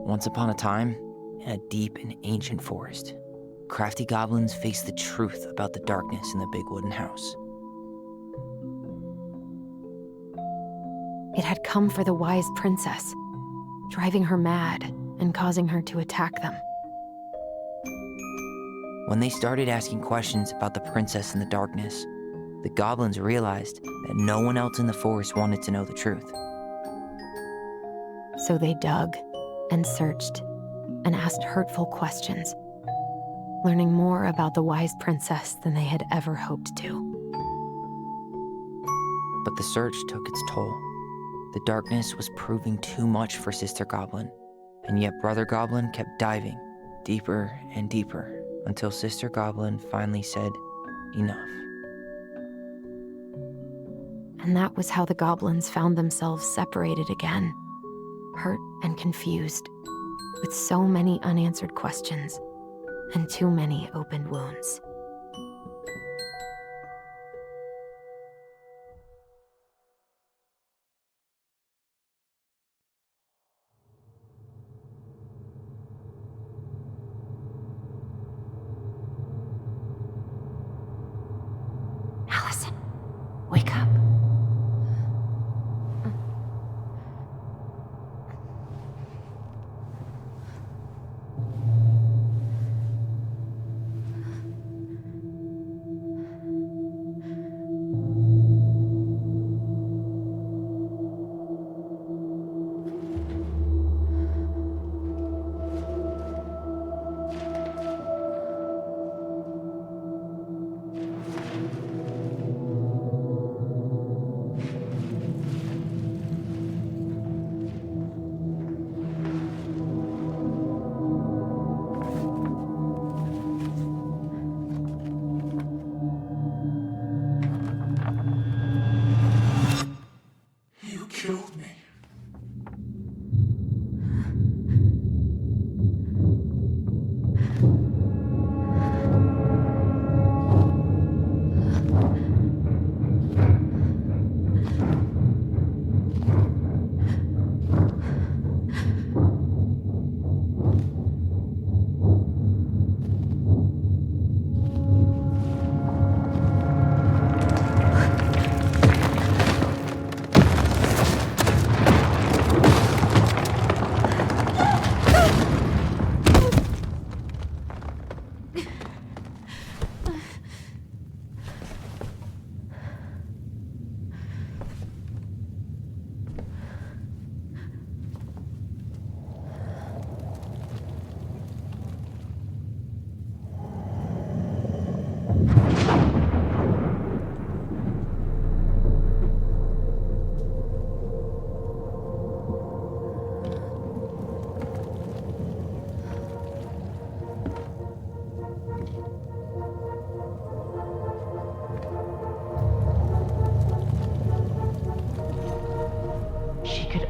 Once upon a time, in a deep and ancient forest, crafty goblins faced the truth about the darkness in the big wooden house. It had come for the wise princess, driving her mad and causing her to attack them. When they started asking questions about the princess in the darkness, the goblins realized that no one else in the forest wanted to know the truth. So they dug and searched and asked hurtful questions, learning more about the wise princess than they had ever hoped to. But the search took its toll. The darkness was proving too much for Sister Goblin, and yet Brother Goblin kept diving deeper and deeper until Sister Goblin finally said, enough. And that was how the goblins found themselves separated again, hurt and confused, with so many unanswered questions and too many open wounds. Allison, wake up. Killed me.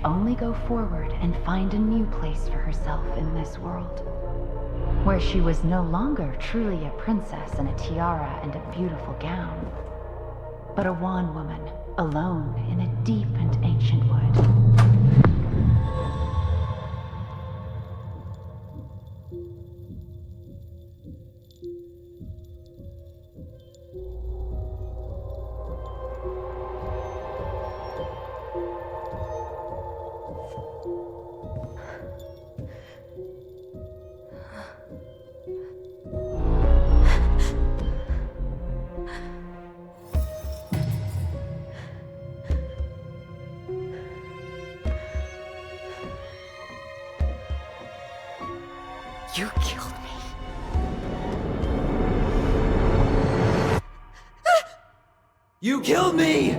Only go forward and find a new place for herself in this world, where she was no longer truly a princess in a tiara and a beautiful gown, but a wan woman alone in a deep and ancient wood. You killed me. You killed me!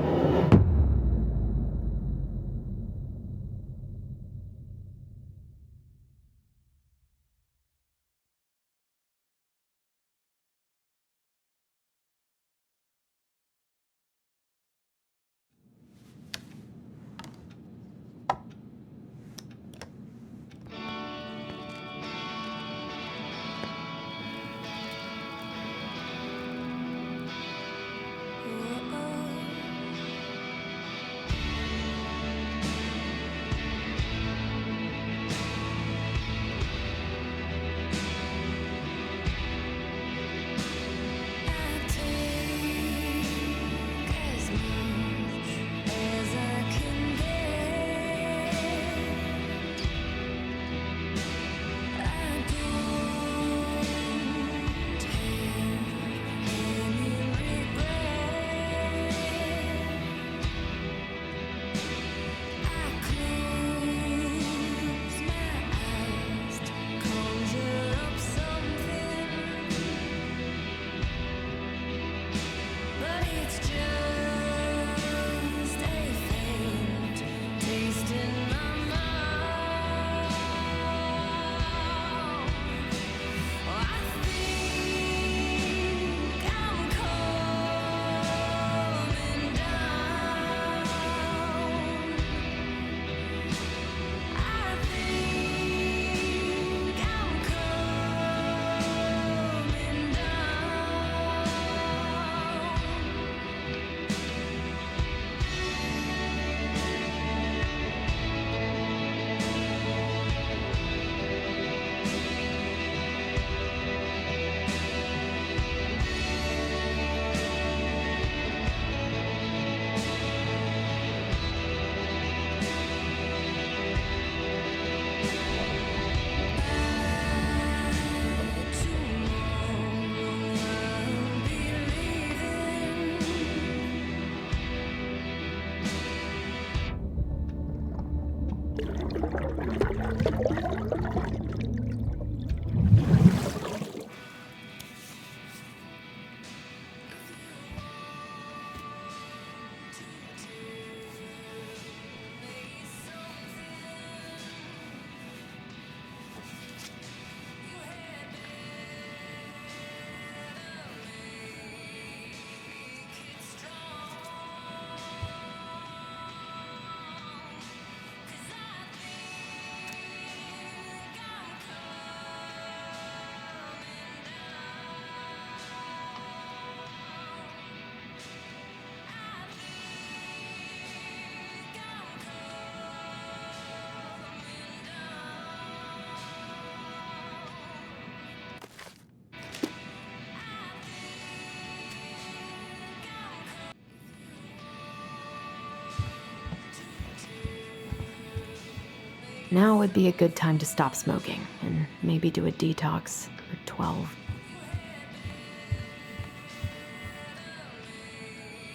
Now would be a good time to stop smoking and maybe do a detox for 12.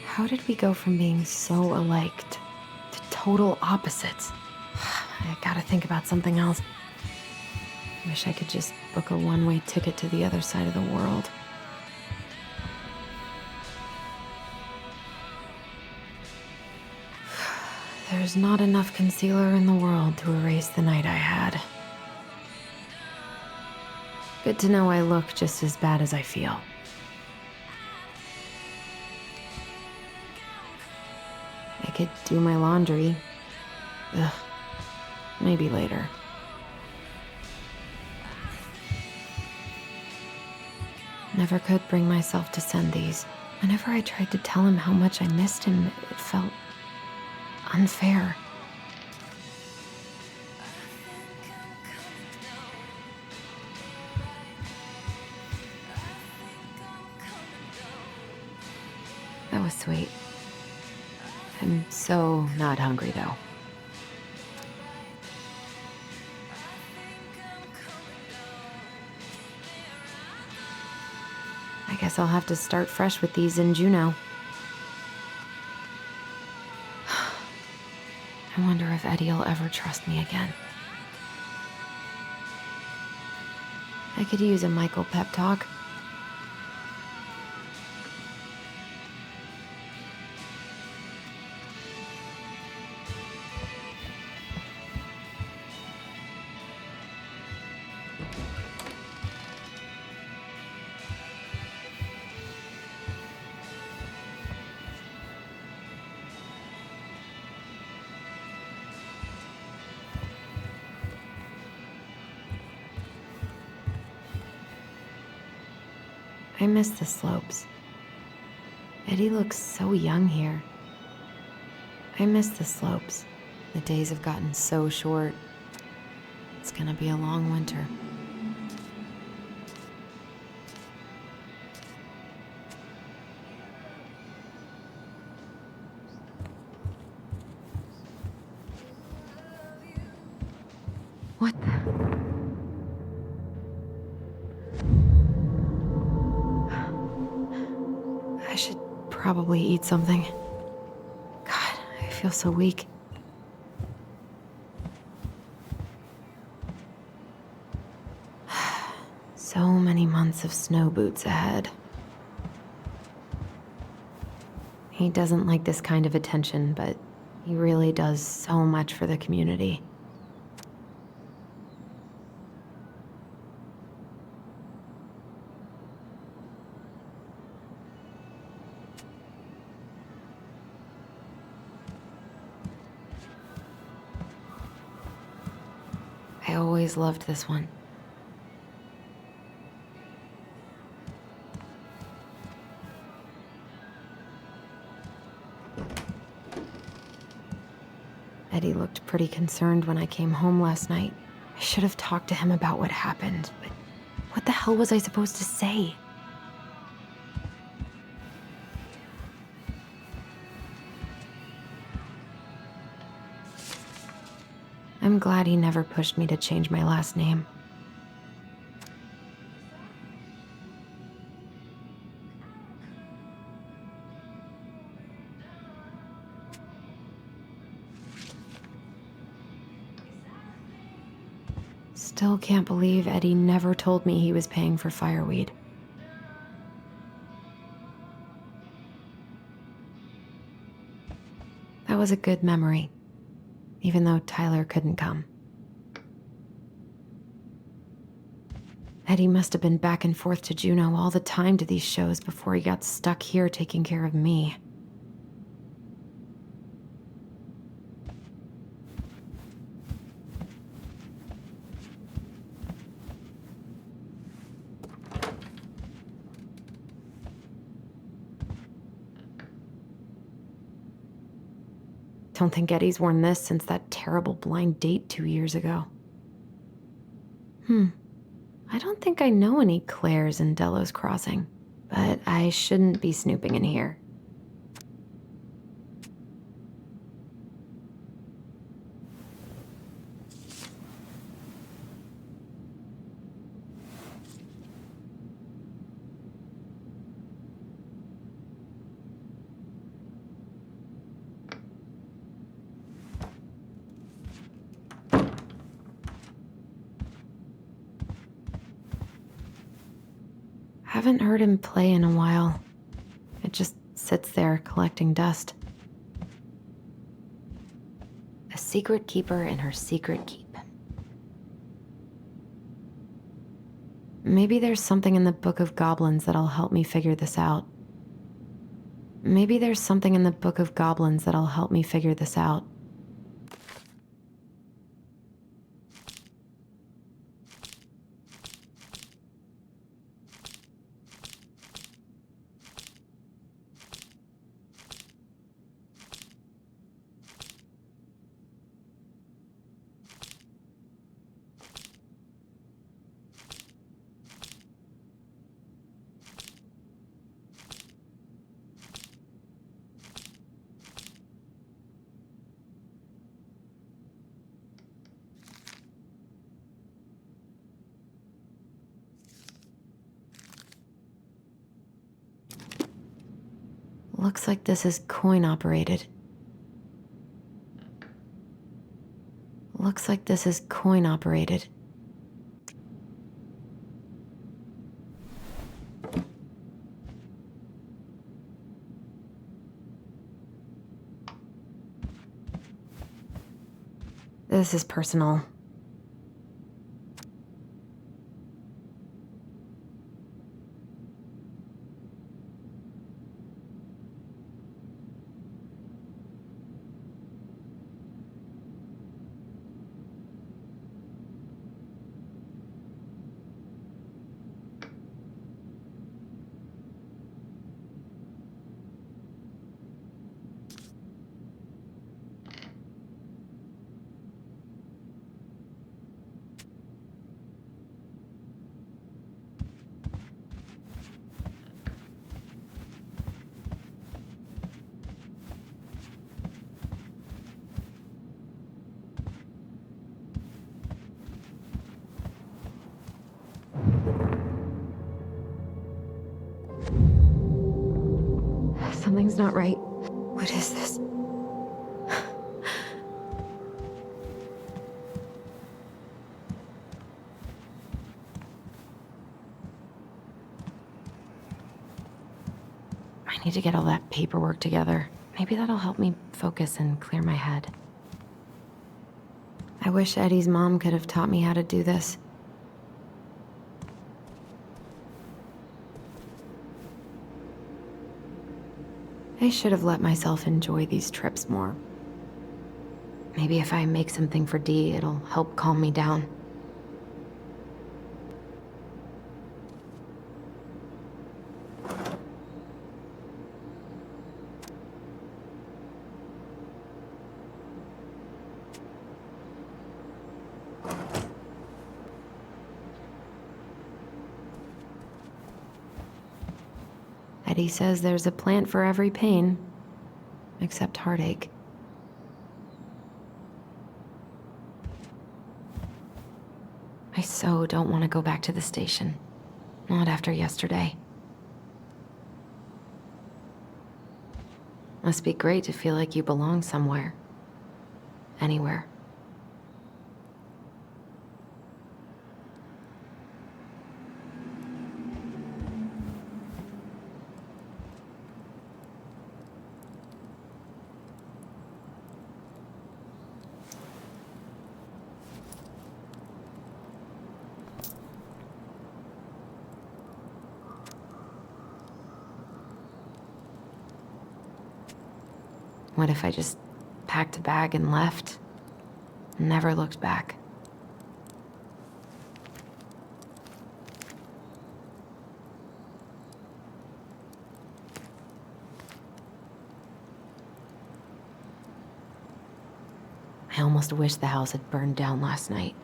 How did we go from being so alike to total opposites? I gotta think about something else. Wish I could just book a one-way ticket to the other side of the world. There's not enough concealer in the world to erase the night I had. Good to know I look just as bad as I feel. I could do my laundry. Ugh. Maybe later. Never could bring myself to send these. Whenever I tried to tell him how much I missed him, it felt unfair. That was sweet. I'm so not hungry, though. I guess I'll have to start fresh with these in Juneau. I wonder if Eddie'll ever trust me again. I could use a Michael pep talk. I miss the slopes. Eddie looks so young here. I miss the slopes. The days have gotten so short. It's gonna be a long winter. What the? I should probably eat something. God, I feel so weak. So many months of snow boots ahead. He doesn't like this kind of attention, but he really does so much for the community. I always loved this one. Eddie looked pretty concerned when I came home last night. I should have talked to him about what happened, but what the hell was I supposed to say? I'm glad he never pushed me to change my last name. Still can't believe Eddie never told me he was paying for fireweed. That was a good memory, even though Tyler couldn't come. Eddie must have been back and forth to Juneau all the time to these shows before he got stuck here taking care of me. Don't think Eddie's worn this since that terrible blind date 2 years ago. I don't think I know any Claires in Delos Crossing, but I shouldn't be snooping in here. haven't heard him play in a while. It just sits there collecting dust. A secret keeper in her secret keep. Maybe there's something in the Book of Goblins that'll help me figure this out. Maybe there's something in the Book of Goblins that'll help me figure this out. Looks like this is coin operated. Looks like this is coin operated. This is personal. Something's not right. What is this? I need to get all that paperwork together. Maybe that'll help me focus and clear my head. I wish Eddie's mom could have taught me how to do this. I should have let myself enjoy these trips more. Maybe if I make something for Dee, it'll help calm me down. Eddie says there's a plant for every pain, except heartache. I so don't want to go back to the station. Not after yesterday. Must be great to feel like you belong somewhere. Anywhere. What if I just packed a bag and left? Never looked back. I almost wish the house had burned down last night.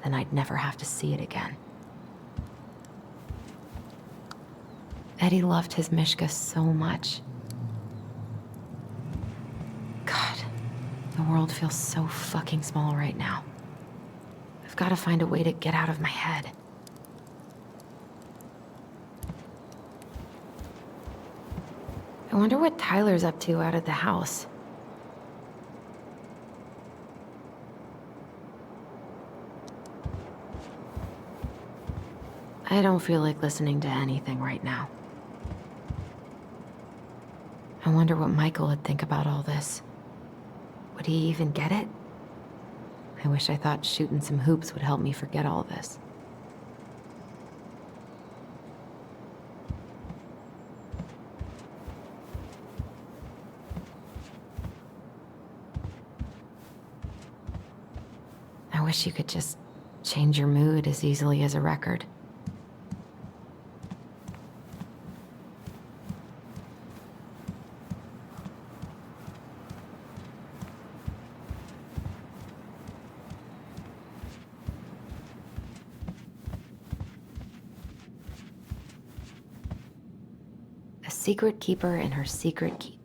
Then I'd never have to see it again. Eddie loved his Mishka so much. The world feels so fucking small right now. I've got to find a way to get out of my head. I wonder what Tyler's up to out of the house. I don't feel like listening to anything right now. I wonder what Michael would think about all this. Would he even get it? I wish I thought shooting some hoops would help me forget all this. I wish you could just change your mood as easily as a record. A secret keeper in her secret keep.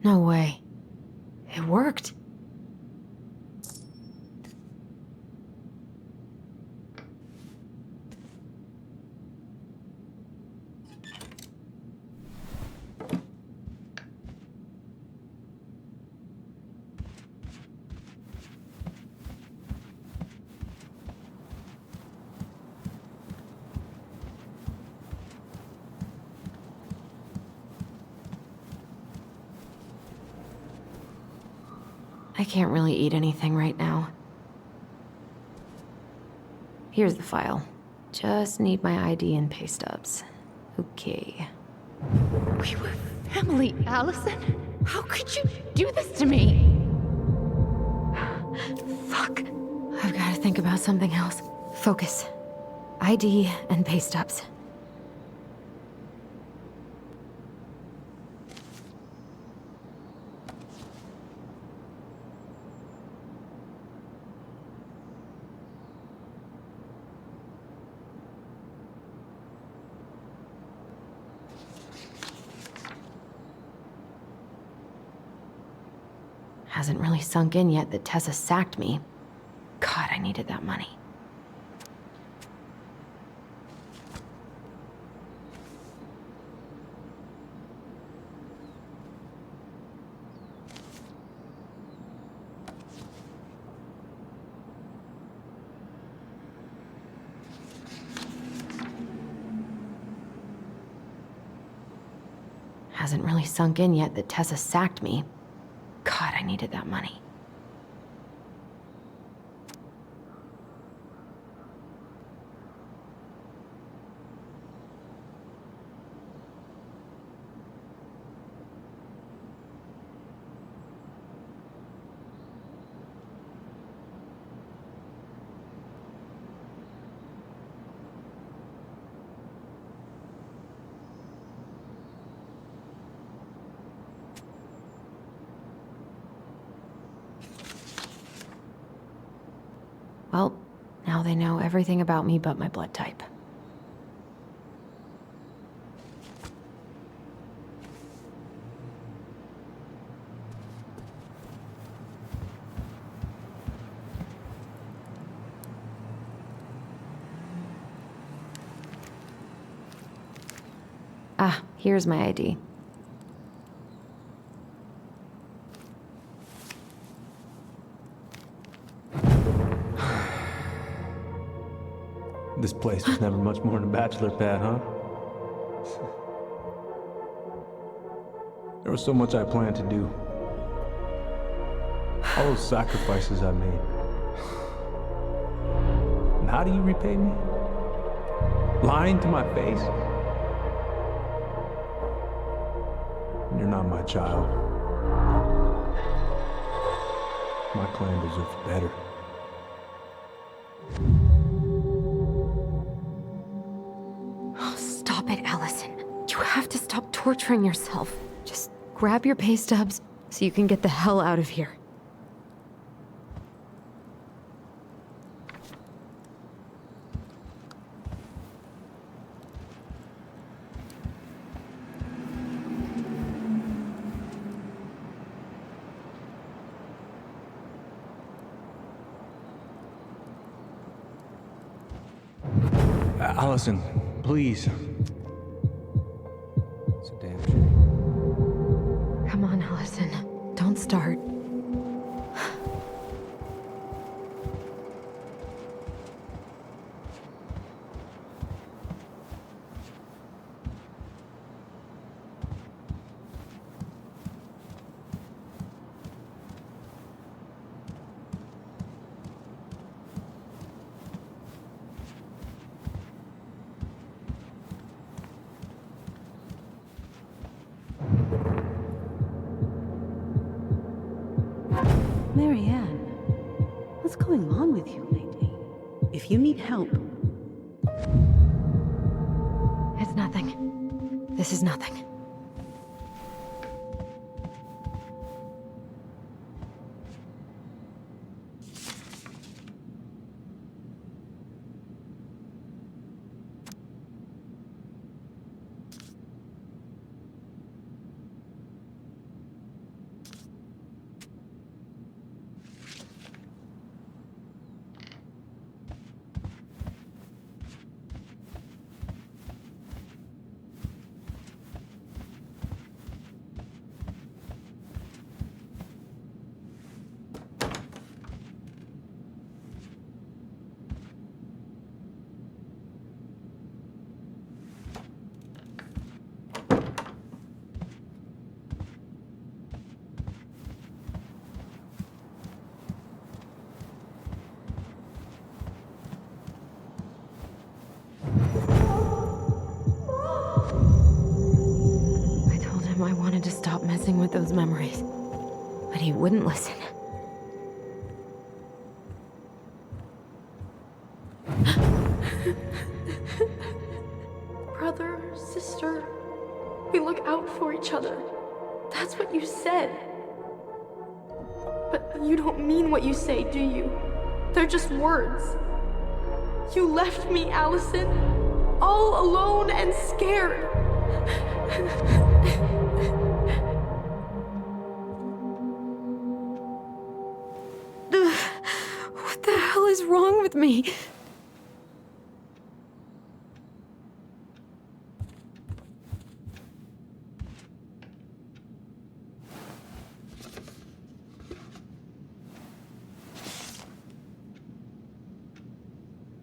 No way. It worked. I can't really eat anything right now. Here's the file. Just need my ID and pay stubs. Okay. We were family, Allison. How could you do this to me? Fuck. I've got to think about something else. Focus. ID and pay stubs. Hasn't really sunk in yet that Tessa sacked me. God, I needed that money. Hasn't really sunk in yet that Tessa sacked me. God, I needed that money. Well, now they know everything about me but my blood type. Ah, here's my ID. This place was never much more than a bachelor pad, huh? There was so much I planned to do. All those sacrifices I made. And how do you repay me? Lying to my face? You're not my child. My clan deserves better. Stop it, Allison. You have to stop torturing yourself. Just grab your pay stubs so you can get the hell out of here. Allison, please. So start. Marianne, what's going on with you lately? If you need help, It's nothing. This is nothing. I wanted to stop messing with those memories, but he wouldn't listen. Brother, sister, we look out for each other. That's what you said. But you don't mean what you say, do you? They're just words. You left me, Allison, all alone and scared. What the hell is wrong with me?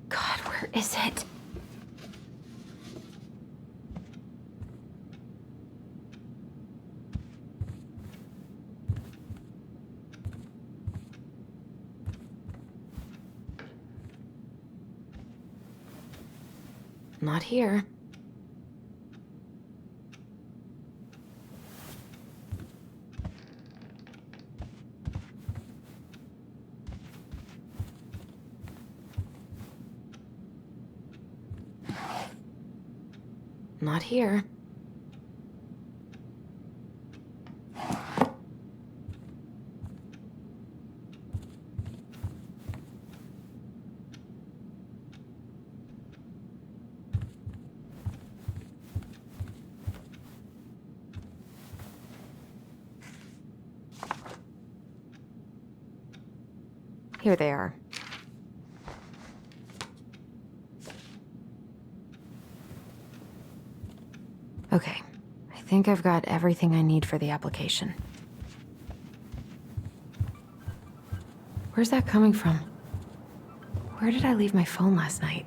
God, where is it? Not here. Not here. Here they are. Okay, I think I've got everything I need for the application. Where's that coming from? Where did I leave my phone last night?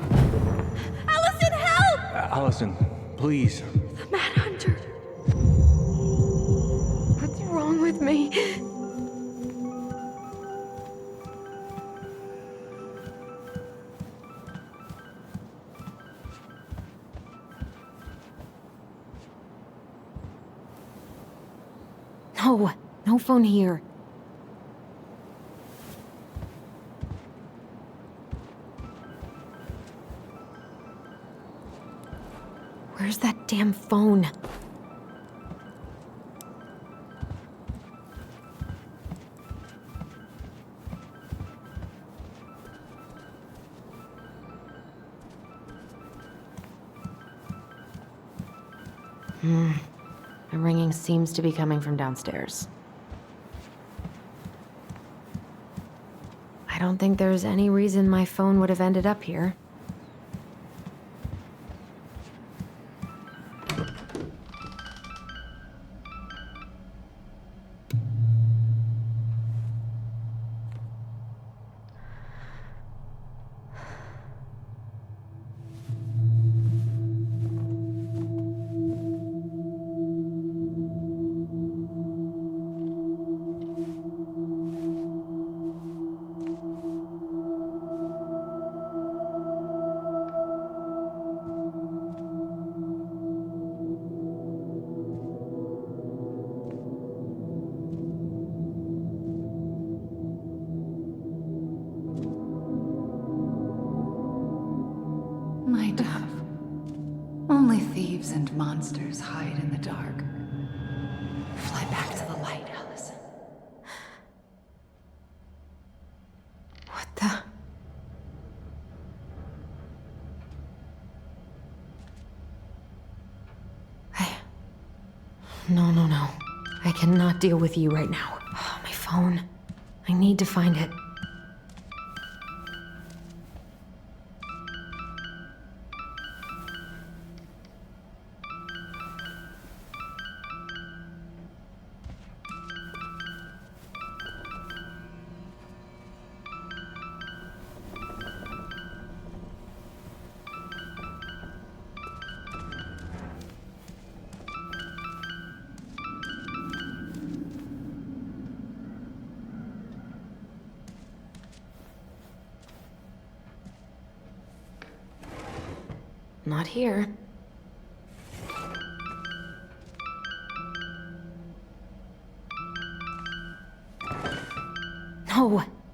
Allison, help! Allison, please. The Mad Hunter. What's wrong with me? No, no phone here. Where's that damn phone? The ringing seems to be coming from downstairs. I don't think there's any reason my phone would have ended up here. My dove. Only thieves and monsters hide in the dark. Fly back to the light, Allison. What the? No. I cannot deal with you right now. Oh, my phone. I need to find it. Not here.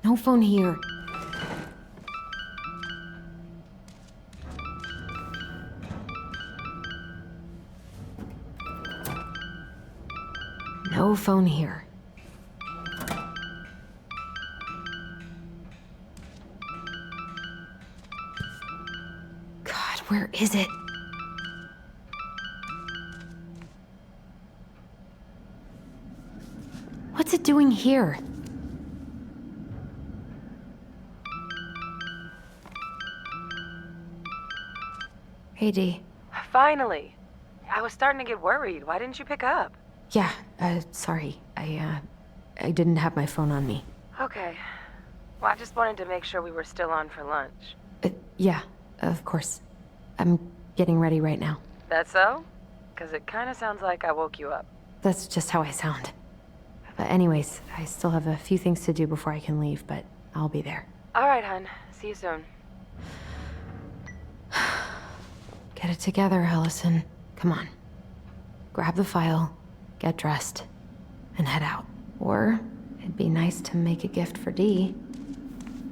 No phone here. No phone here. God, where is it? What's it doing here? Hey, Dee. Finally. I was starting to get worried. Why didn't you pick up? Yeah, sorry. I didn't have my phone on me. Okay. Well, I just wanted to make sure we were still on for lunch. Yeah, of course. I'm getting ready right now. That so? Because it kind of sounds like I woke you up. That's just how I sound. But anyways, I still have a few things to do before I can leave, but I'll be there. All right, hun. See you soon. Get it together, Allison. Come on. Grab the file, get dressed, and head out. Or it'd be nice to make a gift for Dee.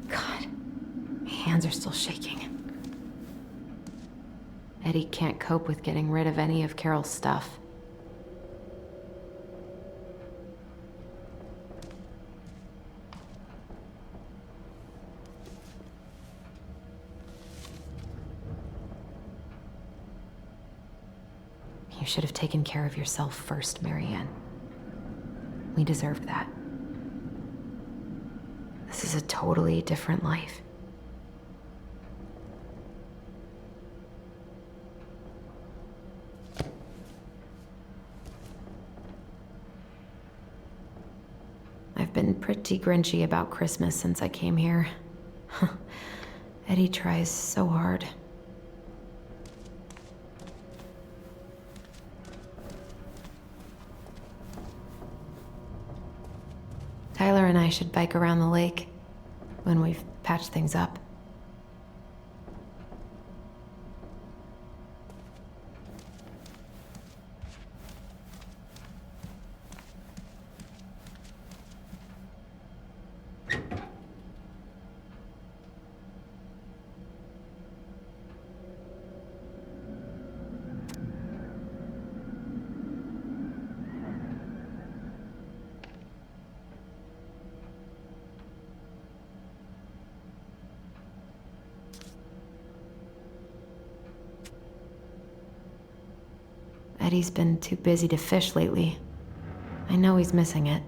God, my hands are still shaking. Eddie can't cope with getting rid of any of Carol's stuff. You should have taken care of yourself first, Marianne. We deserved that. This is a totally different life. I've been pretty grinchy about Christmas since I came here. Eddie tries so hard. Tyler and I should bike around the lake when we've patched things up. Eddie's been too busy to fish lately. I know he's missing it.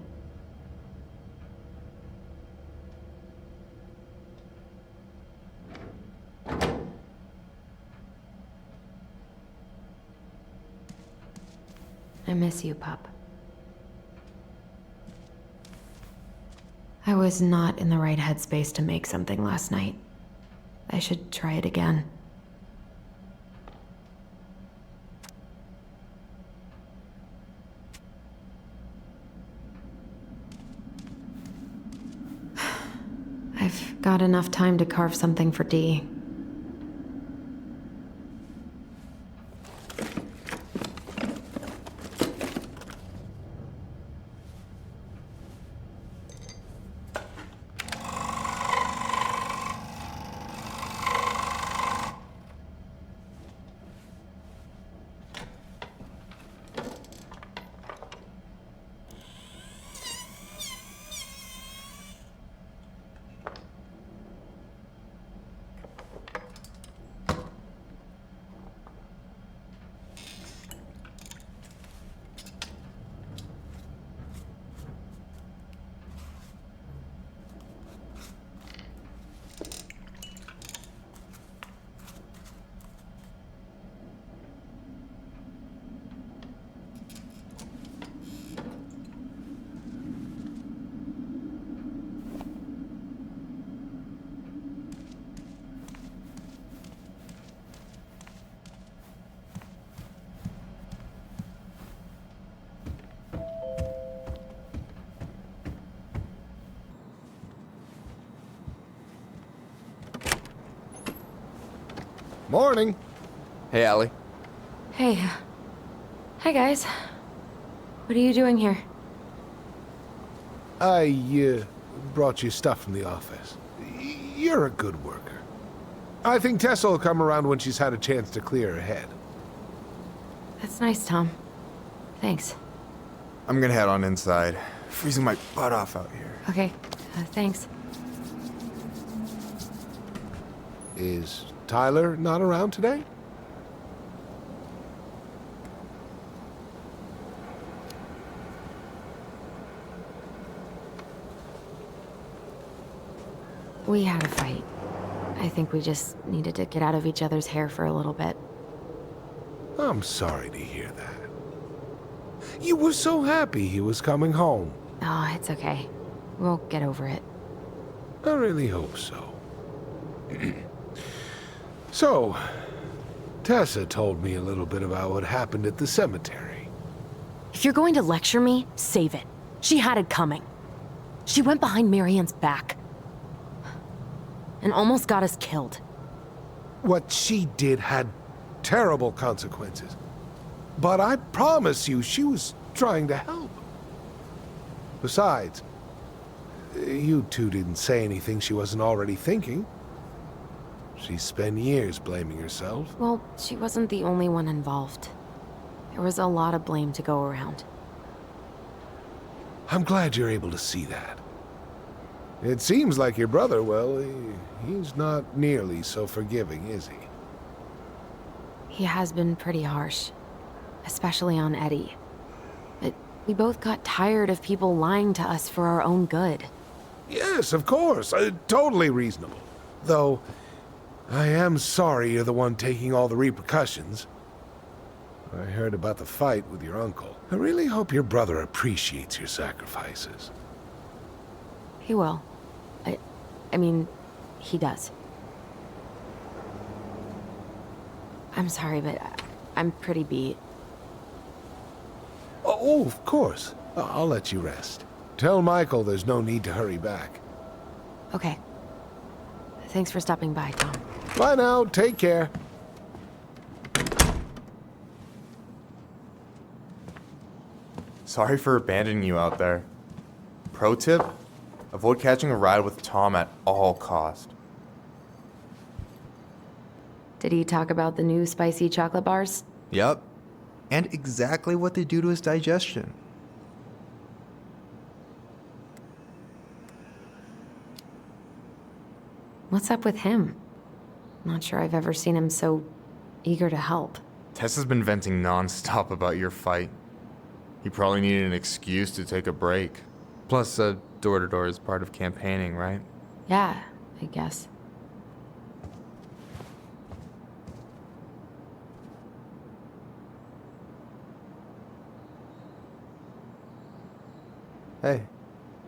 I miss you, pup. I was not in the right headspace to make something last night. I should try it again. I've got enough time to carve something for Dee. Morning. Hey, Allie. Hey. Hi, guys. What are you doing here? I brought you stuff from the office. You're a good worker. I think Tessa will come around when she's had a chance to clear her head. That's nice, Tom. Thanks. I'm gonna head on inside. Freezing my butt off out here. Okay, thanks. Is Tyler not around today? We had a fight. I think we just needed to get out of each other's hair for a little bit. I'm sorry to hear that. You were so happy he was coming home. Oh, it's okay. We'll get over it. I really hope so. So, Tessa told me a little bit about what happened at the cemetery. If you're going to lecture me, save it. She had it coming. She went behind Marianne's back. And almost got us killed. What she did had terrible consequences. But I promise you, she was trying to help. Besides, you two didn't say anything she wasn't already thinking. She spent years blaming herself. Well, she wasn't the only one involved. There was a lot of blame to go around. I'm glad you're able to see that. It seems like your brother, well, he's not nearly so forgiving, is he? He has been pretty harsh. Especially on Eddie. But we both got tired of people lying to us for our own good. Yes, of course. Totally reasonable. Though, I am sorry you're the one taking all the repercussions. I heard about the fight with your uncle. I really hope your brother appreciates your sacrifices. He will. I mean, he does. I'm sorry, but I'm pretty beat. Oh, of course. I'll let you rest. Tell Michael there's no need to hurry back. Okay. Thanks for stopping by, Tom. Bye now. Take care. Sorry for abandoning you out there. Pro tip? Avoid catching a ride with Tom at all cost. Did he talk about the new spicy chocolate bars? Yep. And exactly what they do to his digestion. What's up with him? Not sure I've ever seen him so eager to help. Tessa's been venting non-stop about your fight. He probably needed an excuse to take a break. Plus, door-to-door is part of campaigning, right? Yeah, I guess. Hey,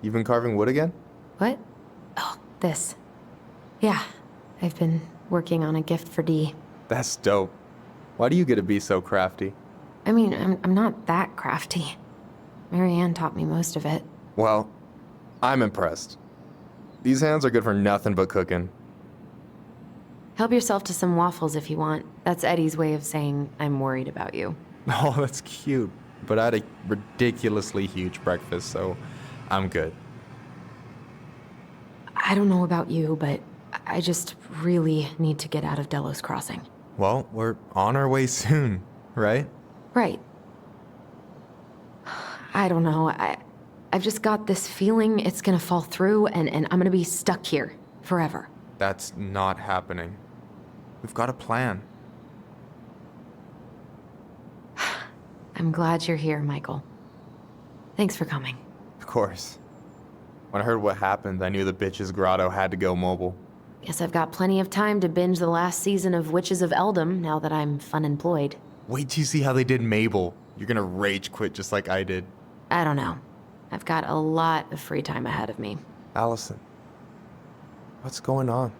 you've been carving wood again? What? Oh, this. Yeah, I've been working on a gift for Dee. That's dope. Why do you get to be so crafty? I mean, I'm not that crafty. Marianne taught me most of it. Well, I'm impressed. These hands are good for nothing but cooking. Help yourself to some waffles if you want. That's Eddie's way of saying, I'm worried about you. Oh, that's cute. But I had a ridiculously huge breakfast, so I'm good. I don't know about you, but I just really need to get out of Delos Crossing. Well, we're on our way soon, right? Right. I don't know. I've just got this feeling it's gonna fall through and I'm gonna be stuck here forever. That's not happening. We've got a plan. I'm glad you're here, Michael. Thanks for coming. Of course. When I heard what happened, I knew the bitch's grotto had to go mobile. Guess I've got plenty of time to binge the last season of Witches of Eldom now that I'm fun-employed. Wait till you see how they did Mabel. You're gonna rage quit just like I did. I don't know. I've got a lot of free time ahead of me. Allison, what's going on?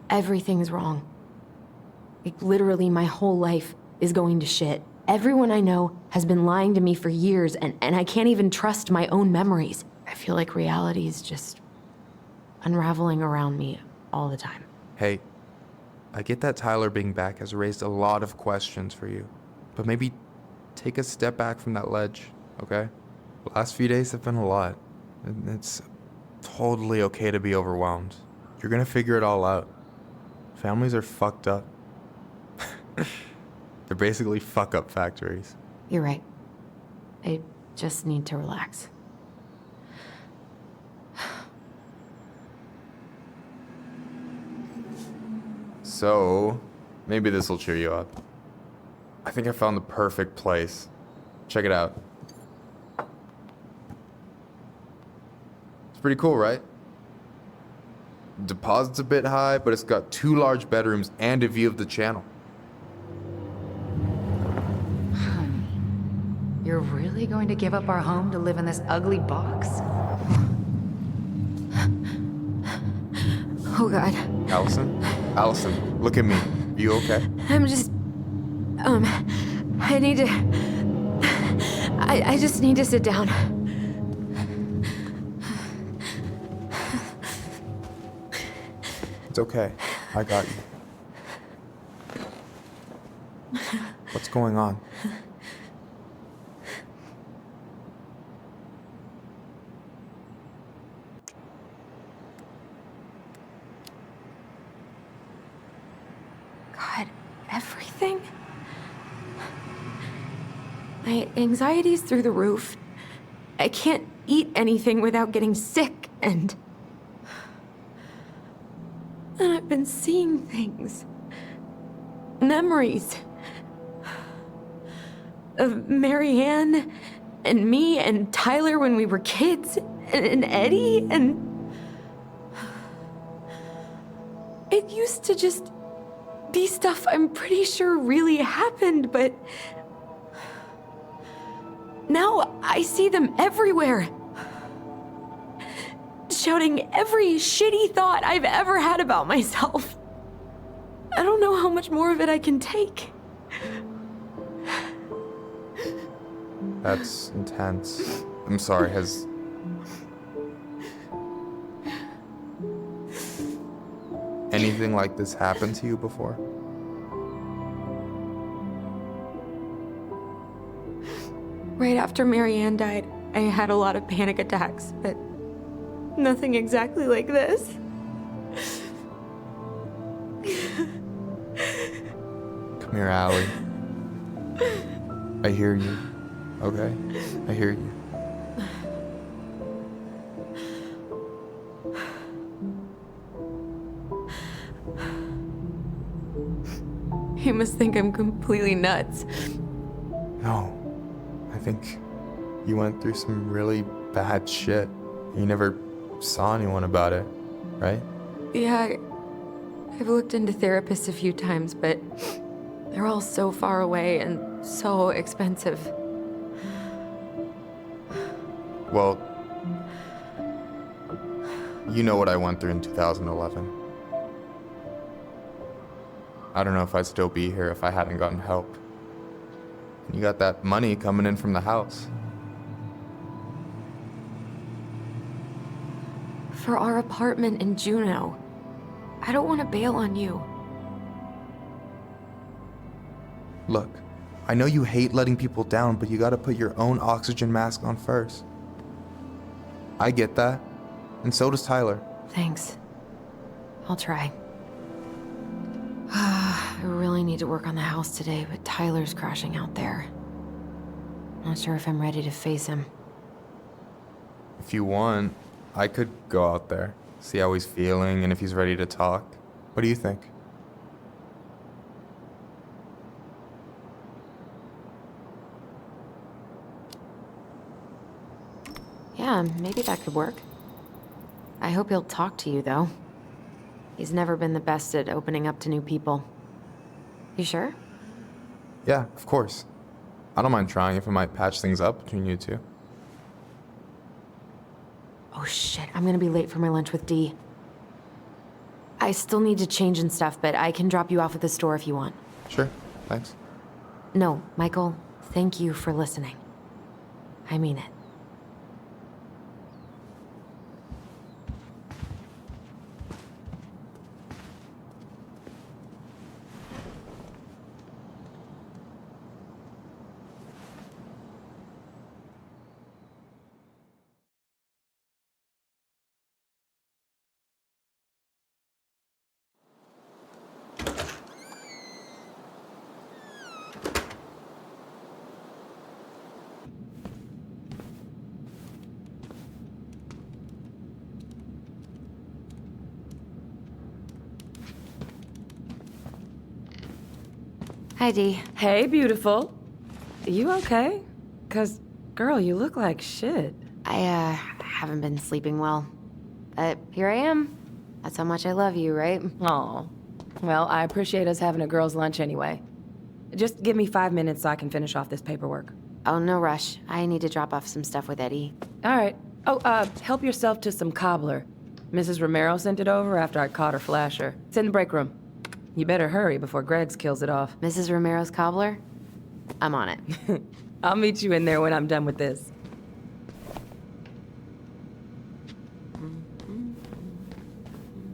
Everything's wrong. Like, literally, my whole life is going to shit. Everyone I know has been lying to me for years, and I can't even trust my own memories. I feel like reality is just unraveling around me all the time. Hey, I get that Tyler being back has raised a lot of questions for you, but maybe take a step back from that ledge, okay? The last few days have been a lot, and it's totally okay to be overwhelmed. You're gonna figure it all out. Families are fucked up. They're basically fuck-up factories. You're right. I just need to relax. So, maybe this will cheer you up. I think I found the perfect place. Check it out. It's pretty cool, right? Deposit's a bit high, but it's got 2 large bedrooms and a view of the channel. Honey, you're really going to give up our home to live in this ugly box? Oh, God. Allison? Allison, look at me. You okay? I'm just... I need to... I just need to sit down. It's okay. I got you. What's going on? God, everything? My anxiety's through the roof. I can't eat anything without getting sick, and I've been seeing things. Memories. Of Marianne, and me, and Tyler when we were kids, and Eddie, and... It used to just be stuff I'm pretty sure really happened, but... Now I see them everywhere. Shouting every shitty thought I've ever had about myself. I don't know how much more of it I can take. That's intense. I'm sorry, has... anything like this happened to you before? Right after Marianne died, I had a lot of panic attacks, but nothing exactly like this. Come here, Allie. I hear you. Okay? I hear you. You must think I'm completely nuts. No. I think you went through some really bad shit. You never saw anyone about it, right? Yeah, I've looked into therapists a few times, but they're all so far away and so expensive. Well, you know what I went through in 2011. I don't know if I'd still be here if I hadn't gotten help. And you got that money coming in from the house. For our apartment in Juneau. I don't want to bail on you. Look, I know you hate letting people down, but you gotta put your own oxygen mask on first. I get that, and so does Tyler. Thanks. I'll try. I really need to work on the house today, but Tyler's crashing out there. Not sure if I'm ready to face him. If you want, I could go out there, see how he's feeling, and if he's ready to talk. What do you think? Yeah, maybe that could work. I hope he'll talk to you, though. He's never been the best at opening up to new people. You sure? Yeah, of course. I don't mind trying if it might patch things up between you two. Oh shit, I'm gonna be late for my lunch with Dee. I still need to change and stuff, but I can drop you off at the store if you want. Sure, thanks. No, Michael, thank you for listening. I mean it. Hi, Dee. Hey, beautiful. You okay? 'Cause, girl, you look like shit. I haven't been sleeping well. But here I am. That's how much I love you, right? Aw. Well, I appreciate us having a girls' lunch anyway. Just give me 5 minutes so I can finish off this paperwork. Oh, no rush. I need to drop off some stuff with Eddie. All right. Oh, help yourself to some cobbler. Mrs. Romero sent it over after I caught her flasher. It's in the break room. You better hurry before Greggs kills it off. Mrs. Romero's cobbler? I'm on it. I'll meet you in there when I'm done with this.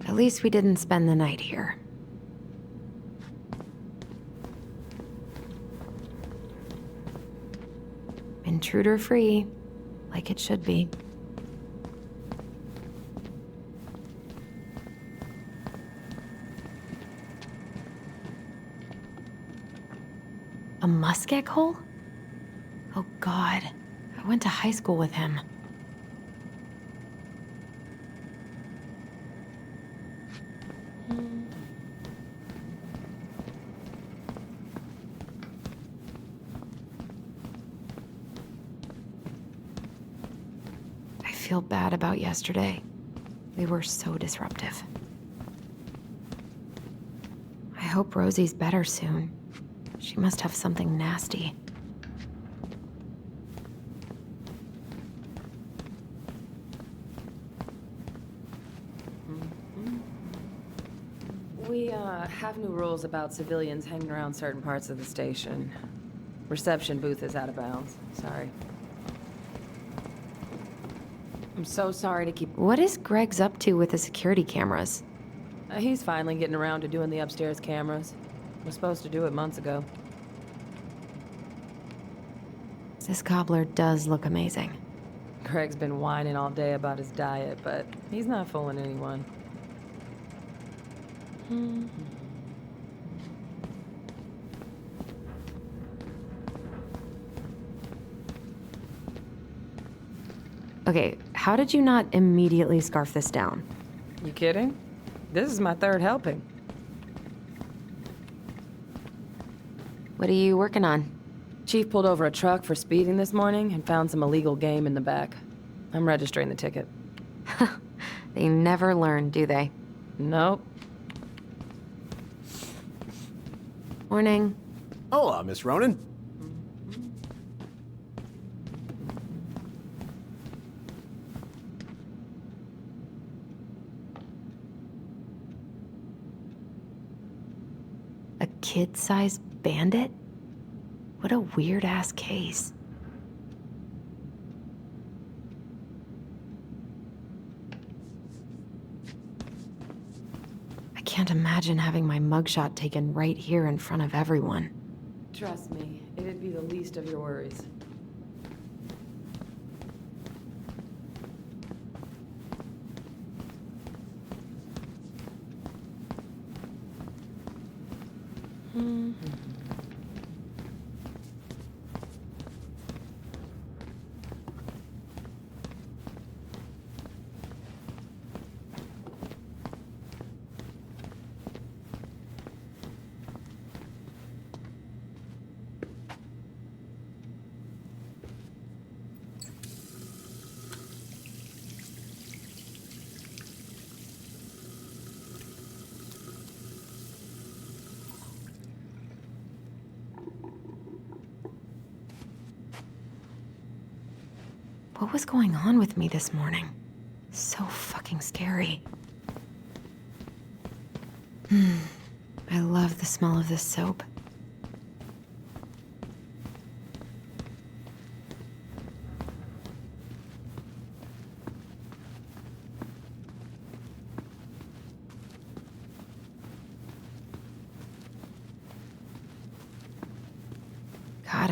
At least we didn't spend the night here. Intruder-free, like it should be. A muskeg hole? Oh God, I went to high school with him. I feel bad about yesterday. We were so disruptive. I hope Rosie's better soon. She must have something nasty. We, have new rules about civilians hanging around certain parts of the station. Reception booth is out of bounds. Sorry. I'm so sorry to keep... What is Greg's up to with the security cameras? He's finally getting around to doing the upstairs cameras. Was supposed to do it months ago. This cobbler does look amazing. Greg's been whining all day about his diet, but he's not fooling anyone. Okay, how did you not immediately scarf this down? You kidding? This is my third helping. What are you working on? Chief pulled over a truck for speeding this morning and found some illegal game in the back. I'm registering the ticket. They never learn, do they? Nope. Morning. Hola, Miss Ronan. A kid-sized bandit? What a weird-ass case. I can't imagine having my mugshot taken right here in front of everyone. Trust me, it'd be the least of your worries. What was going on with me this morning? So fucking scary. I love the smell of this soap.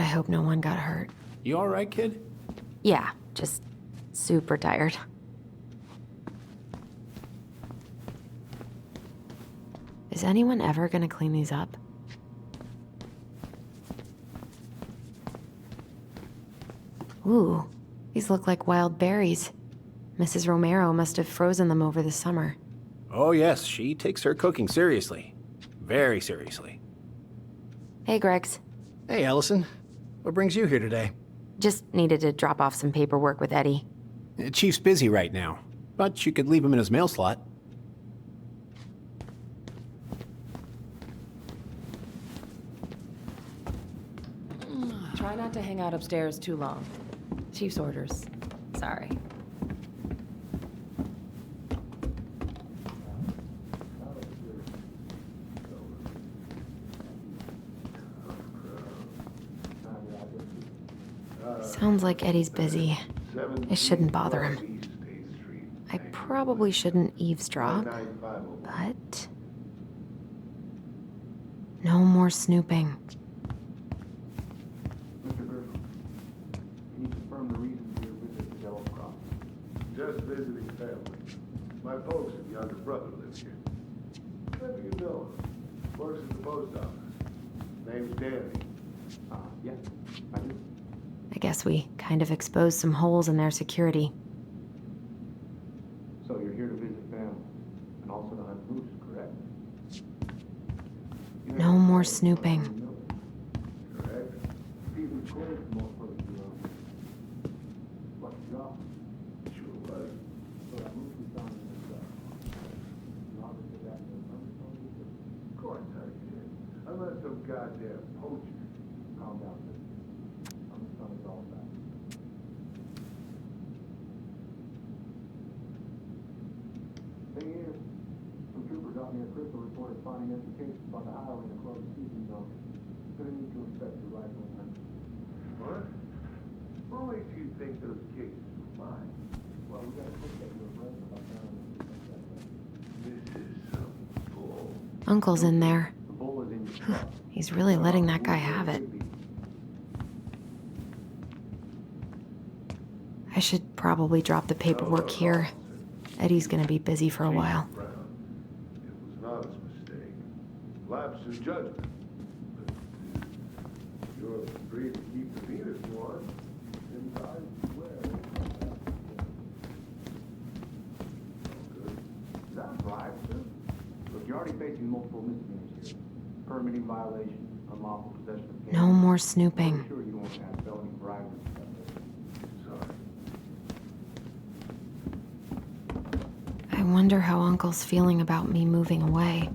I hope no one got hurt. You alright, kid? Yeah, just super tired. Is anyone ever gonna clean these up? Ooh, these look like wild berries. Mrs. Romero must have frozen them over the summer. Oh yes, she takes her cooking seriously. Very seriously. Hey, Gregs. Hey, Allison. What brings you here today? Just needed to drop off some paperwork with Eddie. Chief's busy right now, but you could leave him in his mail slot. Try not to hang out upstairs too long. Chief's orders. Sorry. Sounds like Eddie's busy. I shouldn't bother him. I probably shouldn't eavesdrop, but... no more snooping. Mr. Griffin, can you confirm the reason for your visit to Yellow Cross? Just visiting family. My folks and younger brother live here. Maybe you know him. Works at the post office. Name's Danny. Yes, I do. I guess we kind of exposed some holes in their security. So you're here to visit family, and also to hunt moose, correct? No more snooping. Correct? People close most of the What's your job? Sure was. So that moose we found in this you obviously got no numbers. Of course I did. Unless some goddamn poacher. Calm down, sir. I'm just telling you all about it. Thing is, some trooper got me a crystal report of finding indications about the highway across the season zone. Gonna need to inspect your rifle and What? What makes you think those cases were mine? well, we gotta put that to a rest about that. This is some bull. Uncle's in there. The bull is in your truck. He's really letting that guy have it. I should probably drop the paperwork here. Eddie's gonna be busy for a while. Brown. It was an honest mistake. Lapse in judgment. But you're free to keep the meat if you want. Inside, swear. Good. Sounds right, sir. Look, you're already facing multiple misdemeanors here. Permitting violation, unlawful possession of cannabis. No more I'm snooping. sure you won't have felony bribery. Sorry. I wonder how Uncle's feeling about me moving away.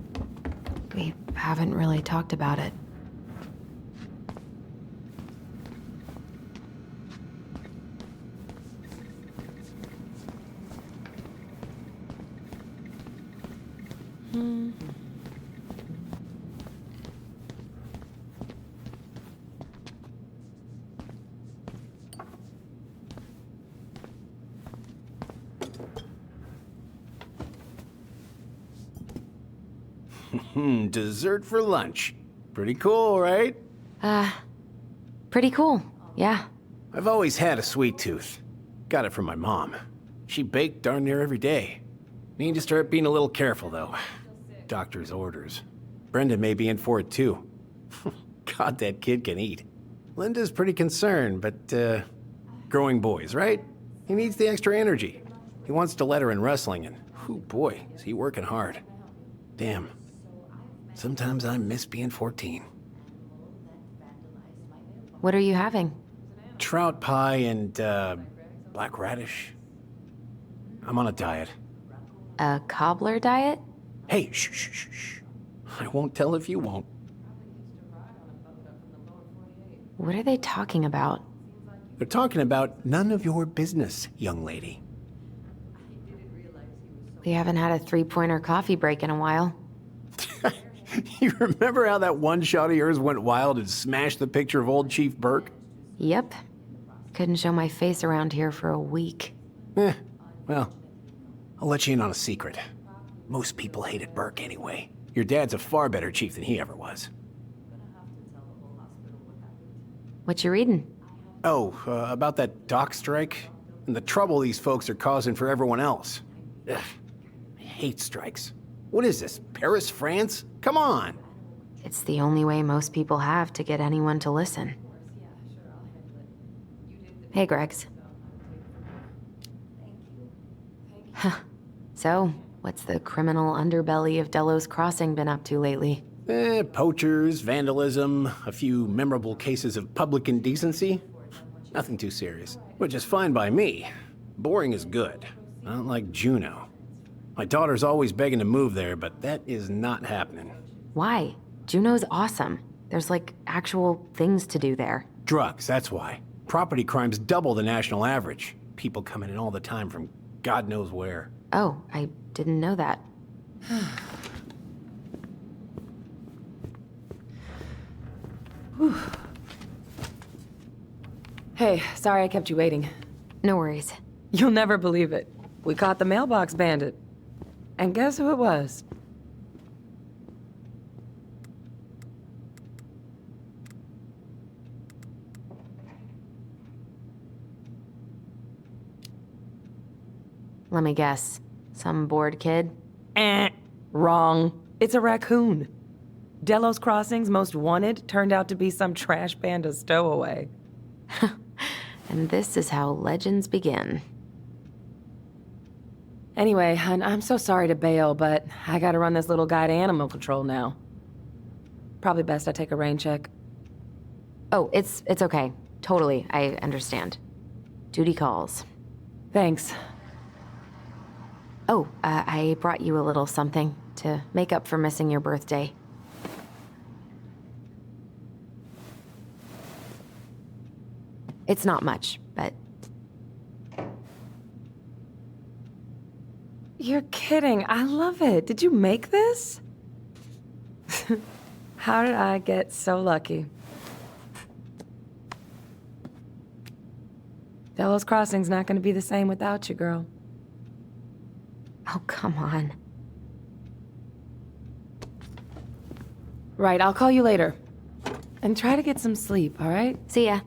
We haven't really talked about it. Dessert for lunch. Pretty cool, right? Pretty cool, yeah. I've always had a sweet tooth. Got it from my mom. She baked darn near every day. Need to start being a little careful, though. Doctor's orders. Brenda may be in for it, too. God, that kid can eat. Linda's pretty concerned, but, growing boys, right? He needs the extra energy. He wants to let her in wrestling, and, oh boy, is he working hard. Damn. Sometimes I miss being 14. What are you having? Trout pie and, black radish. I'm on a diet. A cobbler diet? Hey, shh, shh, shh, shh. I won't tell if you won't. What are they talking about? They're talking about none of your business, young lady. We haven't had a three-pointer coffee break in a while. You remember how that one shot of yours went wild and smashed the picture of old Chief Burke? Yep. Couldn't show my face around here for a week. Well, I'll let you in on a secret. Most people hated Burke anyway. Your dad's a far better chief than he ever was. What you reading? Oh, about that dock strike and the trouble these folks are causing for everyone else. Ugh, I hate strikes. What is this, Paris, France? Come on! It's the only way most people have to get anyone to listen. Hey, Gregs. Huh. So, what's the criminal underbelly of Delos Crossing been up to lately? Poachers, vandalism, a few memorable cases of public indecency. Nothing too serious, which is fine by me. Boring is good. Not like Juneau. My daughter's always begging to move there, but that is not happening. Why? Juneau's awesome. There's like actual things to do there. Drugs, that's why. Property crime's double the national average. People coming in all the time from God knows where. Oh, I didn't know that. Hey, sorry I kept you waiting. No worries. You'll never believe it. We caught the mailbox bandit. And guess who it was? Let me guess. Some bored kid? Wrong. It's a raccoon. Delos Crossing's most wanted turned out to be some trash panda stowaway. And this is how legends begin. Anyway, hun, I'm so sorry to bail, but I gotta run this little guy to animal control now. Probably best I take a rain check. Oh, it's okay. Totally, I understand. Duty calls. Thanks. Oh, I brought you a little something to make up for missing your birthday. It's not much, but... You're kidding. I love it. Did you make this? How did I get so lucky? Delos Crossing's not gonna be the same without you, girl. Oh, come on. Right, I'll call you later. And try to get some sleep, all right? See ya.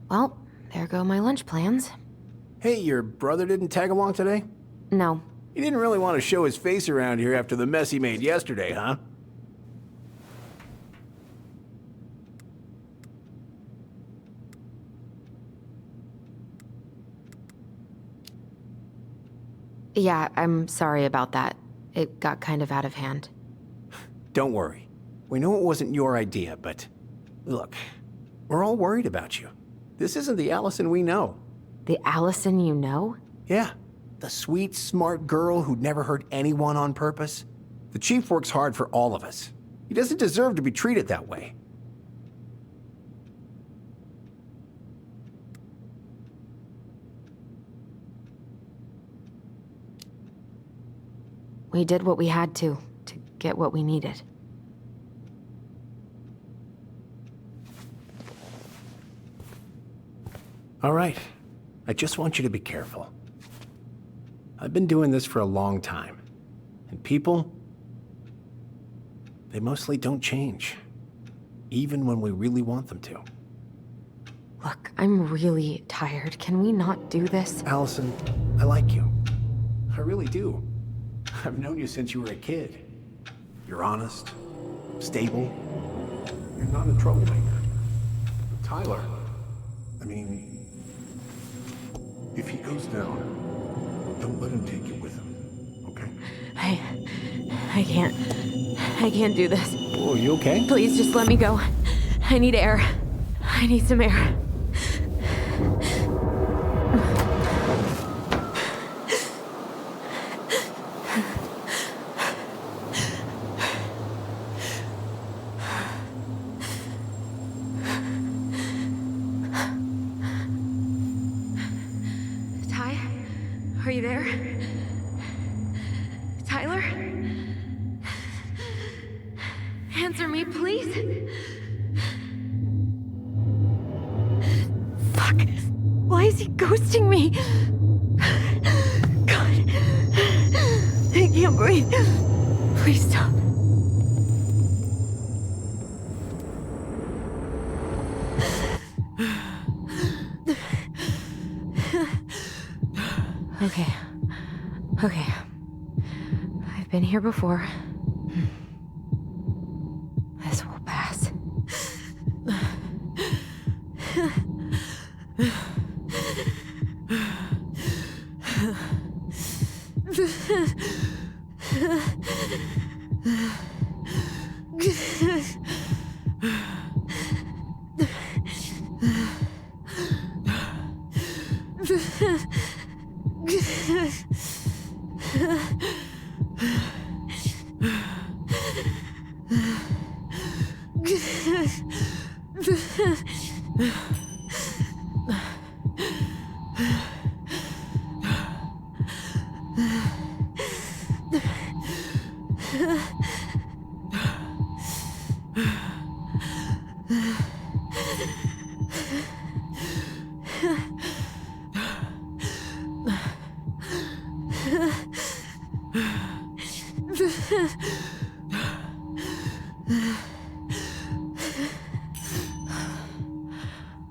Well, there go my lunch plans. Hey, your brother didn't tag along today? No. He didn't really want to show his face around here after the mess he made yesterday, huh? Yeah, I'm sorry about that. It got kind of out of hand. Don't worry. We know it wasn't your idea, but... Look, we're all worried about you. This isn't the Allison we know. The Allison you know? Yeah. The sweet, smart girl who'd never hurt anyone on purpose. The Chief works hard for all of us. He doesn't deserve to be treated that way. We did what we had to get what we needed. All right. I just want you to be careful. I've been doing this for a long time. And people, they mostly don't change. Even when we really want them to. Look, I'm really tired. Can we not do this? Allison, I like you. I really do. I've known you since you were a kid. You're honest, stable. You're not a troublemaker. Tyler, I mean, if he goes down, don't let him take you with him, okay? I can't do this. Oh, you okay? Please just let me go. I need air. I need some air. Are you there? Tyler? Answer me, please. Fuck. Why is he ghosting me? God. I can't breathe. Please stop. Okay. Okay. I've been here before. This will pass.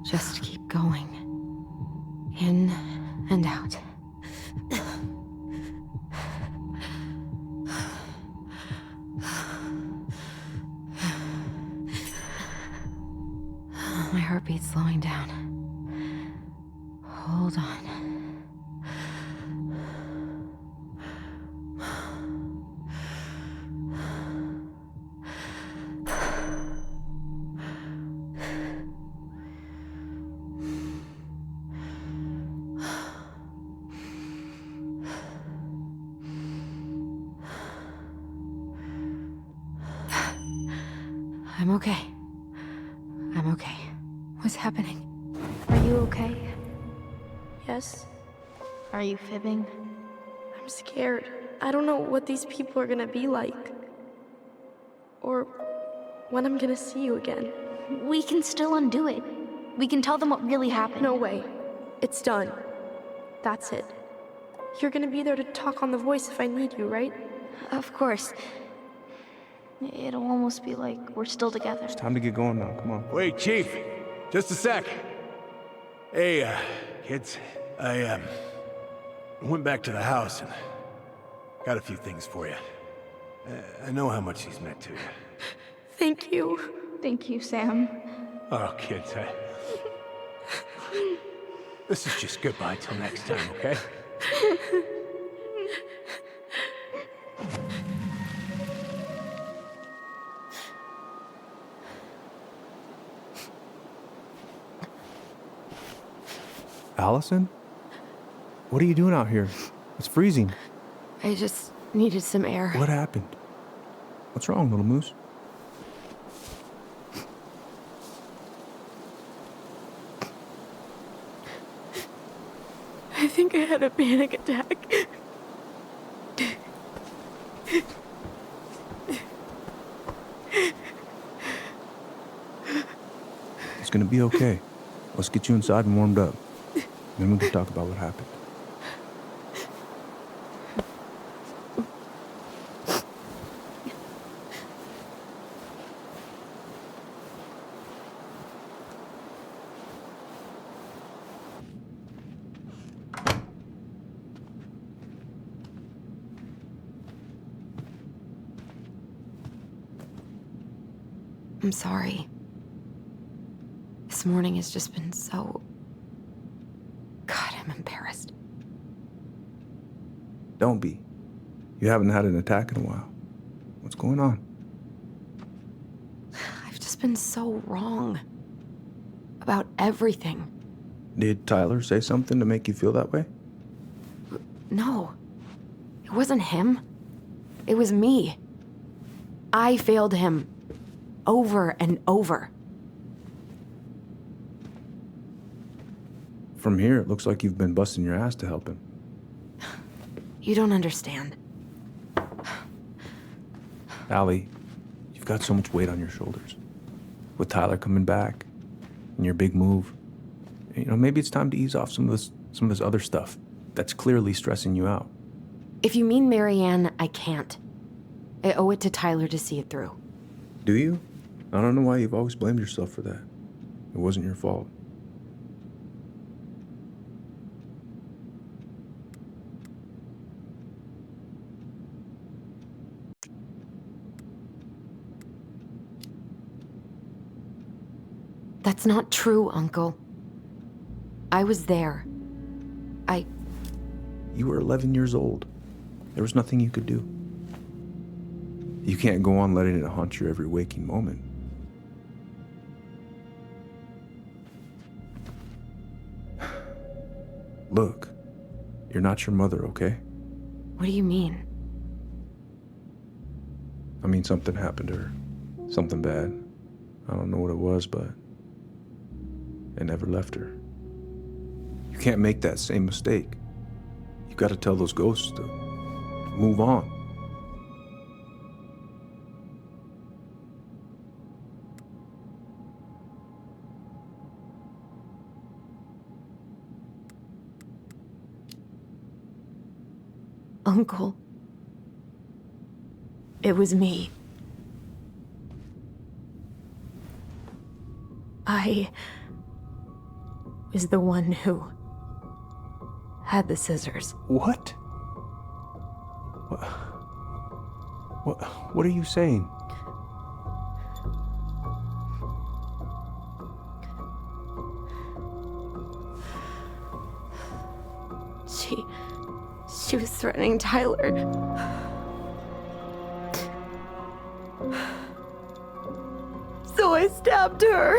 Just keep going. In and out. My heartbeat's slowing down. Hold on. I'm okay. I'm okay. What's happening? Are you okay? Yes? Are you fibbing? I'm scared. I don't know what these people are gonna be like. Or when I'm gonna see you again. We can still undo it. We can tell them what really happened. No way. It's done. That's it. You're gonna be there to talk on the voice if I need you, right? Of course. It'll almost be like we're still together. It's time to get going now. Come on. Wait, Chief. Just a sec. Hey, kids. I went back to the house and got a few things for you. I know how much these meant to you. Thank you. Thank you, Sam. Oh, kids, this is just goodbye till next time, okay? Allison? What are you doing out here? It's freezing. I just needed some air. What happened? What's wrong, little moose? I think I had a panic attack. It's gonna be okay. Let's get you inside and warmed up. Then we can talk about what happened. I'm sorry. This morning has just been so... God, I'm embarrassed. Don't be. You haven't had an attack in a while. What's going on? I've just been so wrong. About everything. Did Tyler say something to make you feel that way? No. It wasn't him. It was me. I failed him. Over and over. From here, it looks like you've been busting your ass to help him. You don't understand. Allie, you've got so much weight on your shoulders. With Tyler coming back, and your big move, you know, maybe it's time to ease off some of this other stuff that's clearly stressing you out. If you mean Marianne, I can't. I owe it to Tyler to see it through. Do you? I don't know why you've always blamed yourself for that. It wasn't your fault. That's not true, Uncle. I was there. You were 11 years old. There was nothing you could do. You can't go on letting it haunt your every waking moment. Look, you're not your mother, okay? What do you mean? I mean, something happened to her. Something bad. I don't know what it was, but it never left her. You can't make that same mistake. You gotta tell those ghosts to move on. Uncle. It was me. I was the one who had the scissors. What? What are you saying? She was threatening Tyler. So I stabbed her.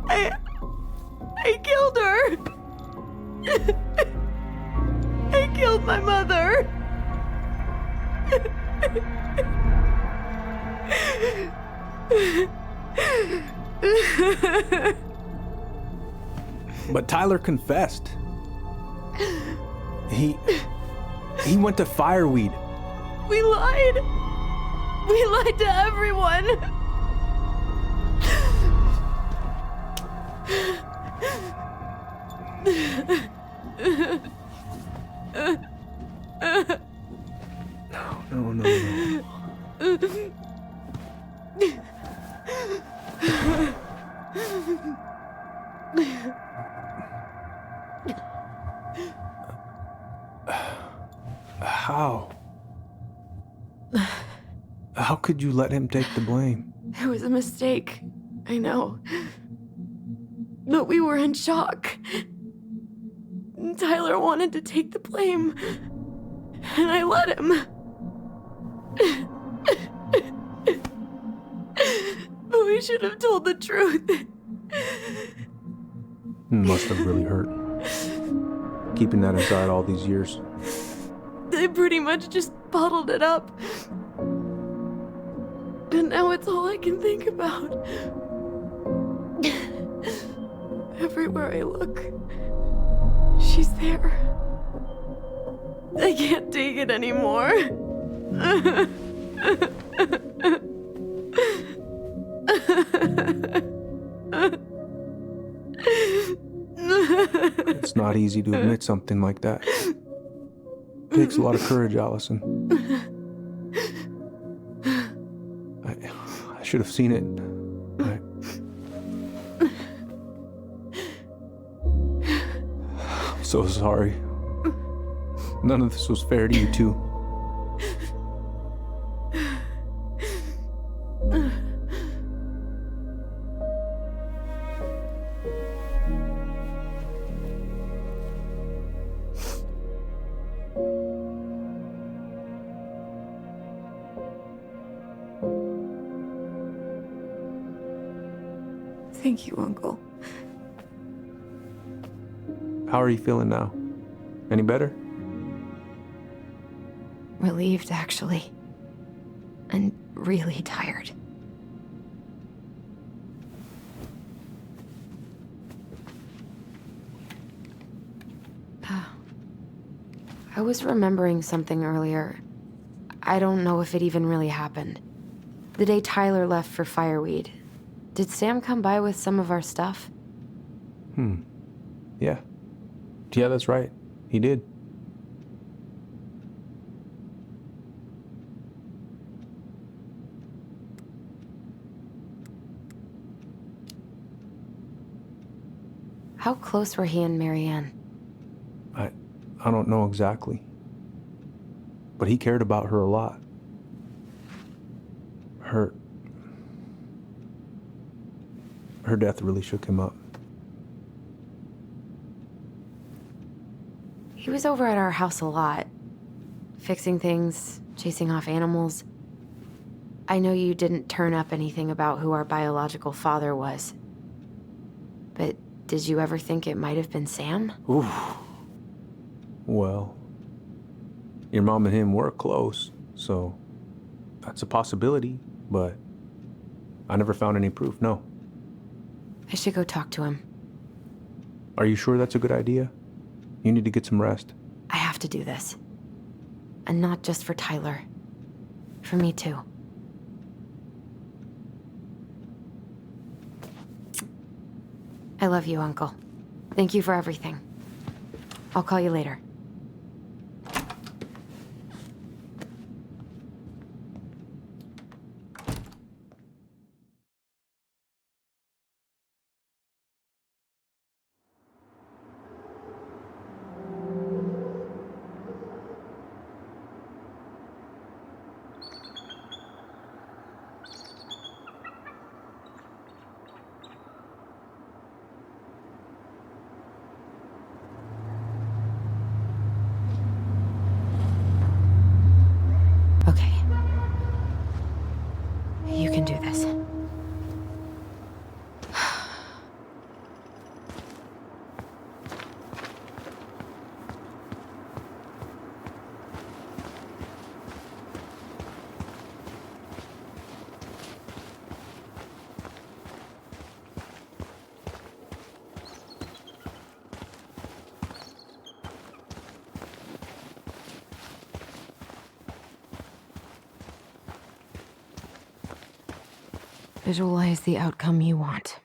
I killed her. I killed my mother. But Tyler confessed. He went to Fireweed. We lied. We lied to everyone. No. How? How could you let him take the blame? It was a mistake. I know. But we were in shock. Tyler wanted to take the blame. And I let him. But we should have told the truth. Must have really hurt. Keeping that inside all these years. They pretty much just bottled it up. And now it's all I can think about. Everywhere I look, she's there. I can't take it anymore. It's not easy to admit something like that. It takes a lot of courage, Allison. I should have seen it. I'm so sorry. None of this was fair to you two. Thank you, Uncle. How are you feeling now? Any better? Relieved, actually. And really tired. I was remembering something earlier. I don't know if it even really happened. The day Tyler left for Fireweed, did Sam come by with some of our stuff? Yeah. Yeah, that's right. He did. How close were he and Marianne? I don't know exactly. But he cared about her a lot. Her death really shook him up. He was over at our house a lot, fixing things, chasing off animals. I know you didn't turn up anything about who our biological father was, but did you ever think it might have been Sam? Ooh. Well, your mom and him were close, so that's a possibility, but I never found any proof, no. I should go talk to him. Are you sure that's a good idea? You need to get some rest. I have to do this. And not just for Tyler. For me too. I love you, Uncle. Thank you for everything. I'll call you later. Okay. You can do this. Visualize the outcome you want.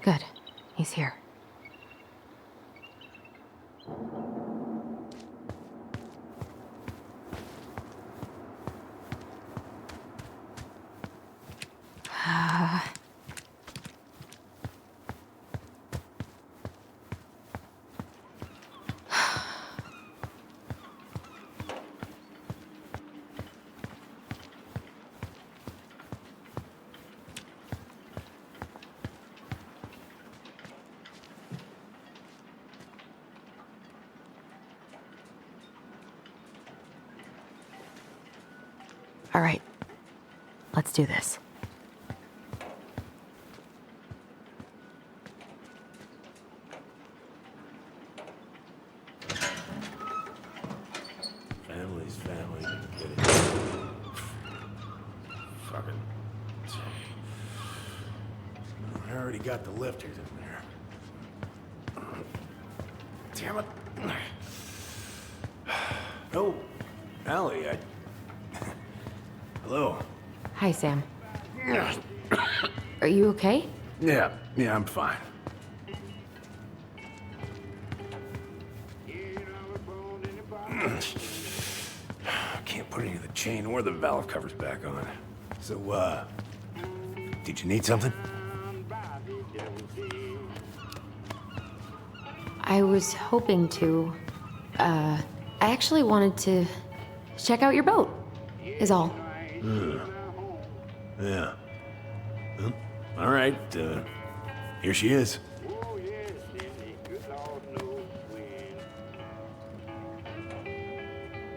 Good. He's here. All right, let's do this. Family's family. Get it. Fucking. I already got the lifters in there. Damn it. Oh, Allie, Hello. Hi, Sam. Are you okay? Yeah, I'm fine. Can't put any of the chain or the valve covers back on. So, did you need something? I was hoping to. I actually wanted to check out your boat, is all. Yeah. Well, all right, here she is.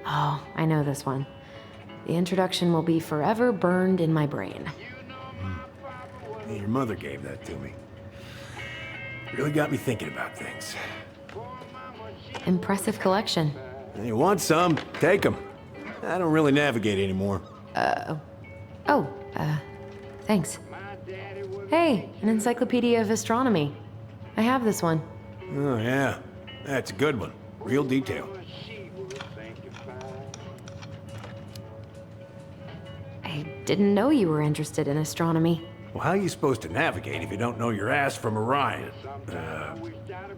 Oh, I know this one. The introduction will be forever burned in my brain. Your mother gave that to me. Really got me thinking about things. Impressive collection. You want some? Take them. I don't really navigate anymore. Thanks. Hey, an encyclopedia of astronomy. I have this one. Oh, yeah. That's a good one. Real detail. I didn't know you were interested in astronomy. Well, how are you supposed to navigate if you don't know your ass from Orion?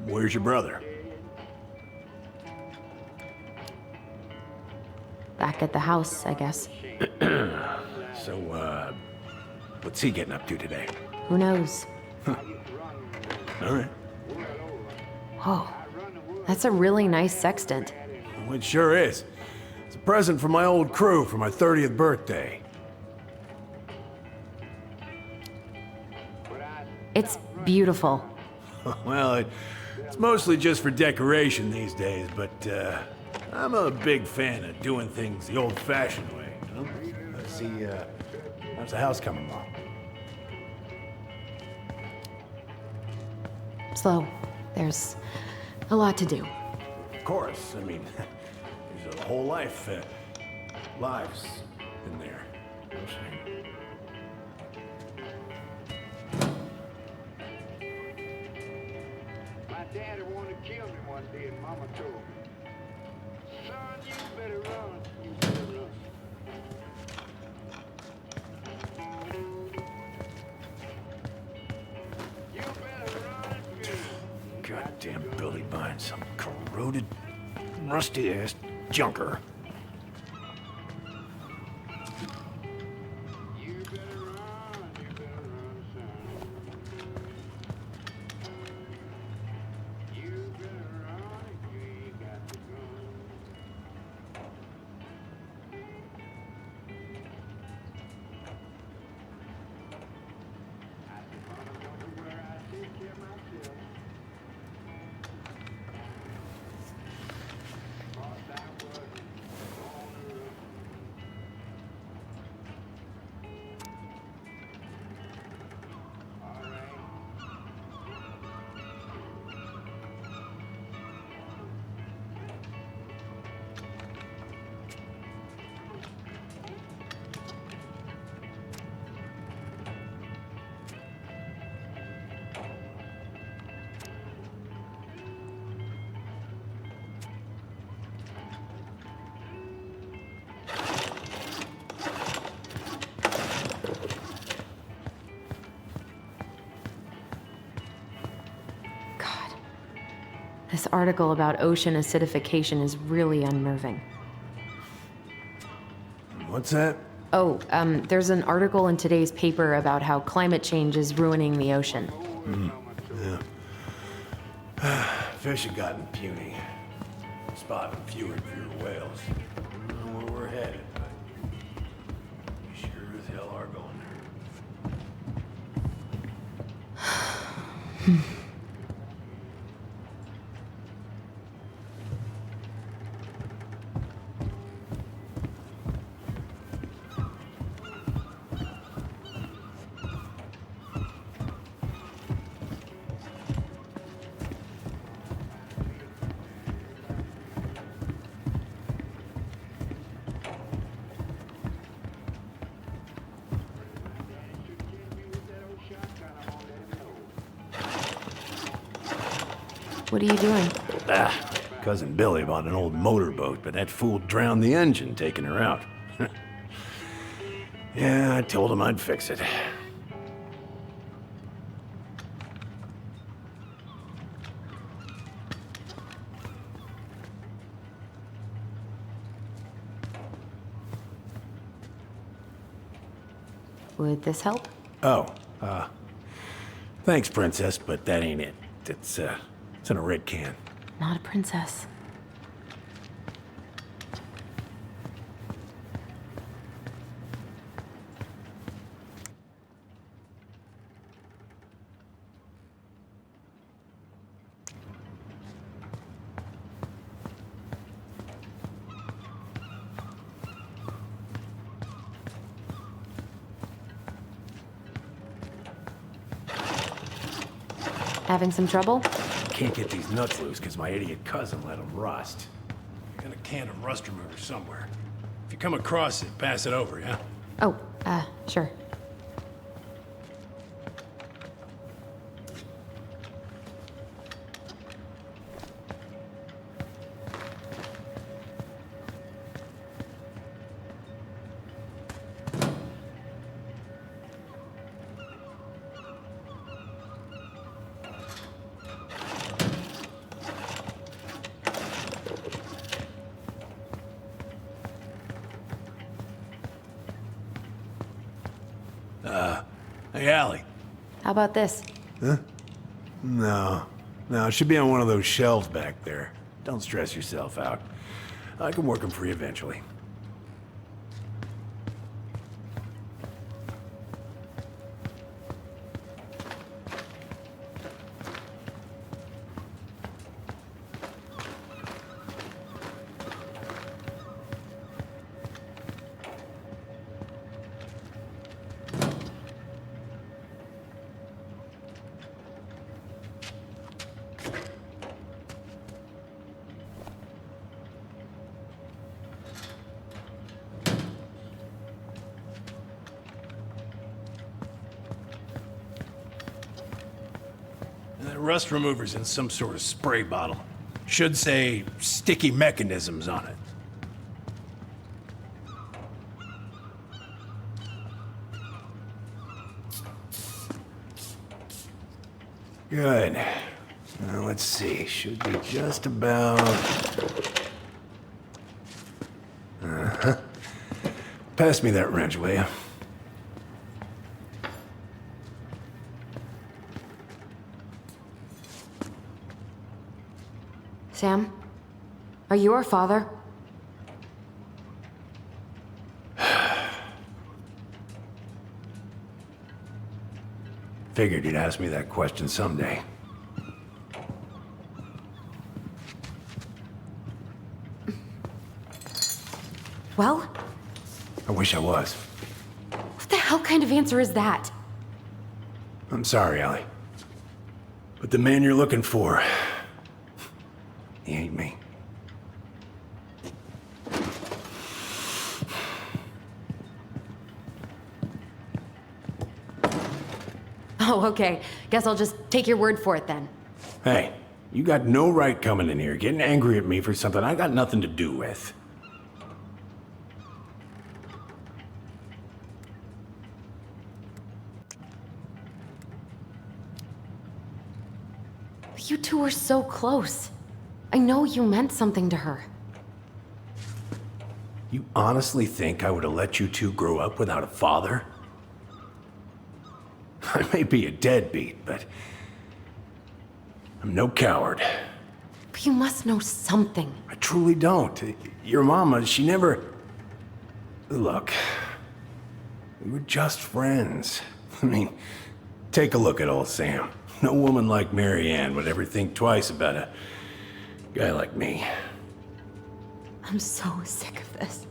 Where's your brother? Back at the house, I guess. So, what's he getting up to today? Who knows? All right. Whoa, that's a really nice sextant. Well, it sure is. It's a present from my old crew for my 30th birthday. It's beautiful. Well, it's mostly just for decoration these days, but I'm a big fan of doing things the old-fashioned way, you know? Let's see, how's the house coming along? Slow. There's a lot to do. Of course, I mean, there's a whole lives in there. My daddy wanted to kill me one day, and Mama told me, son, you better run. You better run. You better run. Goddamn Billy buying some corroded, rusty-ass junker. This article about ocean acidification is really unnerving. What's that? Oh, there's an article in today's paper about how climate change is ruining the ocean. Yeah. Fish have gotten puny. Spotting fewer and fewer whales. I don't know where we're headed, but we sure as hell are going there. What are you doing? Cousin Billy bought an old motorboat, but that fool drowned the engine taking her out. Yeah, I told him I'd fix it. Would this help? Oh, thanks, Princess, but that ain't it. It's in a red can. Not a princess. Having some trouble? Can't get these nuts loose because my idiot cousin let them rust. Got a can of rust remover somewhere. If you come across it, pass it over, yeah? Oh, sure. Hey, Allie. How about this? Huh? No. No, it should be on one of those shelves back there. Don't stress yourself out. I can work them for you eventually. Rust remover's in some sort of spray bottle. Should say sticky mechanisms on it. Good. Now let's see. Should be just about... Uh-huh. Pass me that wrench, will you? Sam? Are you our father? Figured you'd ask me that question someday. Well? I wish I was. What the hell kind of answer is that? I'm sorry, Allie. But the man you're looking for, he ain't me. Oh, okay. Guess I'll just take your word for it then. Hey, you got no right coming in here getting angry at me for something I got nothing to do with. You two were so close. I know you meant something to her. You honestly think I would have let you two grow up without a father? I may be a deadbeat, but I'm no coward. But you must know something. I truly don't. Your mama, she never... Look, we were just friends. I mean, take a look at old Sam. No woman like Mary Ann would ever think twice about a guy like me. I'm so sick of this.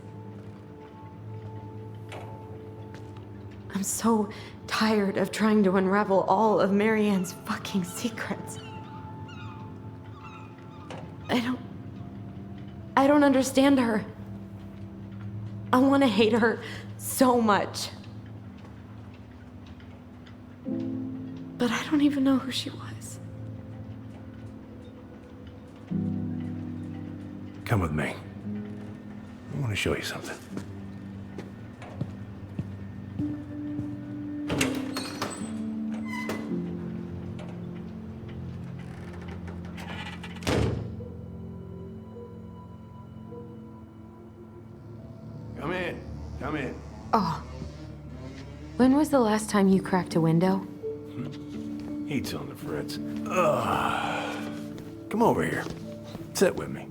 I'm so tired of trying to unravel all of Mary Ann's fucking secrets. I don't understand her. I want to hate her so much. But I don't even know who she was. Come with me. I want to show you something. Come in. Come in. Oh. When was the last time you cracked a window? Heat's on the fritz. Come over here. Sit with me.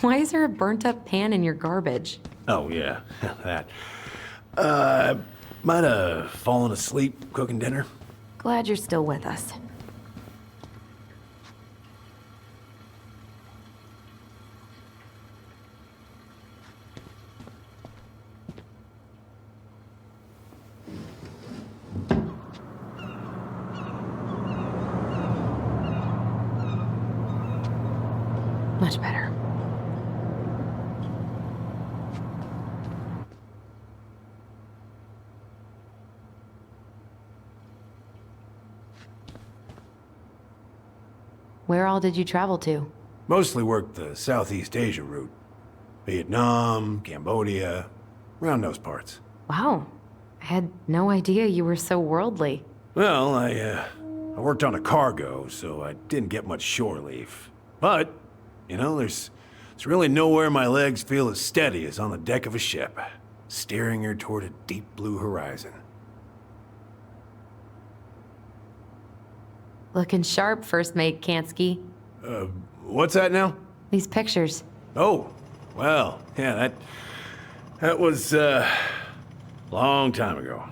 Why is there a burnt-up pan in your garbage? Oh, yeah, that. Might have fallen asleep cooking dinner. Glad you're still with us. Much better. Where all did you travel to? Mostly worked the Southeast Asia route. Vietnam, Cambodia, around those parts. Wow. I had no idea you were so worldly. Well, I worked on a cargo, so I didn't get much shore leave. But, you know, there's really nowhere my legs feel as steady as on the deck of a ship, steering her toward a deep blue horizon. Looking sharp, First Mate Kansky. What's that now? These pictures. Oh, well, yeah, that was, long time ago.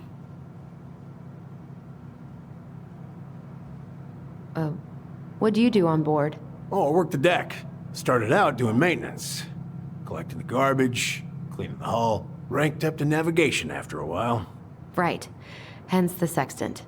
What do you do on board? Oh, I worked the deck. Started out doing maintenance. Collecting the garbage, cleaning the hull. Ranked up to navigation after a while. Right. Hence the sextant.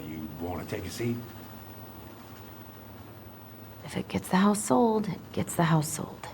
You want to take a seat? If it gets the house sold, it gets the house sold.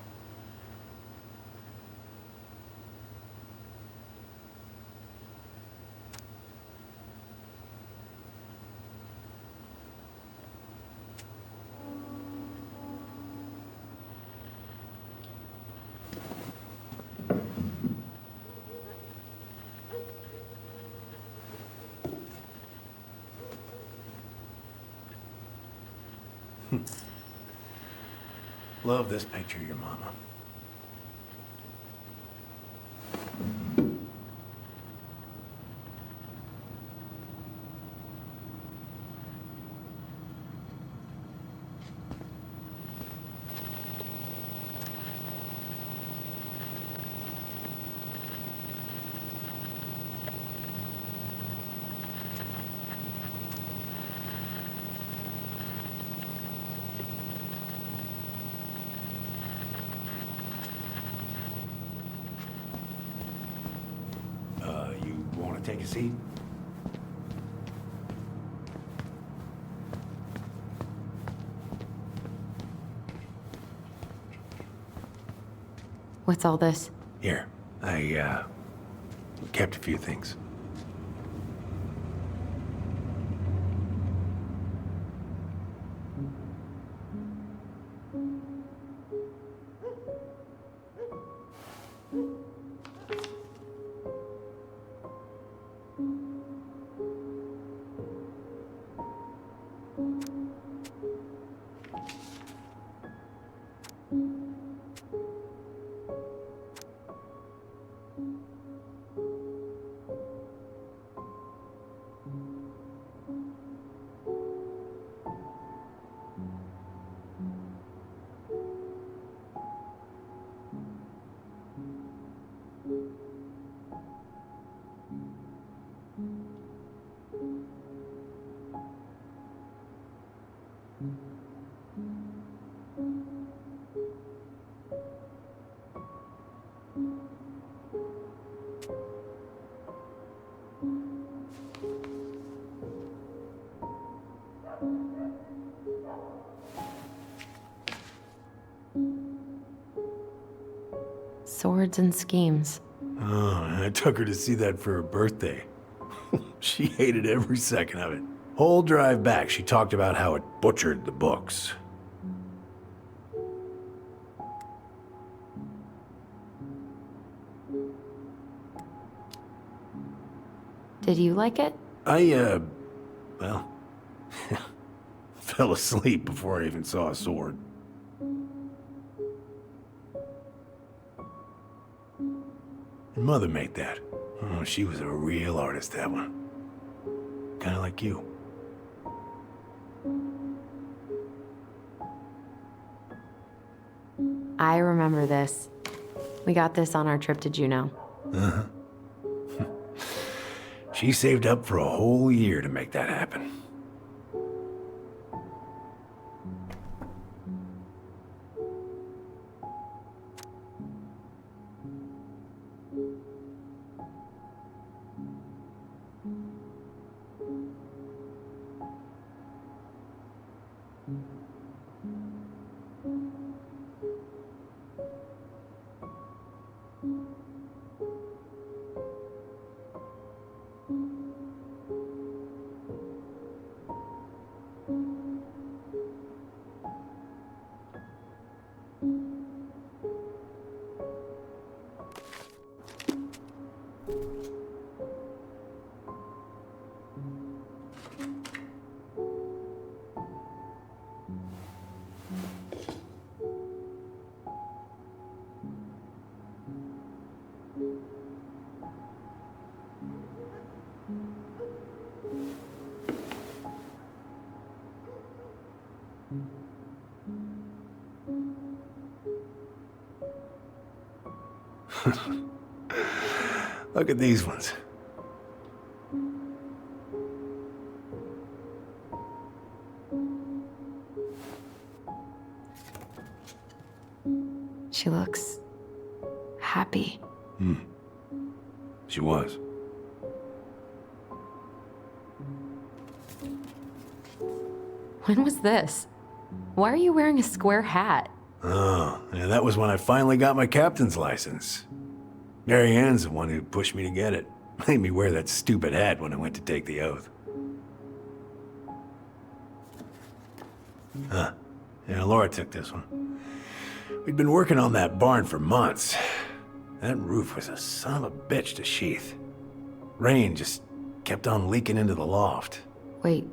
Love this picture of your mama. You want to take a seat? What's all this? Here, I kept a few things. Swords and schemes. Oh, I took her to see that for her birthday. She hated every second of it. Whole drive back, she talked about how it butchered the books. Did you like it? Well, fell asleep before I even saw a sword. Your mother made that. Oh, she was a real artist, that one. Kinda like you. I remember this. We got this on our trip to Juneau. Uh-huh. She saved up for a whole year to make that happen. Look at these ones. She looks happy. She was. When was this? Why are you wearing a square hat? Oh, yeah, that was when I finally got my captain's license. Mary Ann's the one who pushed me to get it. Made me wear that stupid hat when I went to take the oath. Huh. Yeah, Laura took this one. We'd been working on that barn for months. That roof was a son of a bitch to sheath. Rain just kept on leaking into the loft. Wait,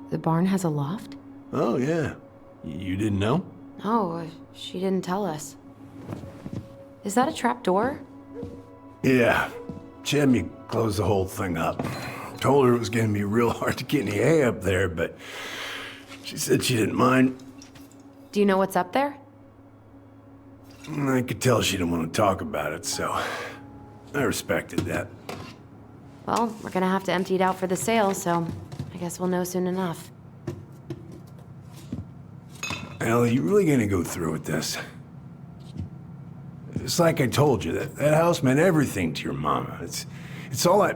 the barn has a loft? Oh, yeah. You didn't know? Oh, she didn't tell us. Is that a trap door? Yeah. She had me close the whole thing up. Told her it was gonna be real hard to get any hay up there, but she said she didn't mind. Do you know what's up there? I could tell she didn't want to talk about it, so I respected that. Well, we're gonna have to empty it out for the sale, so I guess we'll know soon enough. Ellie, you really gonna go through with this? It's like I told you, that house meant everything to your mama. It's all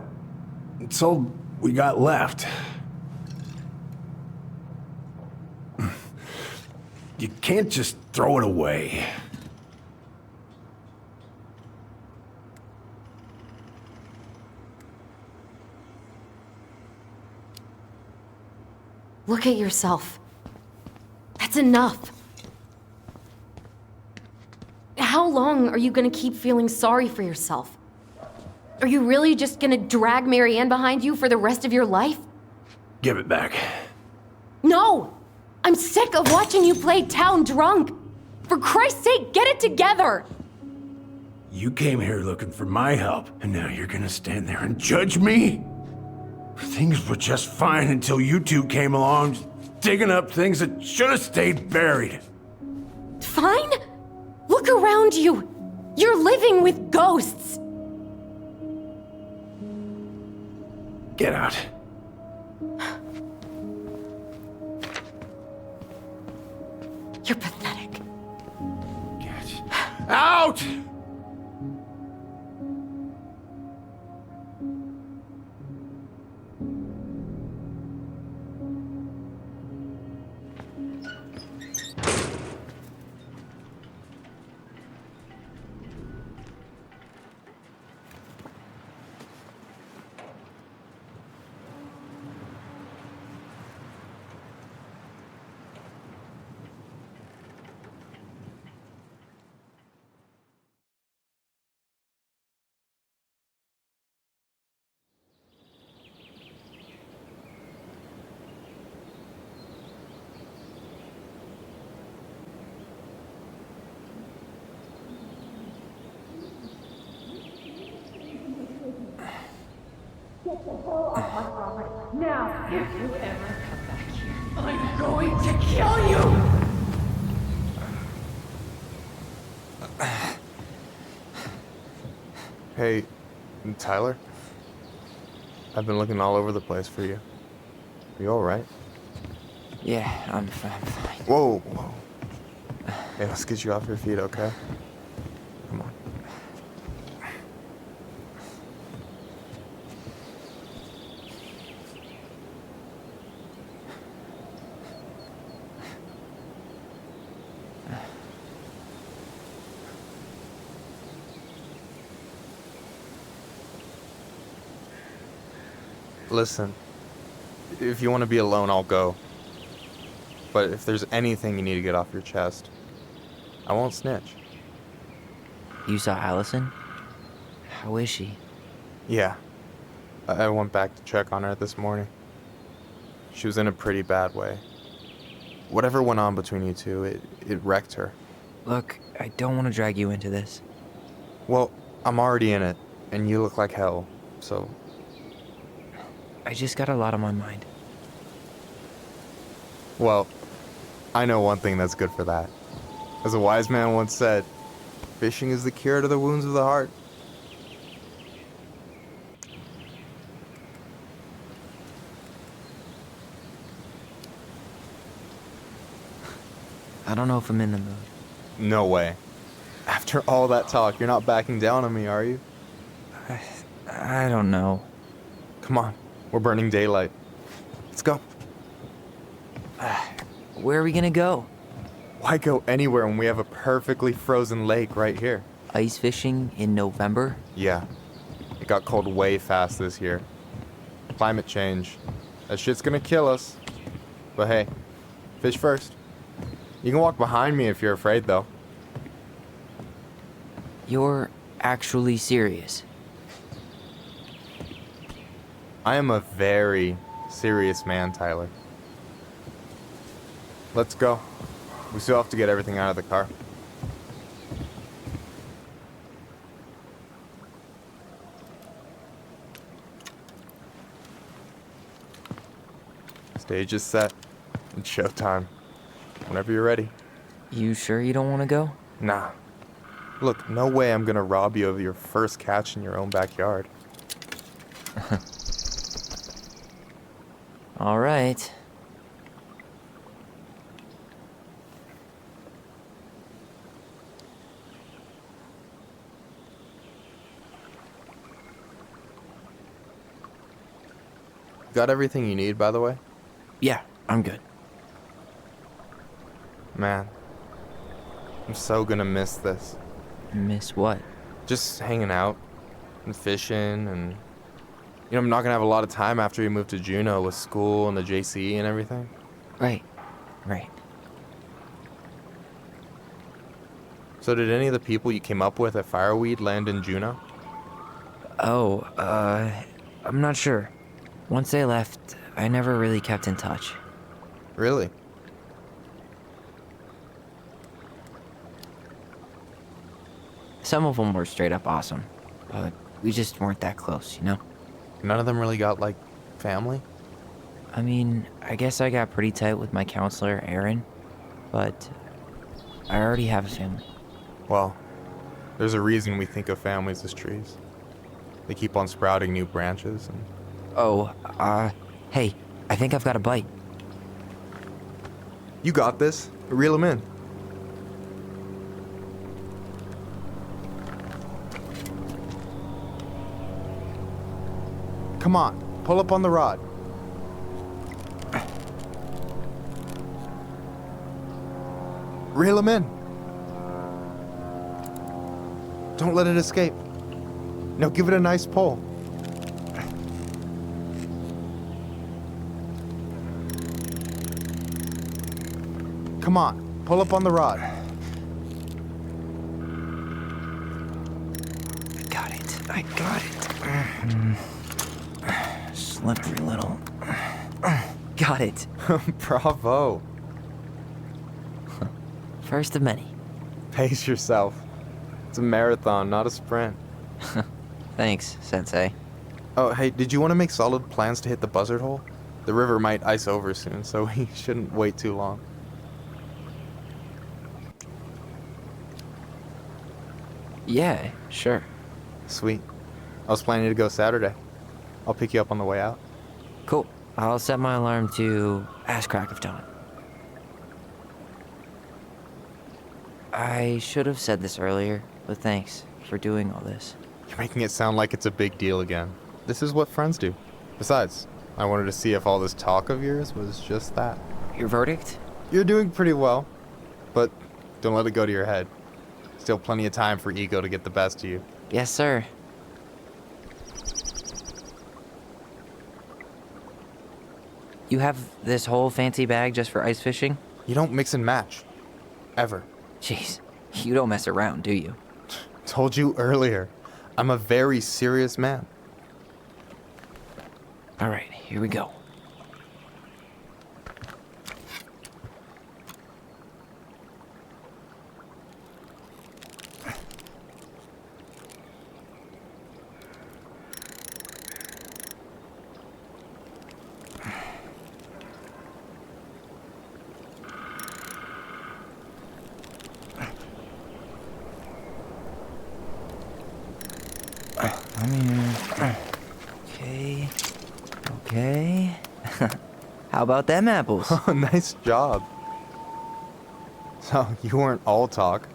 we got left. You can't just throw it away. Look at yourself. That's enough. How long are you gonna keep feeling sorry for yourself? Are you really just gonna drag Mary Ann behind you for the rest of your life? Give it back. No! I'm sick of watching you play town drunk. For Christ's sake, get it together! You came here looking for my help, and now you're gonna stand there and judge me? Things were just fine until you two came along, digging up things that should have stayed buried. Fine? Look around you. You're living with ghosts. Get out. You're pathetic. Get out! Get the hell off my property. Now, if you ever come back here, I'm going to kill you! Hey, Tyler? I've been looking all over the place for you. You alright? Yeah, I'm fine. Whoa, whoa. Hey, let's get you off your feet, okay? Come on. Listen, if you want to be alone, I'll go. But if there's anything you need to get off your chest, I won't snitch. You saw Allison? How is she? Yeah. I went back to check on her this morning. She was in a pretty bad way. Whatever went on between you two, it wrecked her. Look, I don't want to drag you into this. Well, I'm already in it, and you look like hell, so... I just got a lot on my mind. Well, I know one thing that's good for that. As a wise man once said, fishing is the cure to the wounds of the heart. I don't know if I'm in the mood. No way. After all that talk, you're not backing down on me, are you? I don't know. Come on, we're burning daylight. Let's go. Where are we gonna go? Why go anywhere when we have a perfectly frozen lake right here? Ice fishing in November? Yeah. It got cold way fast this year. Climate change. That shit's gonna kill us. But hey, fish first. You can walk behind me if you're afraid, though. You're actually serious? I am a very serious man, Tyler. Let's go. We still have to get everything out of the car. Stage is set. It's showtime. Whenever you're ready. You sure you don't want to go? Nah. Look, no way I'm gonna rob you of your first catch in your own backyard. All right. Got everything you need, by the way? Yeah, I'm good. Man, I'm so gonna miss this. Miss what? Just hanging out and fishing and... You know, I'm not gonna have a lot of time after we move to Juneau with school and the JC and everything. Right. So did any of the people you came up with at Fireweed land in Juneau? Oh, I'm not sure. Once they left, I never really kept in touch. Really? Some of them were straight up awesome, but we just weren't that close, you know? None of them really got, like, family? I mean, I guess I got pretty tight with my counselor, Aaron, but I already have a family. Well, there's a reason we think of families as trees. They keep on sprouting new branches and... Oh, hey, I think I've got a bite. You got this. Reel them in. Come on, pull up on the rod. Reel them in. Don't let it escape. Now give it a nice pull. Come on, pull up on the rod. I got it. Slippery little. Got it. Bravo. First of many. Pace yourself. It's a marathon, not a sprint. Thanks, Sensei. Oh, hey, did you want to make solid plans to hit the buzzard hole? The river might ice over soon, so we shouldn't wait too long. Yeah, sure. Sweet. I was planning to go Saturday. I'll pick you up on the way out. Cool. I'll set my alarm to ass crack of dawn. I should have said this earlier, but thanks for doing all this. You're making it sound like it's a big deal again. This is what friends do. Besides, I wanted to see if all this talk of yours was just that. Your verdict? You're doing pretty well, but don't let it go to your head. Still plenty of time for ego to get the best of you. Yes, sir. You have this whole fancy bag just for ice fishing? You don't mix and match. Ever. Jeez, you don't mess around, do you? Told you earlier. I'm a very serious man. All right, here we go. Okay. How about them apples? Oh, nice job. So, you weren't all talk.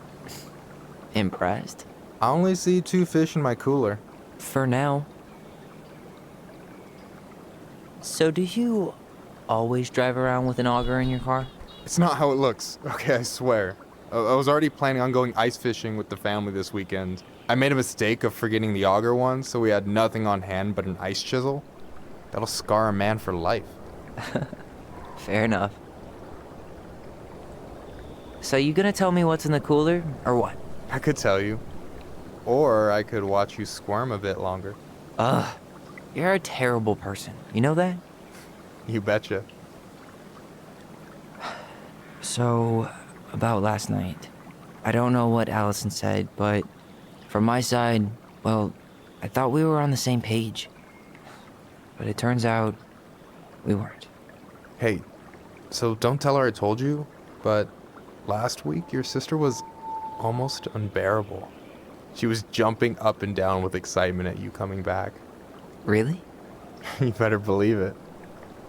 Impressed? I only see 2 fish in my cooler. For now. So do you always drive around with an auger in your car? It's not how it looks. Okay, I swear. I was already planning on going ice fishing with the family this weekend. I made a mistake of forgetting the auger once, so we had nothing on hand but an ice chisel. That'll scar a man for life. Fair enough. So you gonna tell me what's in the cooler, or what? I could tell you. Or I could watch you squirm a bit longer. Ugh. You're a terrible person. You know that? You betcha. So, about last night. I don't know what Allison said, but from my side, well, I thought we were on the same page. But it turns out we weren't. Hey, so don't tell her I told you, but last week your sister was almost unbearable. She was jumping up and down with excitement at you coming back. Really? You better believe it.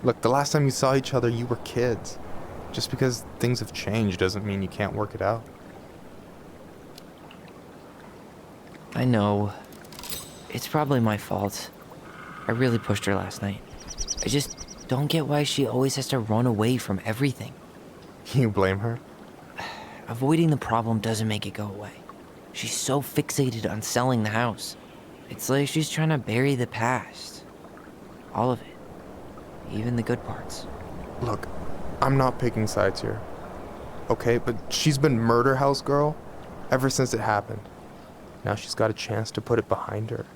Look, the last time you saw each other, you were kids. Just because things have changed doesn't mean you can't work it out. I know. It's probably my fault. I really pushed her last night. I just don't get why she always has to run away from everything. You blame her? Avoiding the problem doesn't make it go away. She's so fixated on selling the house. It's like she's trying to bury the past. All of it. Even the good parts. Look, I'm not picking sides here. Okay, but she's been murder house girl ever since it happened. Now she's got a chance to put it behind her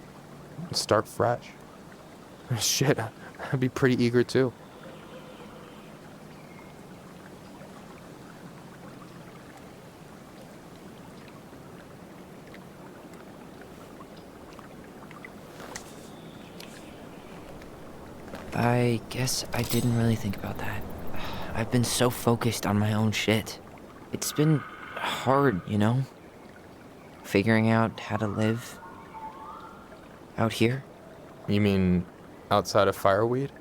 and start fresh. Shit, I'd be pretty eager too. I guess I didn't really think about that. I've been so focused on my own shit. It's been hard, you know? Figuring out how to live out here. You mean outside of fireweed?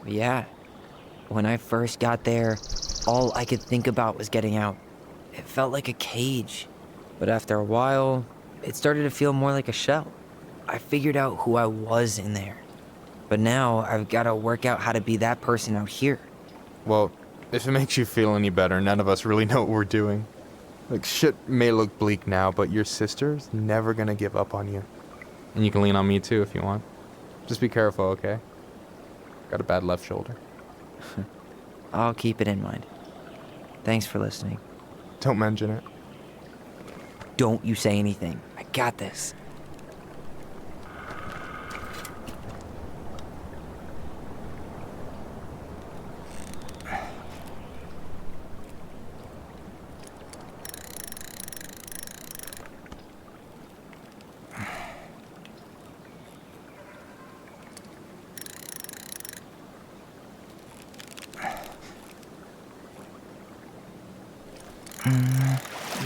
Yeah. When I first got there, all I could think about was getting out. It felt like a cage. But after a while, it started to feel more like a shell. I figured out who I was in there. But now I've got to work out how to be that person out here. Well, if it makes you feel any better, none of us really know what we're doing. Like, shit may look bleak now, but your sister's never gonna give up on you. And you can lean on me too if you want. Just be careful, okay? Got a bad left shoulder. I'll keep it in mind. Thanks for listening. Don't mention it. Don't you say anything. I got this.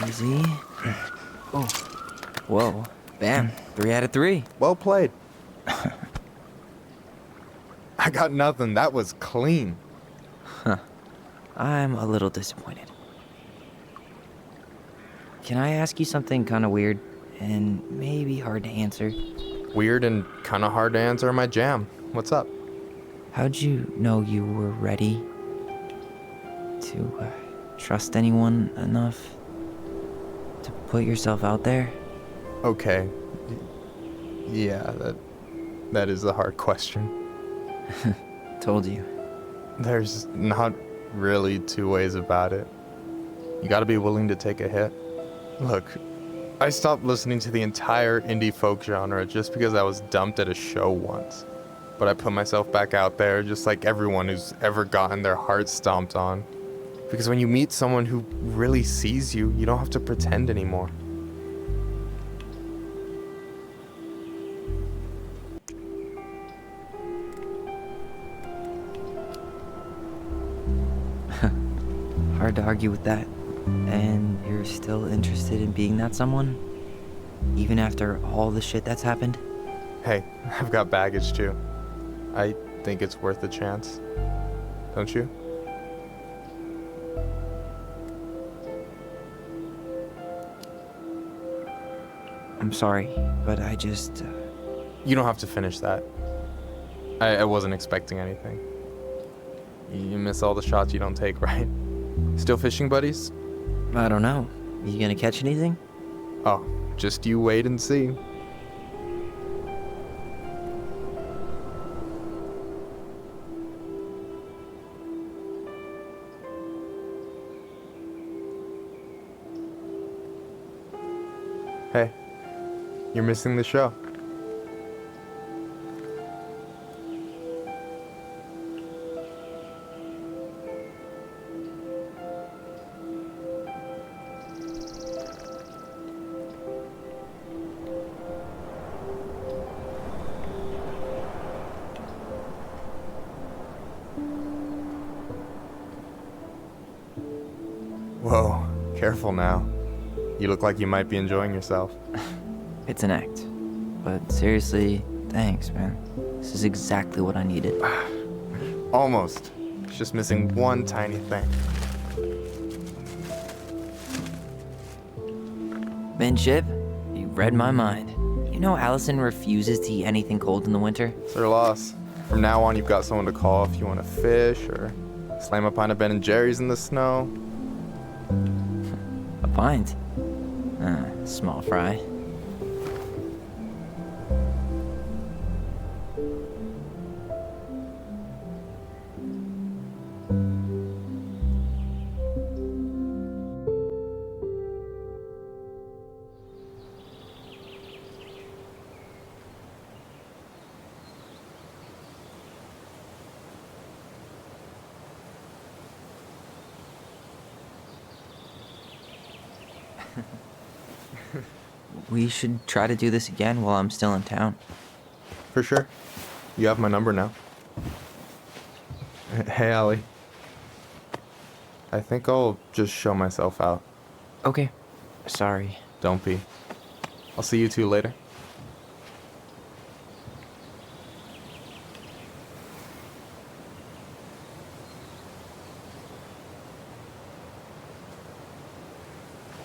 Easy. Oh. Whoa. Bam. 3 out of 3. Well played. I got nothing. That was clean. Huh. I'm a little disappointed. Can I ask you something kind of weird and maybe hard to answer? Weird and kind of hard to answer my jam. What's up? How'd you know you were ready to trust anyone enough to put yourself out there? Okay. Yeah, that is a hard question. Told you. There's not really two ways about it. You gotta be willing to take a hit. Look, I stopped listening to the entire indie folk genre just because I was dumped at a show once. But I put myself back out there just like everyone who's ever gotten their heart stomped on. Because when you meet someone who really sees you, you don't have to pretend anymore. Hard to argue with that. And you're still interested in being that someone? Even after all the shit that's happened? Hey, I've got baggage too. I think it's worth a chance. Don't you? I'm sorry, but I just... You don't have to finish that. I wasn't expecting anything. You miss all the shots you don't take, right? Still fishing buddies? I don't know. You gonna catch anything? Oh, just you wait and see. Hey, you're missing the show. Whoa, careful now. You look like you might be enjoying yourself. It's an act. But seriously, thanks, man. This is exactly what I needed. Almost. It's just missing one tiny thing. Minship, you read my mind. You know Allison refuses to eat anything cold in the winter? It's her loss. From now on, you've got someone to call if you want to fish or slam a pint of Ben & Jerry's in the snow. A pint? Small fry. We should try to do this again while I'm still in town. For sure. You have my number now. Hey, Allie. I think I'll just show myself out. Okay. Sorry. Don't be. I'll see you two later.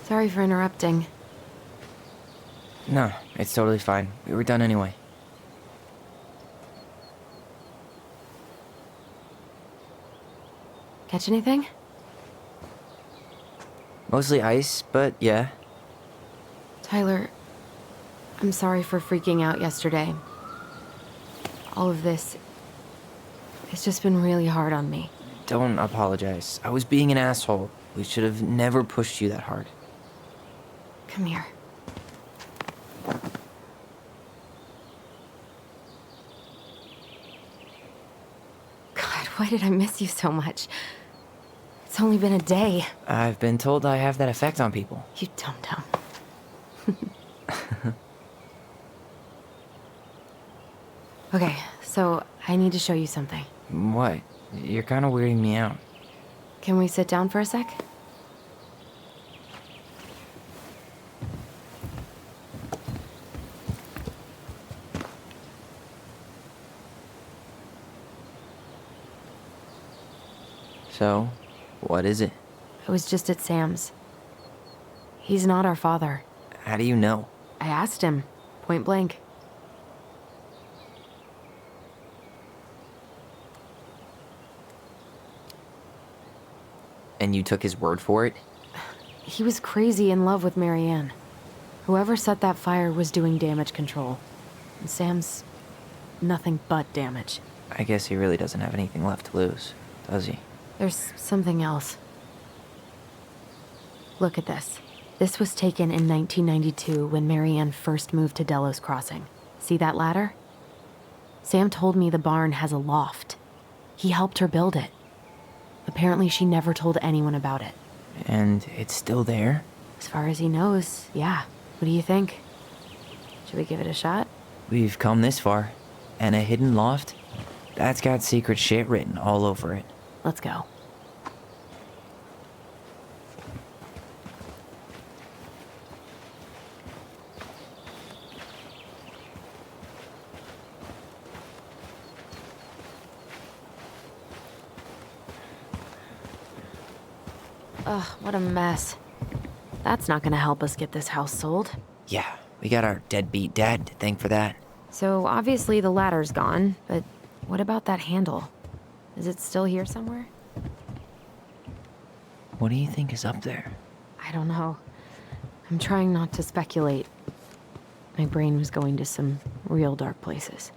Sorry for interrupting. No, it's totally fine. We were done anyway. Catch anything? Mostly ice, but yeah. Tyler, I'm sorry for freaking out yesterday. All of this, it's just been really hard on me. Don't apologize. I was being an asshole. We should have never pushed you that hard. Come here. God, why did I miss you so much? It's only been a day. I've been told I have that effect on people. You dum-dum. Okay, so I need to show you something. What? You're kind of weirding me out. Can we sit down for a sec? So, what is it? I was just at Sam's. He's not our father. How do you know? I asked him, point blank. And you took his word for it? He was crazy in love with Marianne. Whoever set that fire was doing damage control. And Sam's nothing but damage. I guess he really doesn't have anything left to lose. does he? There's something else. Look at this. This was taken in 1992 when Marianne first moved to Delos Crossing. See that ladder? Sam told me the barn has a loft. He helped her build it. Apparently she never told anyone about it. And it's still there? As far as he knows, yeah. What do you think? Should we give it a shot? We've come this far. And a hidden loft? That's got secret shit written all over it. Let's go. Ugh, what a mess. That's not gonna help us get this house sold. Yeah, we got our deadbeat dad to thank for that. So obviously the ladder's gone, but what about that handle? Is it still here somewhere? What do you think is up there? I don't know. I'm trying not to speculate. My brain was going to some real dark places.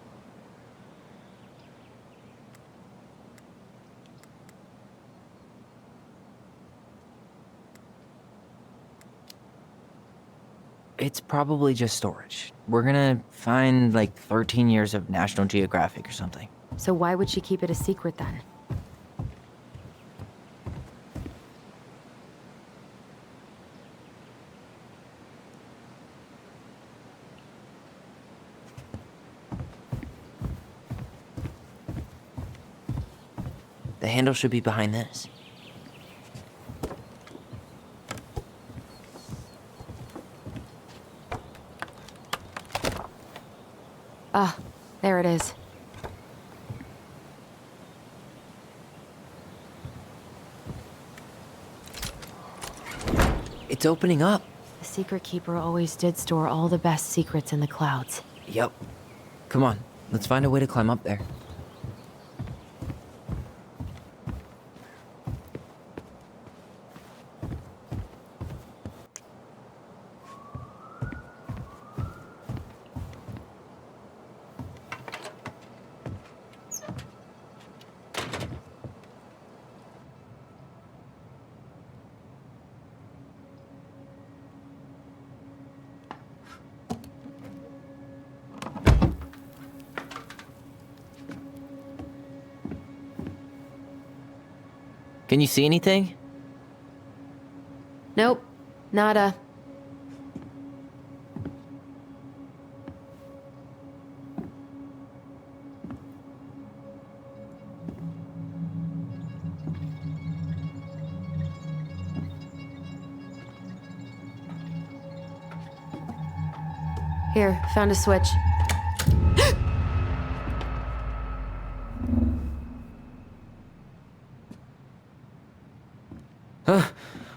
It's probably just storage. We're gonna find like 13 years of National Geographic or something. So why would she keep it a secret then? The handle should be behind this. Ah, there it is. It's opening up. The secret keeper always did store all the best secrets in the clouds. Yep. Come on, let's find a way to climb up there. Can you see anything? Nope, nada. Here, found a switch.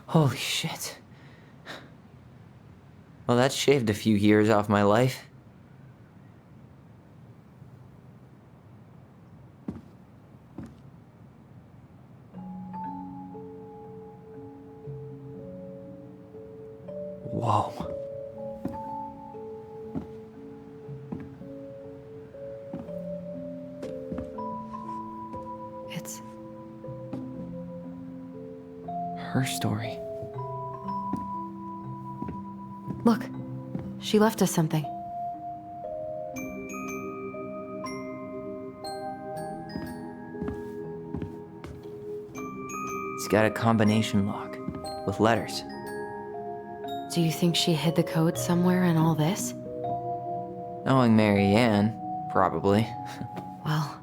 Holy shit. Well, that shaved a few years off my life. Whoa. It's her story. Look, she left us something. It's got a combination lock with letters. Do you think she hid the code somewhere in all this? Knowing Marianne, probably. Well,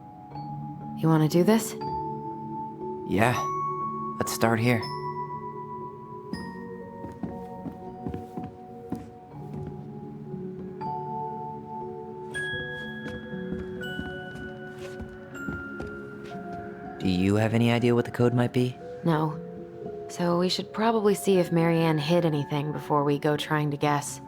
you want to do this? Yeah, let's start here. Do you have any idea what the code might be? No. So we should probably see if Marianne hid anything before we go trying to guess.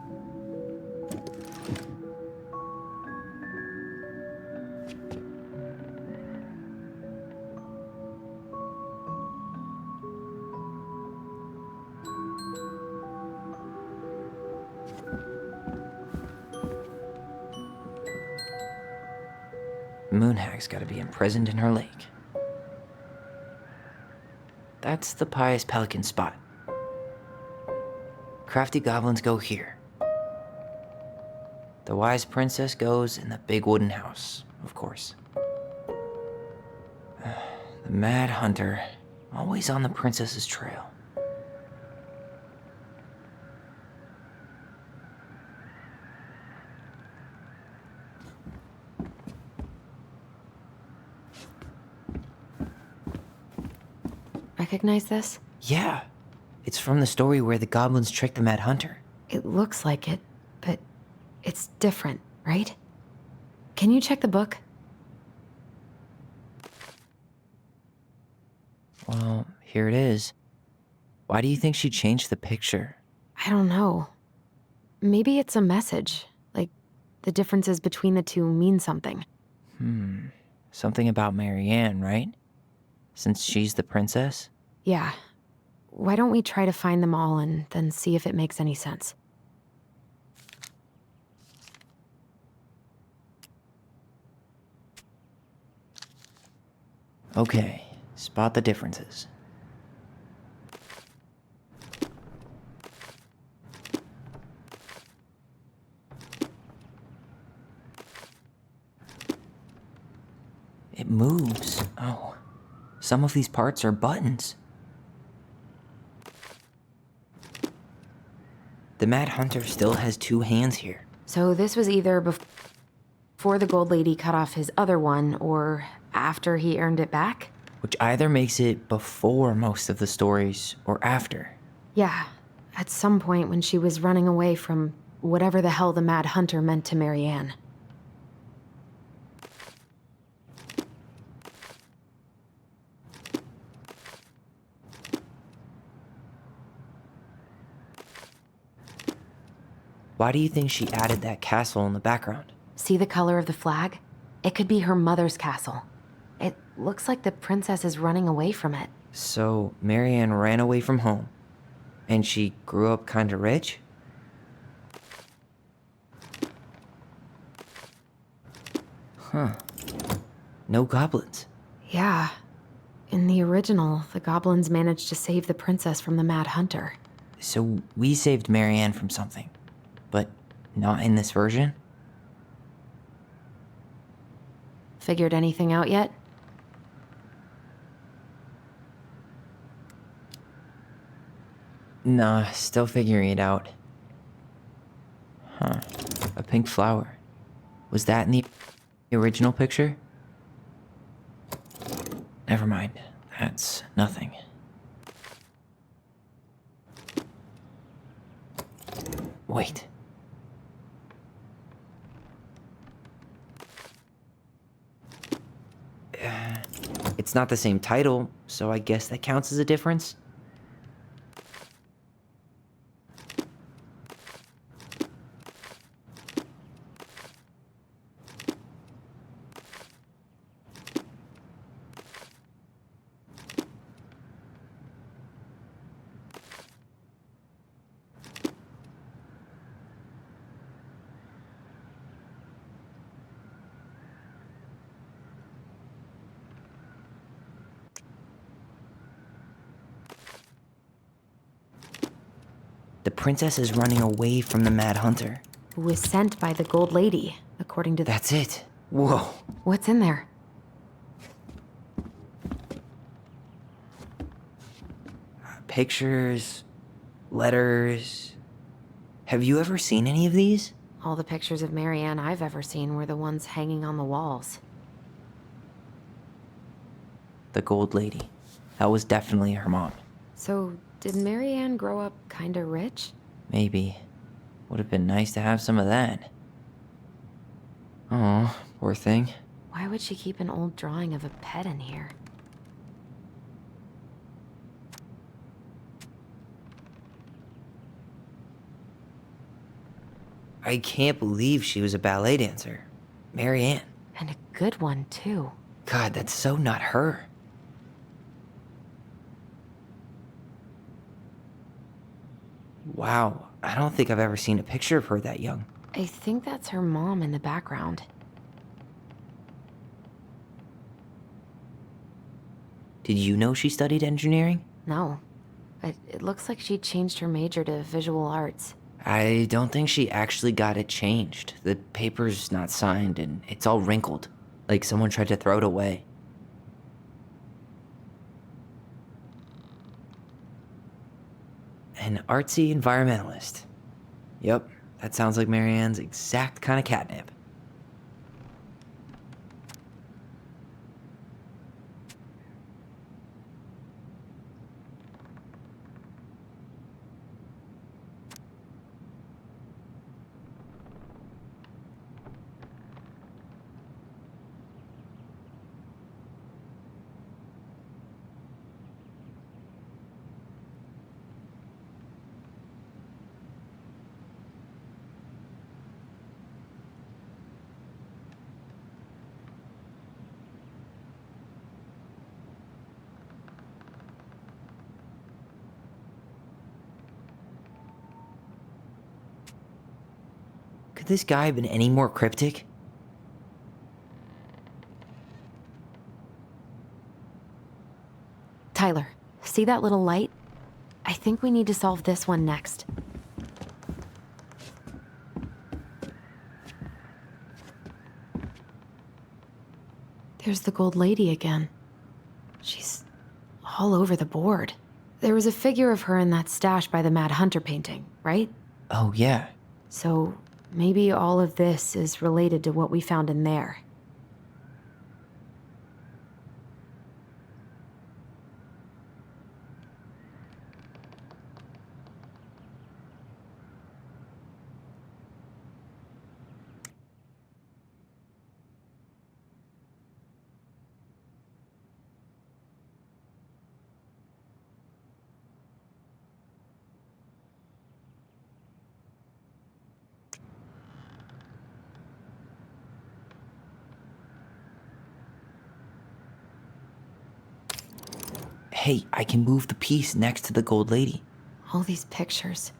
Moonhag's gotta be imprisoned in her lake. that's the pious pelican spot. Crafty goblins go here. The wise princess goes in the big wooden house, of course. The mad hunter, always on the princess's trail. Recognize this? Yeah, it's from the story where the goblins tricked the mad hunter. It looks like it, but it's different, right? Can you check the book? Well, here it is. Why do you think she changed the picture? I don't know. Maybe it's a message. Like, the differences between the two mean something. Something about Marianne, right? Since she's the princess? Yeah. Why don't we try to find them all and then see if it makes any sense? Okay, spot the differences. It moves. Oh, some of these parts are buttons. The Mad Hunter still has 2 hands here. So this was either before the Gold Lady cut off his other one, or after he earned it back? Which either makes it before most of the stories, or after. Yeah, at some point when she was running away from whatever the hell the Mad Hunter meant to Marianne. Why do you think she added that castle in the background? See the color of the flag? It could be her mother's castle. It looks like the princess is running away from it. So, Marianne ran away from home, and she grew up kinda rich? Huh. No goblins. Yeah. In the original, the goblins managed to save the princess from the Mad Hunter. So we saved Marianne from something, but not in this version? Figured anything out yet? Nah, still figuring it out. Huh. A pink flower. Was that in the original picture? Never mind. That's nothing. Wait. It's not the same title, so I guess that counts as a difference? The princess is running away from the Mad Hunter. Who was sent by the Gold Lady, according to That's it. Whoa. What's in there? Pictures, letters. Have you ever seen any of these? All the pictures of Marianne I've ever seen were the ones hanging on the walls. The Gold Lady. That was definitely her mom. So, did Marianne grow up kinda rich? Maybe. Would have been nice to have some of that. Oh, poor thing. Why would she keep an old drawing of a pet in here? I can't believe she was a ballet dancer. Marianne. And a good one, too. God, that's so not her. Wow, I don't think I've ever seen a picture of her that young. I think that's her mom in the background. Did you know she studied engineering? No. It looks like she changed her major to visual arts. I don't think she actually got it changed. The paper's not signed and it's all wrinkled, like someone tried to throw it away. An artsy environmentalist. Yep, that sounds like Marianne's exact kind of catnip. Could this guy have been any more cryptic? Tyler, see that little light? I think we need to solve this one next. There's the gold lady again. She's all over the board. There was a figure of her in that stash by the Mad Hunter painting, right? Oh, yeah. So maybe all of this is related to what we found in there. Hey, I can move the piece next to the gold lady. All these pictures.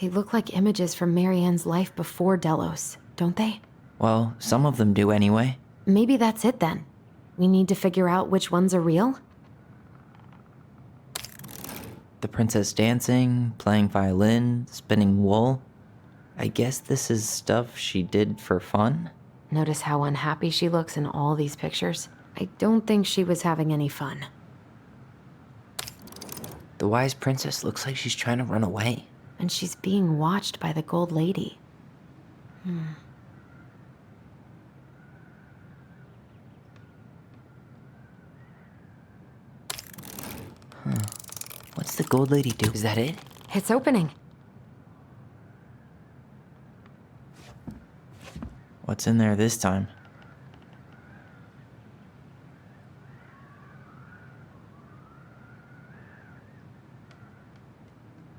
They look like images from Marianne's life before Delos, don't they? Well, some of them do anyway. Maybe that's it then. We need to figure out which ones are real? The princess dancing, playing violin, spinning wool. I guess this is stuff she did for fun? Notice how unhappy she looks in all these pictures? I don't think she was having any fun. The wise princess looks like she's trying to run away. And she's being watched by the gold lady. What's the gold lady do? Is that it? It's opening. What's in there this time?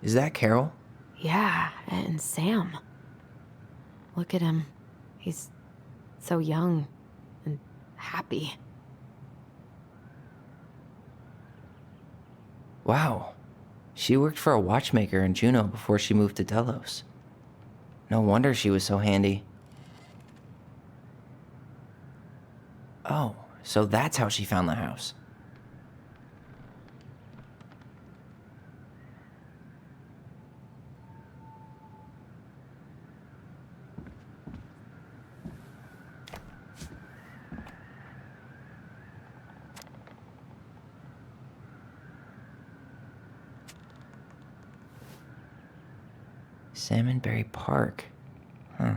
Is that Carol? Yeah, and Sam. Look at him. He's so young and happy. Wow. She worked for a watchmaker in Juneau before she moved to Delos. No wonder she was so handy. Oh, so that's how she found the house. Salmonberry Park. Huh.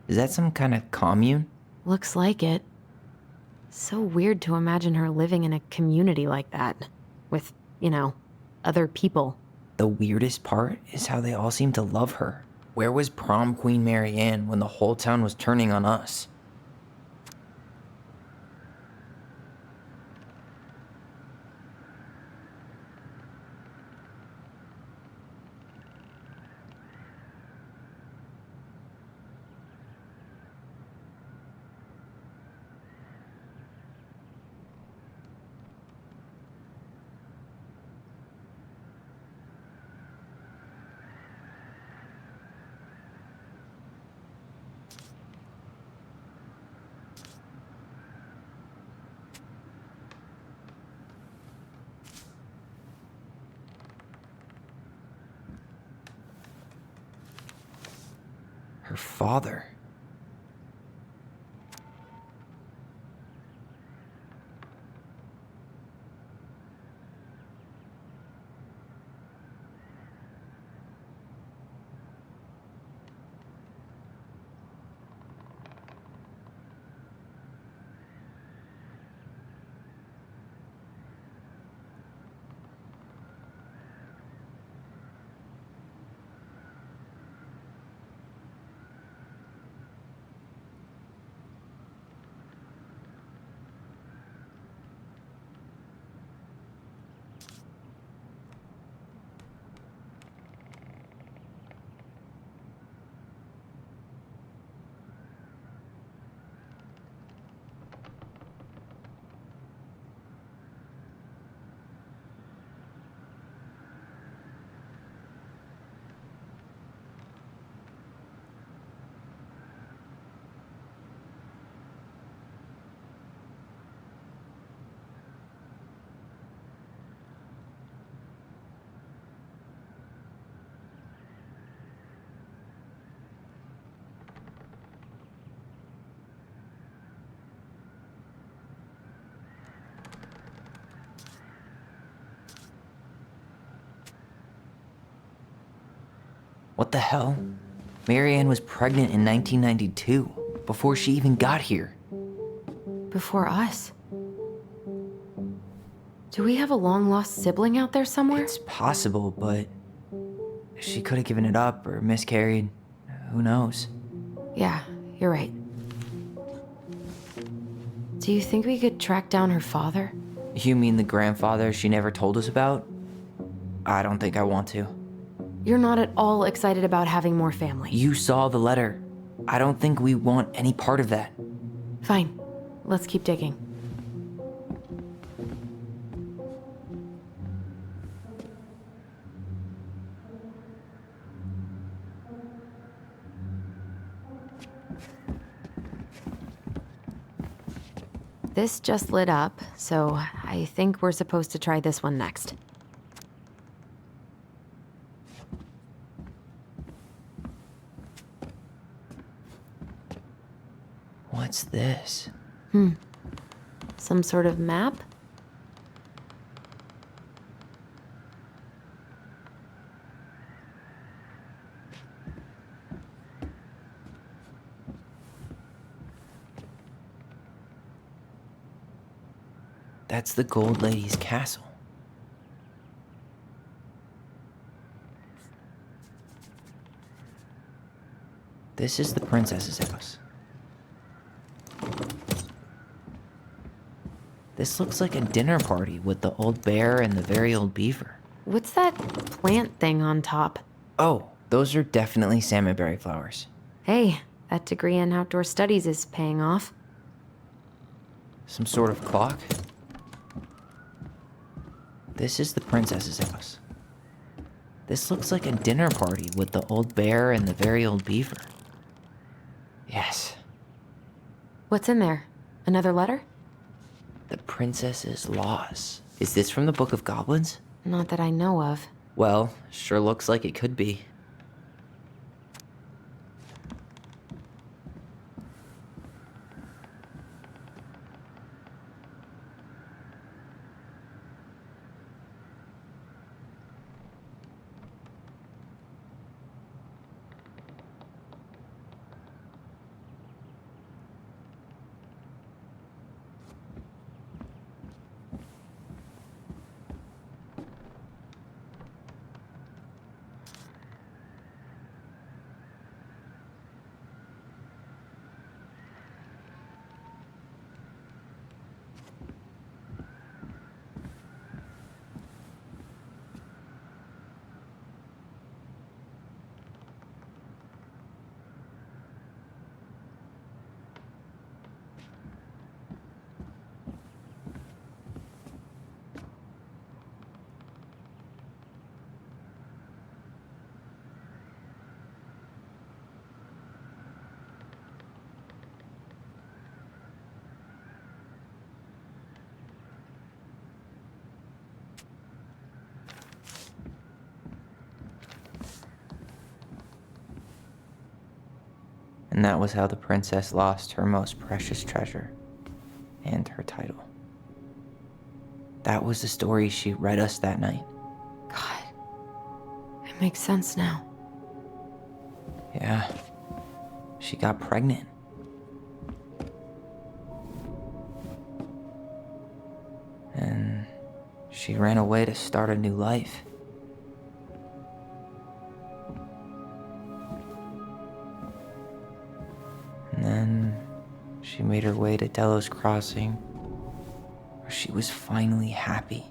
Is that some kind of commune? Looks like it. So weird to imagine her living in a community like that. With, other people. The weirdest part is how they all seem to love her. Where was prom queen Marianne when the whole town was turning on us? Her father. What the hell? Marianne was pregnant in 1992, before she even got here. Before us? Do we have a long-lost sibling out there somewhere? It's possible, but she could have given it up or miscarried. Who knows? Yeah, you're right. Do you think we could track down her father? You mean the grandfather she never told us about? I don't think I want to. You're not at all excited about having more family. You saw the letter. I don't think we want any part of that. Fine. Let's keep digging. This just lit up, so I think we're supposed to try this one next. What's this? Some sort of map? That's the Gold Lady's castle. This is the princess's house. This looks like a dinner party with the old bear and the very old beaver. What's that plant thing on top? Oh, those are definitely salmonberry flowers. Hey, that degree in outdoor studies is paying off. Some sort of clock. This is the princess's house. This looks like a dinner party with the old bear and the very old beaver. Yes. What's in there? Another letter? The princess's laws. Is this from the Book of Goblins? Not that I know of. Well, sure looks like it could be. And that was how the princess lost her most precious treasure and her title. That was the story she read us that night. God, it makes sense now. Yeah, she got pregnant. And she ran away to start a new life. And then she made her way to Delos Crossing, where she was finally happy.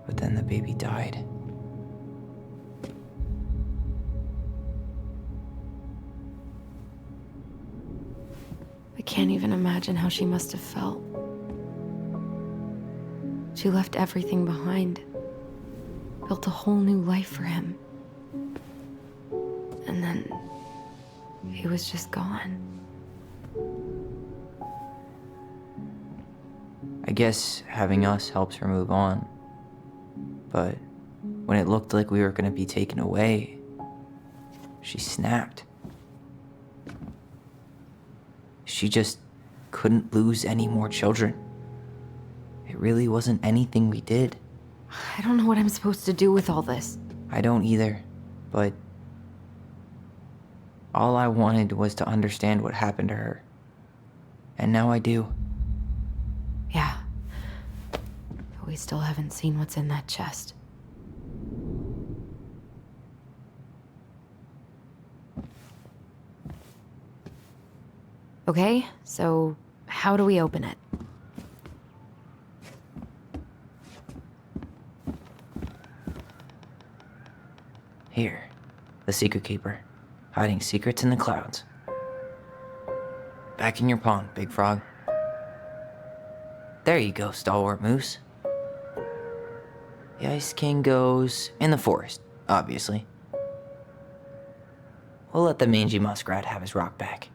But then the baby died. I can't even imagine how she must have felt. She left everything behind, built a whole new life for him. And then he was just gone. I guess having us helps her move on. But when it looked like we were gonna be taken away, she snapped. She just couldn't lose any more children. It really wasn't anything we did. I don't know what I'm supposed to do with all this. I don't either, but all I wanted was to understand what happened to her. And now I do. Yeah. But we still haven't seen what's in that chest. Okay, so how do we open it? Here, the Secret Keeper, hiding secrets in the clouds. Back in your pond, Big Frog. There you go, Stalwart Moose. The Ice King goes in the forest, obviously. We'll let the mangy muskrat have his rock back.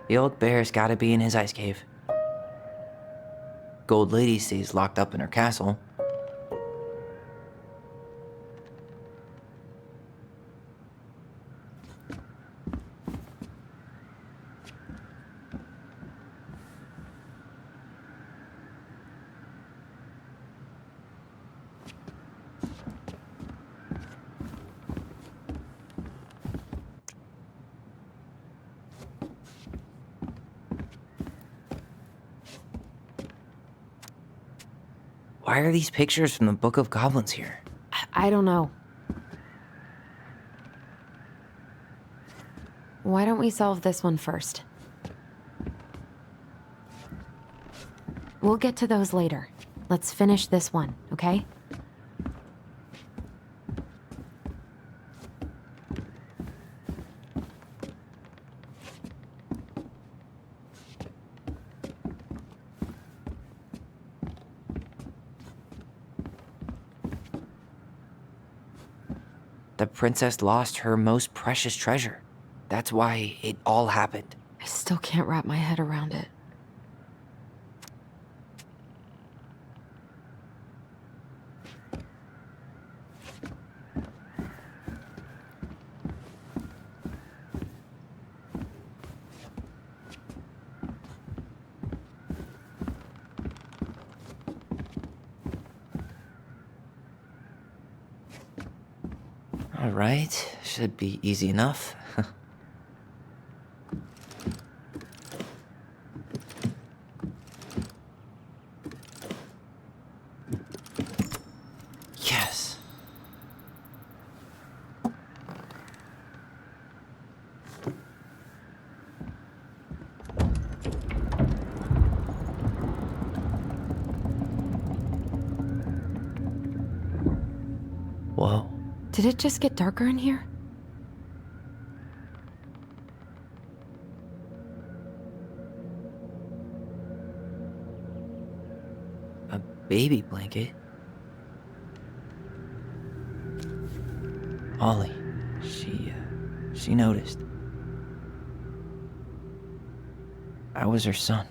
The old bear's gotta be in his ice cave. Gold Lady stays locked up in her castle. Why are these pictures from the Book of Goblins here? I don't know. Why don't we solve this one first? We'll get to those later. Let's finish this one, okay? The princess lost her most precious treasure. That's why it all happened. I still can't wrap my head around it. All right, should be easy enough. Yes. Whoa. Did it just get darker in here? A baby blanket? Ollie, she noticed. I was her son.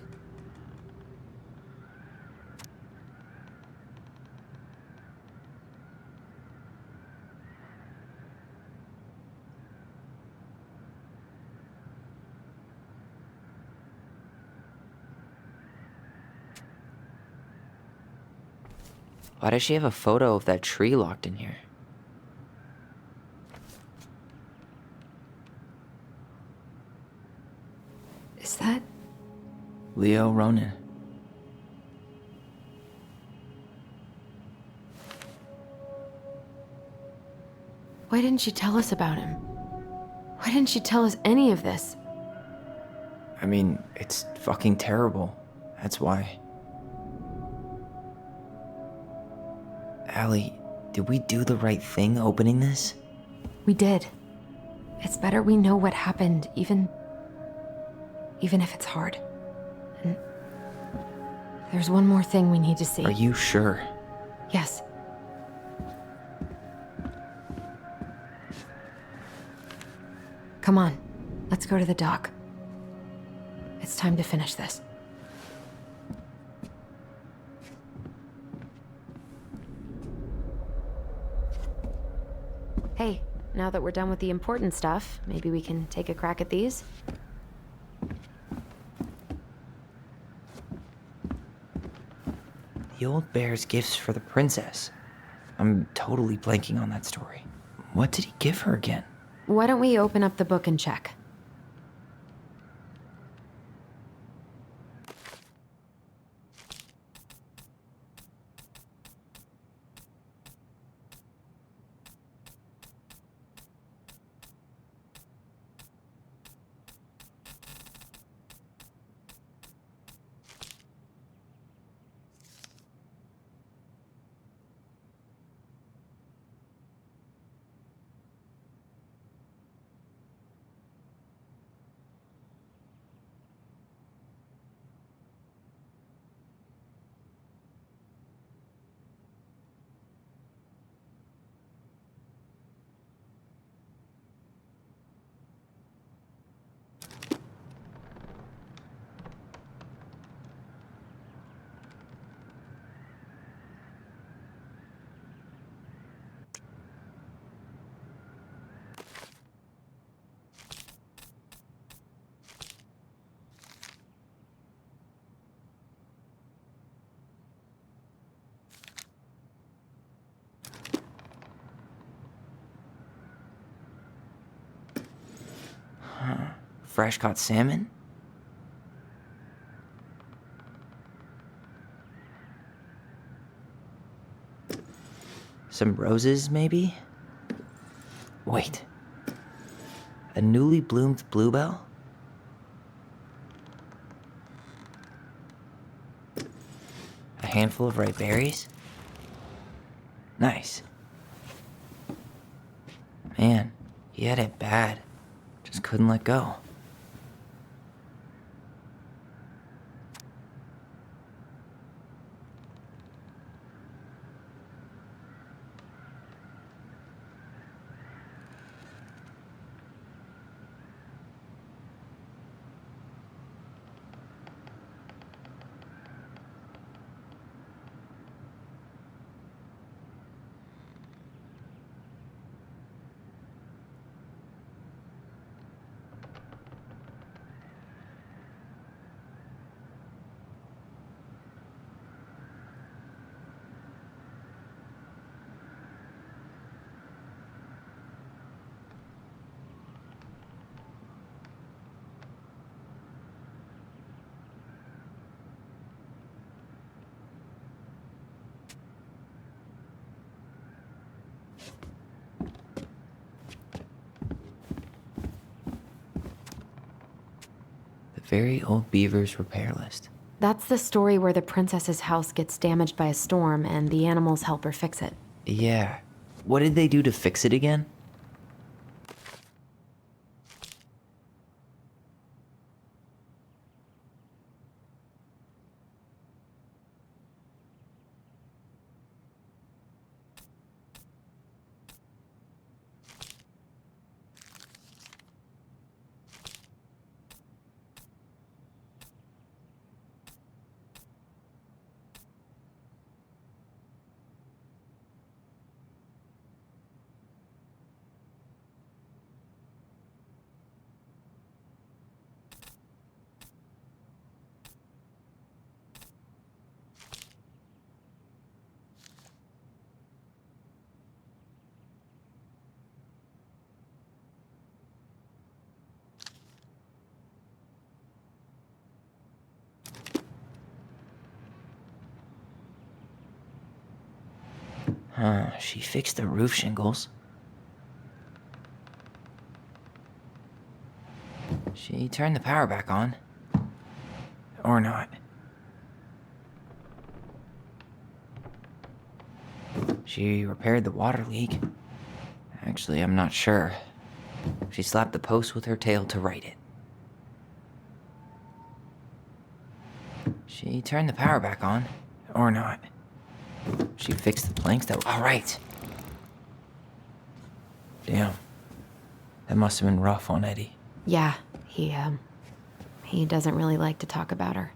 Why does she have a photo of that tree locked in here? Is that... Leo Ronan. Why didn't she tell us about him? Why didn't she tell us any of this? I mean, it's fucking terrible. That's why. Allie, did we do the right thing opening this? We did. It's better we know what happened, even if it's hard. And there's one more thing we need to see. Are you sure? Yes. Come on, let's go to the dock. It's time to finish this. Hey, now that we're done with the important stuff, maybe we can take a crack at these? The old bear's gifts for the princess. I'm totally blanking on that story. What did he give her again? Why don't we open up the book and check? Fresh caught salmon? Some roses, maybe? Wait. A newly bloomed bluebell? A handful of ripe berries? Nice. Man, he had it bad. Just couldn't let go. Very old beaver's repair list. That's the story where the princess's house gets damaged by a storm and the animals help her fix it. Yeah. What did they do to fix it again? She fixed the roof shingles. She turned the power back on. Or not. She repaired the water leak. Actually, I'm not sure. She slapped the post with her tail to right it. She turned the power back on. Or not. She fixed the planks that... All right. Damn. That must have been rough on Eddie. Yeah, he doesn't really like to talk about her.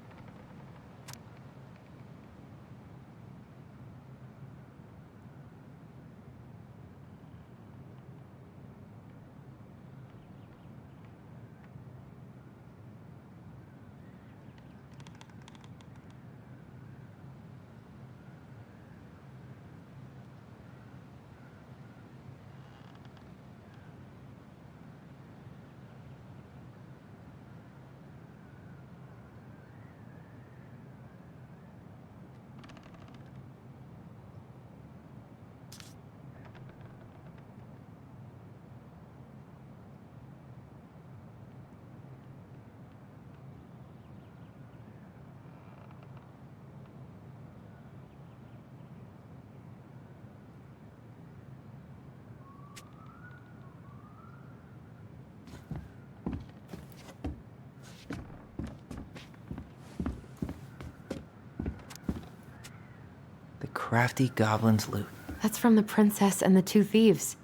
Crafty Goblin's loot. That's from The Princess and the Two Thieves.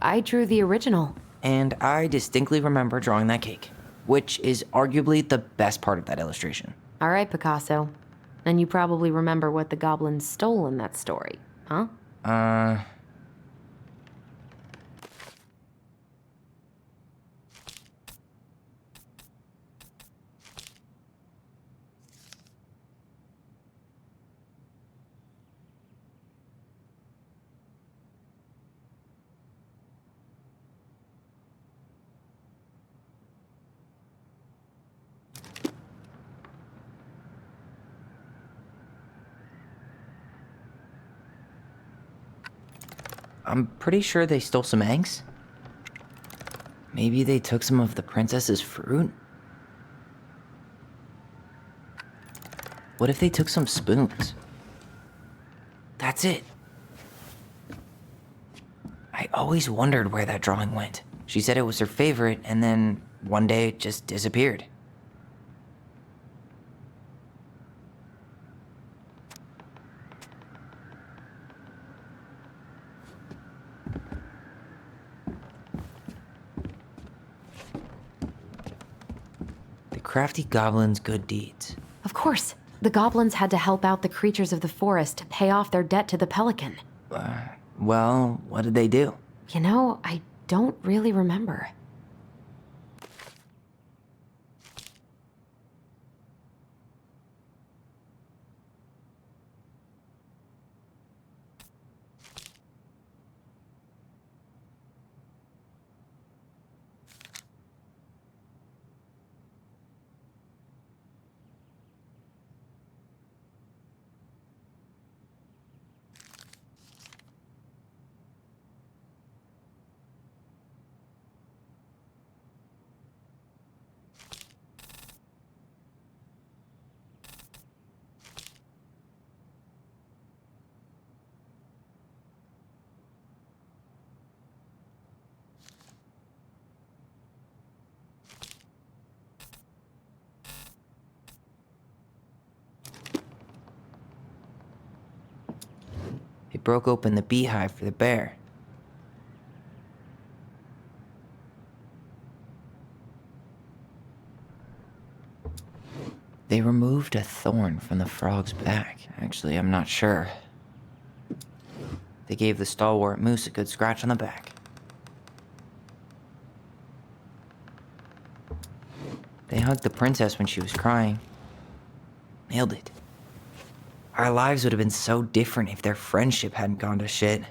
I drew the original. And I distinctly remember drawing that cake, which is arguably the best part of that illustration. All right, Picasso. And you probably remember what the goblins stole in that story, huh? I'm pretty sure they stole some eggs. Maybe they took some of the princess's fruit? What if they took some spoons? That's it. I always wondered where that drawing went. She said it was her favorite, and then one day it just disappeared. Crafty Goblin's good deeds. Of course. The goblins had to help out the creatures of the forest to pay off their debt to the pelican. Well, what did they do? You know, I don't really remember. They broke open the beehive for the bear. They removed a thorn from the frog's back. Actually, I'm not sure. They gave the stalwart moose a good scratch on the back. They hugged the princess when she was crying. Nailed it. Our lives would have been so different if their friendship hadn't gone to shit.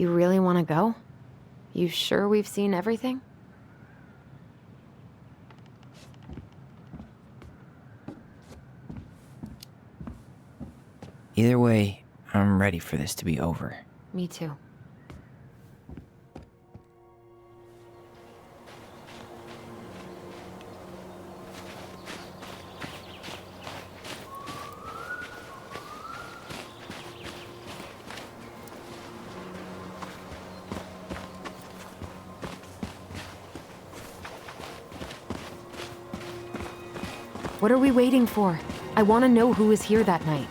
You really want to go? You sure we've seen everything? Either way, I'm ready for this to be over. Me too. What are we waiting for? I want to know who was here that night.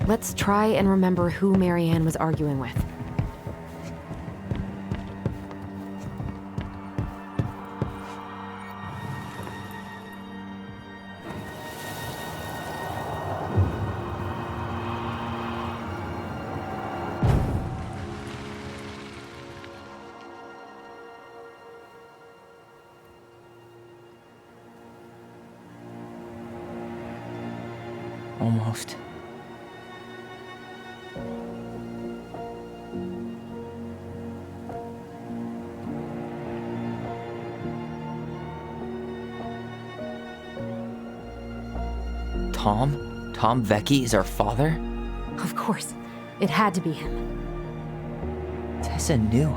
Let's try and remember who Marianne was arguing with. Almost. Tom? Tom Vecchi is our father? Of course. It had to be him. Tessa knew,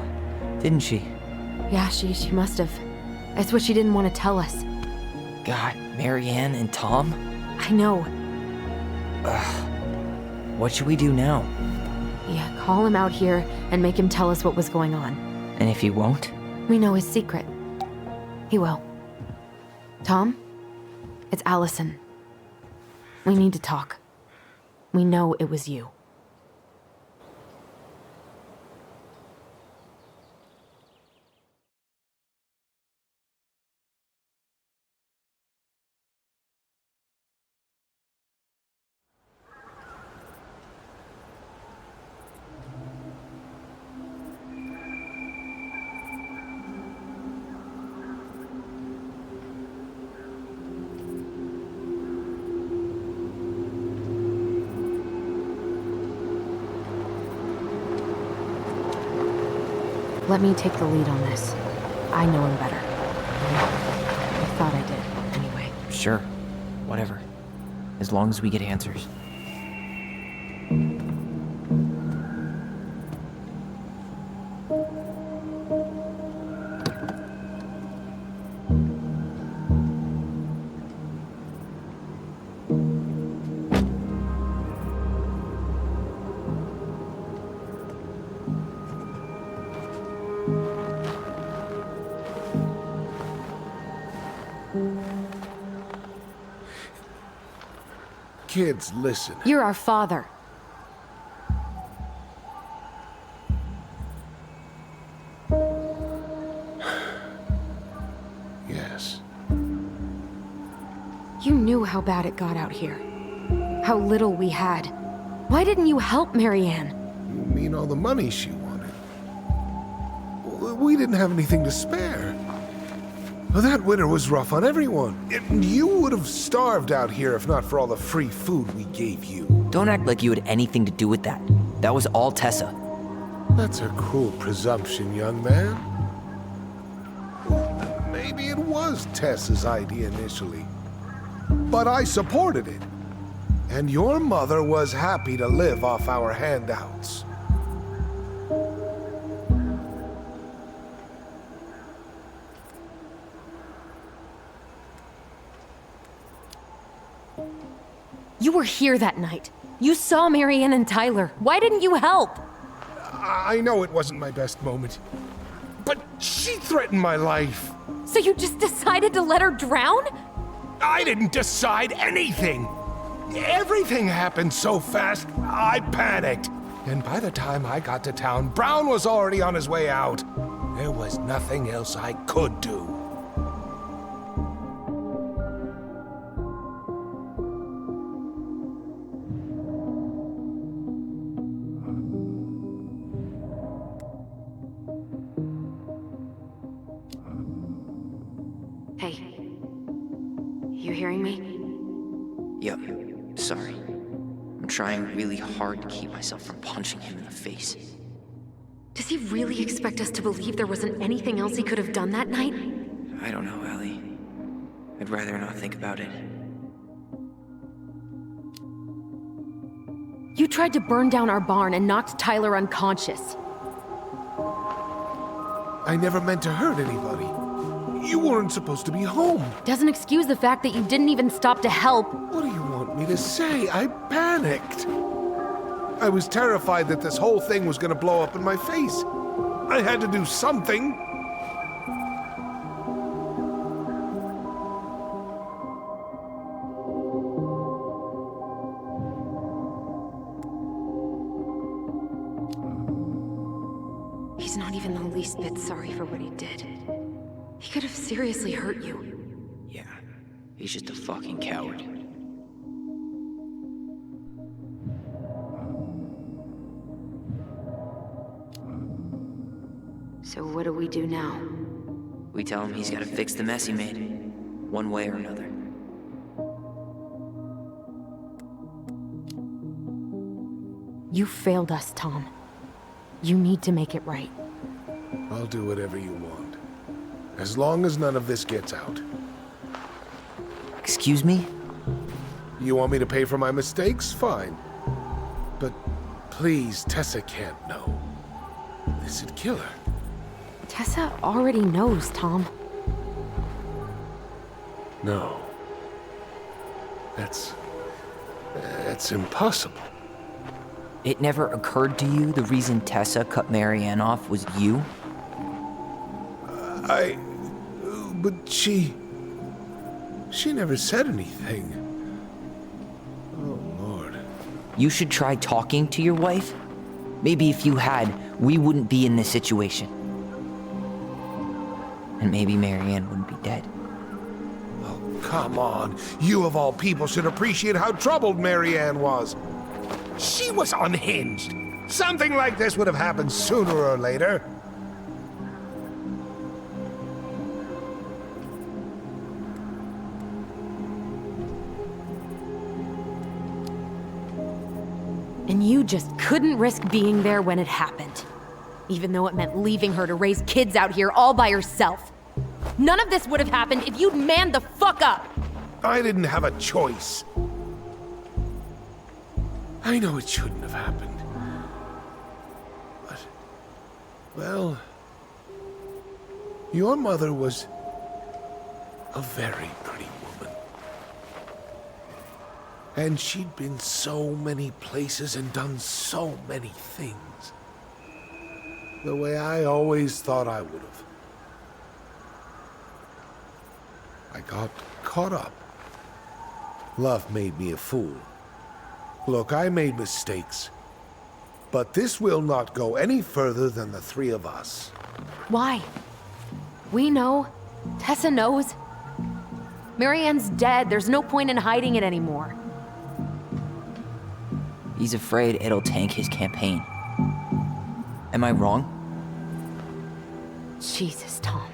didn't she? Yeah, she must have. That's what she didn't want to tell us. God, Marianne and Tom? I know. What should we do now? Yeah, call him out here and make him tell us what was going on. And if he won't? We know his secret. He will. Tom? It's Allison. We need to talk. We know it was you. Let me take the lead on this. I know him better. I thought I did, anyway. Sure. Whatever. As long as we get answers. Kids, listen. You're our father. Yes. You knew how bad it got out here. How little we had. Why didn't you help Marianne? You mean all the money she wanted? We didn't have anything to spare. Well, that winter was rough on everyone. You would have starved out here if not for all the free food we gave you. Don't act like you had anything to do with that. That was all Tessa. That's a cruel presumption, young man. Maybe it was Tessa's idea initially. But I supported it. And your mother was happy to live off our handouts. You were here that night. You saw Marianne and Tyler. Why didn't you help? I know it wasn't my best moment. But she threatened my life. So you just decided to let her drown? I didn't decide anything. Everything happened so fast, I panicked. And by the time I got to town, Brown was already on his way out. There was nothing else I could do. Hey. You hearing me? Yep. Sorry. I'm trying really hard to keep myself from punching him in the face. Does he really expect us to believe there wasn't anything else he could have done that night? I don't know, Ellie. I'd rather not think about it. You tried to burn down our barn and knocked Tyler unconscious. I never meant to hurt anybody. You weren't supposed to be home. Doesn't excuse the fact that you didn't even stop to help. What do you want me to say? I panicked. I was terrified that this whole thing was going to blow up in my face. I had to do something. He's not even the least bit sorry for what he did. He could have seriously hurt you. Yeah, he's just a fucking coward. So what do we do now? We tell him he's gotta fix the mess he made, one way or another. You failed us, Tom. You need to make it right. I'll do whatever you want. As long as none of this gets out. Excuse me? You want me to pay for my mistakes? Fine. But please, Tessa can't know. This'd kill her. Tessa already knows, Tom. No. That's impossible. It never occurred to you the reason Tessa cut Marianne off was you? But she never said anything. Oh, Lord. You should try talking to your wife. Maybe if you had, we wouldn't be in this situation. And maybe Marianne wouldn't be dead. Oh, come on. You of all people should appreciate how troubled Marianne was. She was unhinged. Something like this would have happened sooner or later. And you just couldn't risk being there when it happened. Even though it meant leaving her to raise kids out here all by herself. None of this would have happened if you'd manned the fuck up! I didn't have a choice. I know it shouldn't have happened. But, well, your mother was a very pretty woman. And she'd been so many places and done so many things. The way I always thought I would have. I got caught up. Love made me a fool. Look, I made mistakes. But this will not go any further than the three of us. Why? We know. Tessa knows. Marianne's dead. There's no point in hiding it anymore. He's afraid it'll tank his campaign. Am I wrong? Jesus, Tom.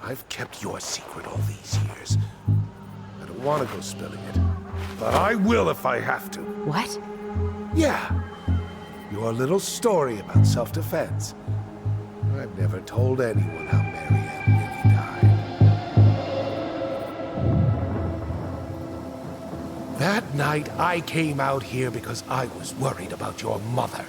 I've kept your secret all these years. I don't want to go spilling it. But I will if I have to. What? Yeah. Your little story about self-defense. I've never told anyone how Marianne really died. That night, I came out here because I was worried about your mother.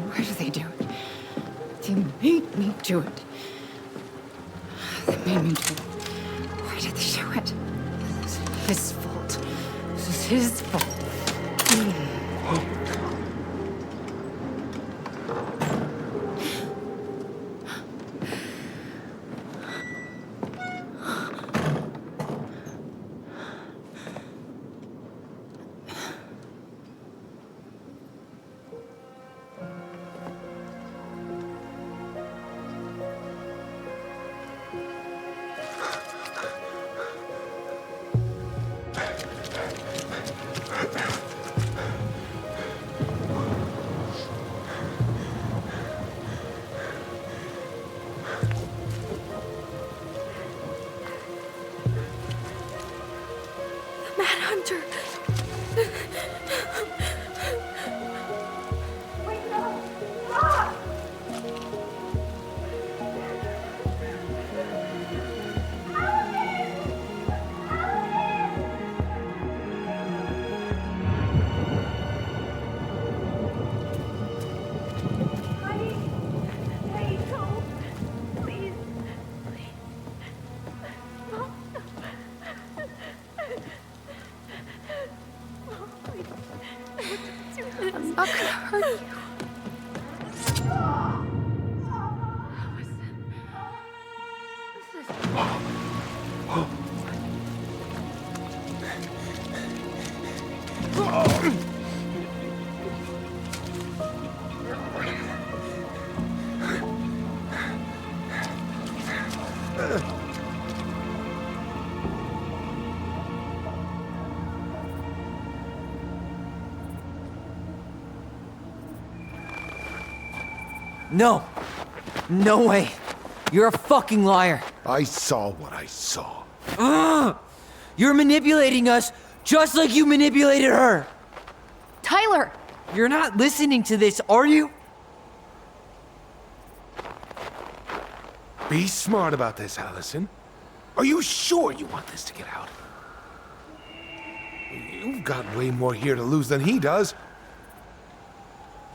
Why do they do it? They made me do it. They made me do it. Why did they do it? This is his fault. This is his fault. not gonna hurt you. No! No way! You're a fucking liar! I saw what I saw. Ugh! You're manipulating us just like you manipulated her! Tyler! You're not listening to this, are you? Be smart about this, Allison. Are you sure you want this to get out? You've got way more here to lose than he does.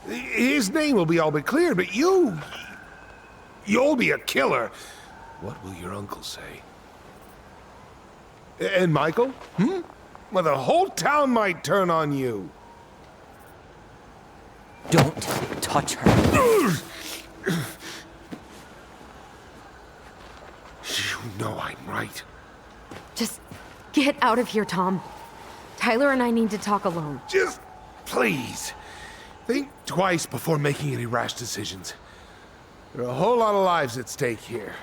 His name will be all but cleared, but you'll be a killer. What will your uncle say? And Michael? Well, the whole town might turn on you. Don't touch her. You know I'm right. Just get out of here, Tom. Tyler and I need to talk alone. Just please. Think twice before making any rash decisions. There are a whole lot of lives at stake here.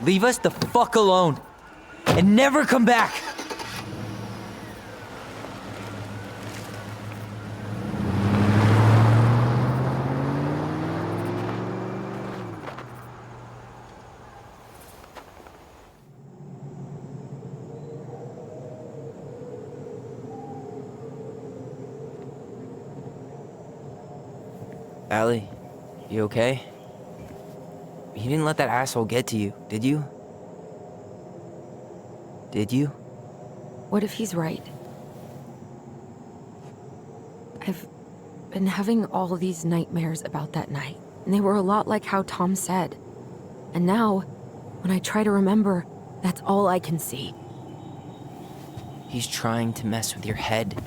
Leave us the fuck alone. And never come back. Allie, you okay? You didn't let that asshole get to you, did you? Did you? What if he's right? I've been having all these nightmares about that night, and they were a lot like how Tom said. And now, when I try to remember, that's all I can see. He's trying to mess with your head,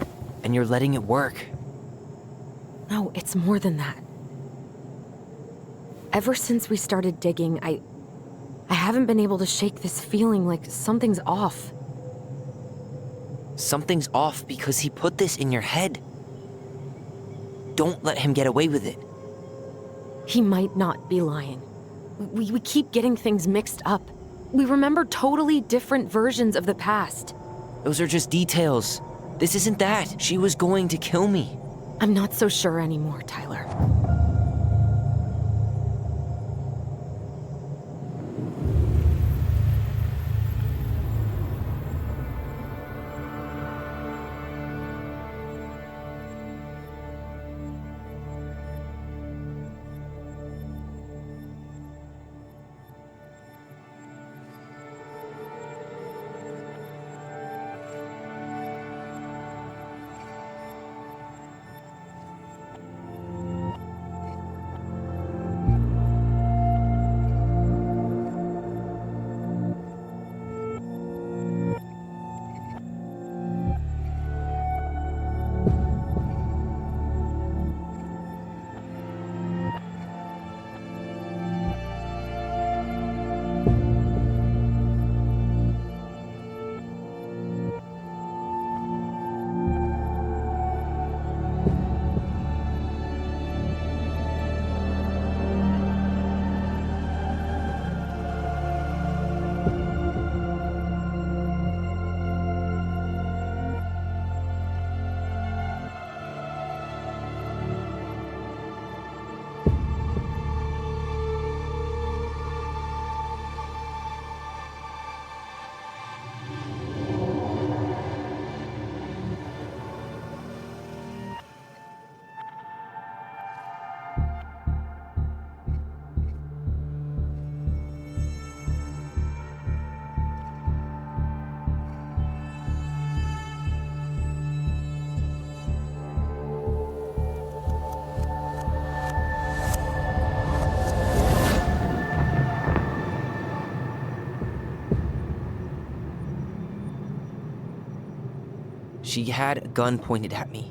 and you're letting it work. No, it's more than that. Ever since we started digging, I haven't been able to shake this feeling like something's off. Something's off because he put this in your head. Don't let him get away with it. He might not be lying. We keep getting things mixed up. We remember totally different versions of the past. Those are just details. This isn't that. She was going to kill me. I'm not so sure anymore, Tyler. She had a gun pointed at me.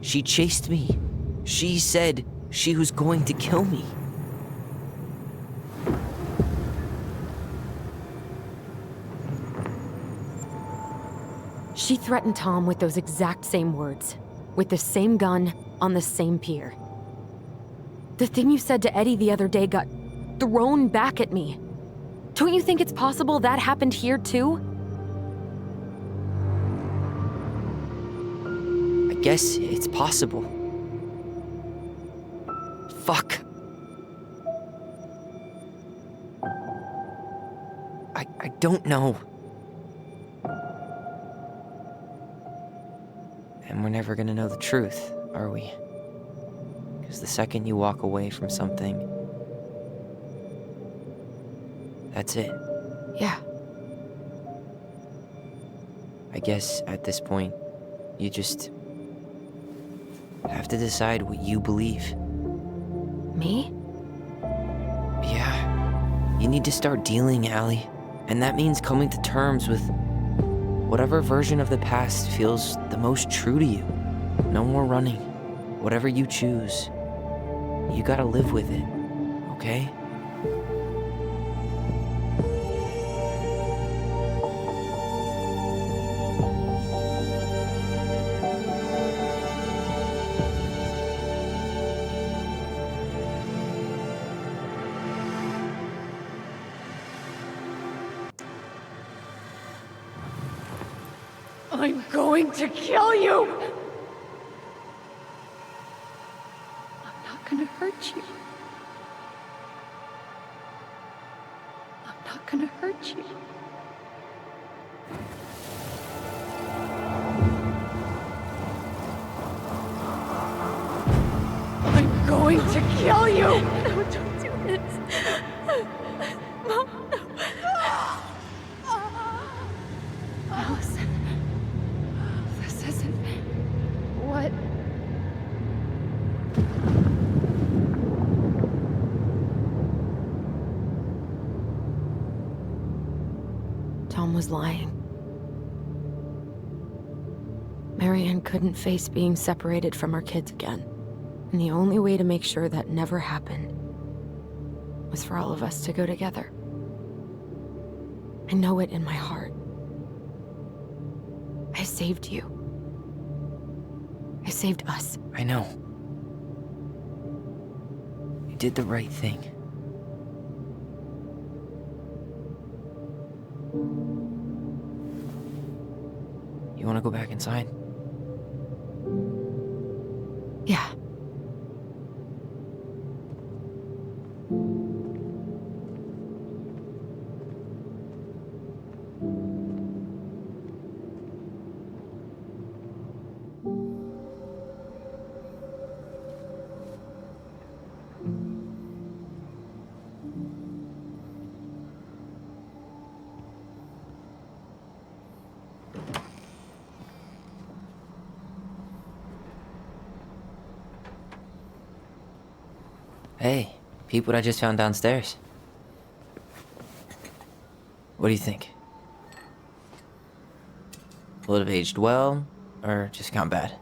She chased me. She said she was going to kill me. She threatened Tom with those exact same words, with the same gun, on the same pier. The thing you said to Eddie the other day got thrown back at me. Don't you think it's possible that happened here too? I guess it's possible. Fuck. I don't know. And we're never gonna know the truth, are we? Because the second you walk away from something, that's it. Yeah. I guess at this point, you just have to decide what you believe. Me? Yeah. You need to start dealing, Allie. And that means coming to terms with whatever version of the past feels the most true to you. No more running. Whatever you choose, you gotta live with it, okay? I'm going to kill you! I'm not gonna hurt you. I'm not gonna hurt you. I'm going to kill you! No, don't do this. Mom, no. Allison. This isn't what... Tom was lying. Marianne couldn't face being separated from her kids again. And the only way to make sure that never happened was for all of us to go together. I know it in my heart. I saved you. I saved us. I know. You did the right thing. You want to go back inside? Yeah. Hey, peep what I just found downstairs. What do you think? Will it have aged well, or just gone bad?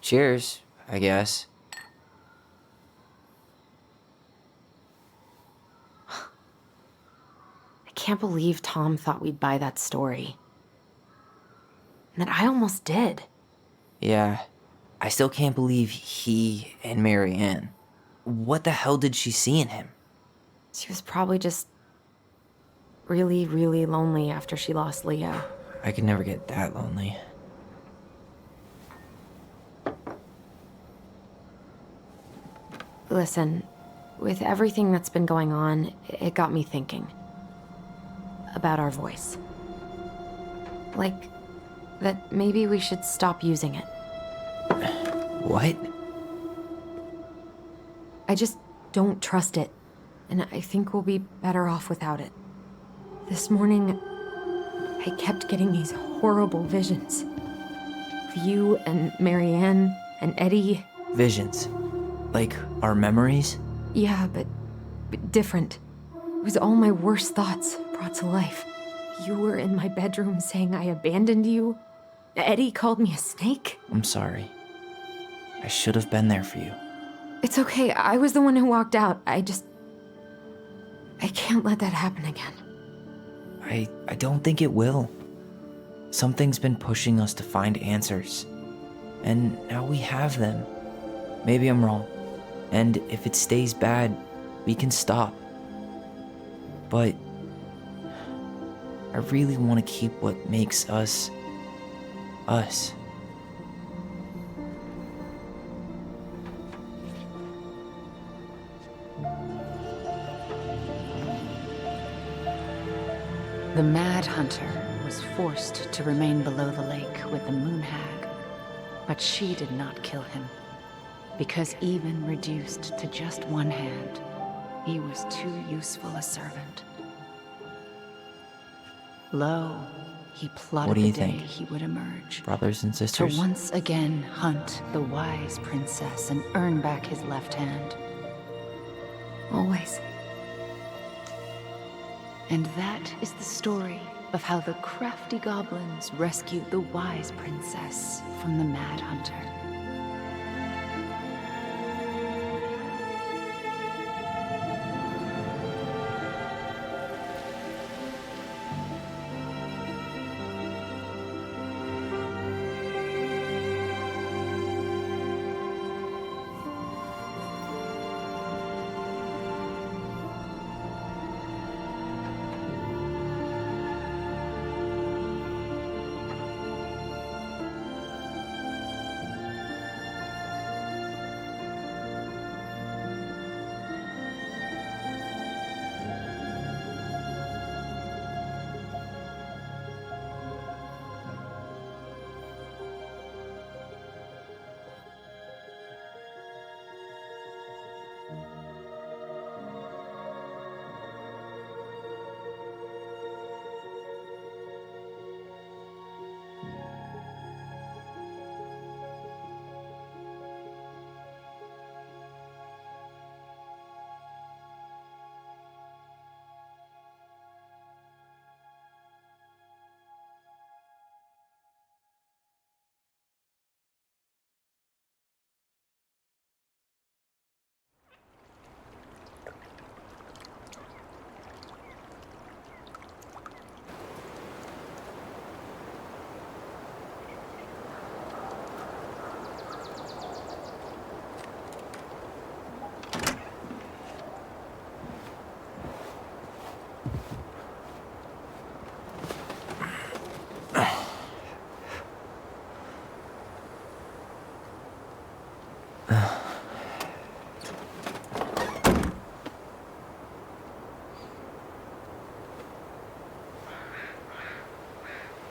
Cheers, I guess. I can't believe Tom thought we'd buy that story. And that I almost did. Yeah, I still can't believe he and Marianne. What the hell did she see in him? She was probably just really, really lonely after she lost Leo. I could never get that lonely. Listen, with everything that's been going on, it got me thinking. About our voice. Like, that maybe we should stop using it. What? I just don't trust it, and I think we'll be better off without it. This morning, I kept getting these horrible visions. Of you and Marianne and Eddie. Visions. Like our memories? Yeah, but different. It was all my worst thoughts brought to life. You were in my bedroom saying I abandoned you. Eddie called me a snake. I'm sorry. I should have been there for you. It's okay, I was the one who walked out. I can't let that happen again. I don't think it will. Something's been pushing us to find answers. And now we have them. Maybe I'm wrong. And if it stays bad, we can stop. But I really want to keep what makes us, us. The Mad Hunter was forced to remain below the lake with the Moon Hag, but she did not kill him, because even reduced to just one hand, he was too useful a servant. Lo, he plotted What do you the day think? he would emerge. Brothers and sisters? To once again hunt the wise princess and earn back his left hand. Always. And that is the story of how the crafty goblins rescued the wise princess from the Mad Hunter.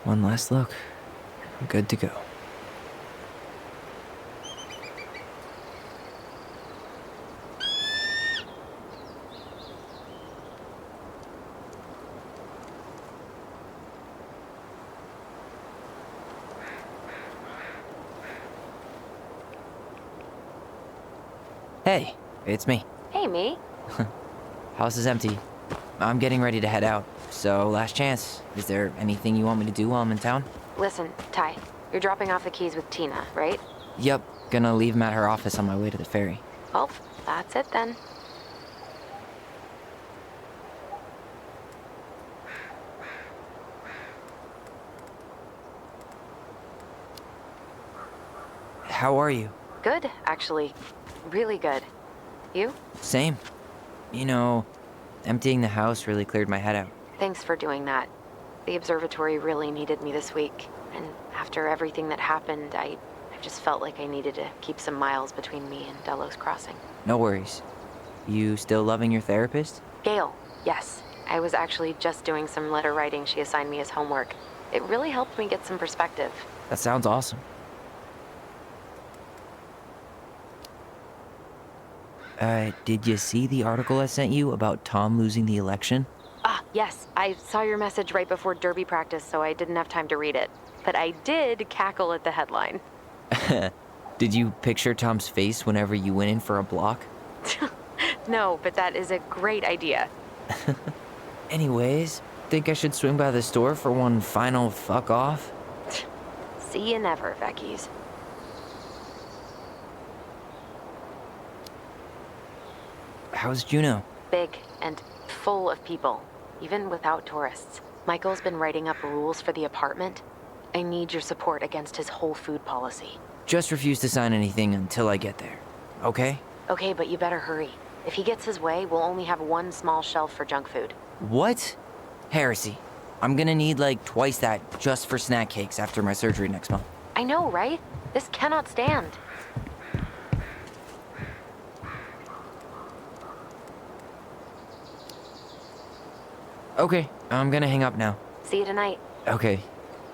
One last look. I'm good to go. Hey, it's me. Hey, me. House is empty. I'm getting ready to head out, so last chance. Is there anything you want me to do while I'm in town? Listen, Ty, you're dropping off the keys with Tina, right? Yep, gonna leave 'em at her office on my way to the ferry. Well, that's it then. How are you? Good, actually. Really good. You? Same. You know, emptying the house really cleared my head out. Thanks for doing that. The observatory really needed me this week, and after everything that happened, I just felt like I needed to keep some miles between me and Delos Crossing. No worries. You still loving your therapist? Gail, yes. I was actually just doing some letter writing she assigned me as homework. It really helped me get some perspective. That sounds awesome. Did you see the article I sent you about Tom losing the election? Ah, yes. I saw your message right before derby practice, so I didn't have time to read it. But I did cackle at the headline. Did you picture Tom's face whenever you went in for a block? No, but that is a great idea. Anyways, think I should swing by the store for one final fuck off? See you never, Vecchies. How's Juno? Big and full of people, even without tourists. Michael's been writing up rules for the apartment. I need your support against his whole food policy. Just refuse to sign anything until I get there, okay? Okay, but you better hurry. If he gets his way, we'll only have one small shelf for junk food. What? Heresy. I'm gonna need like twice that just for snack cakes after my surgery next month. I know, right? This cannot stand. Okay, I'm gonna hang up now. See you tonight. Okay.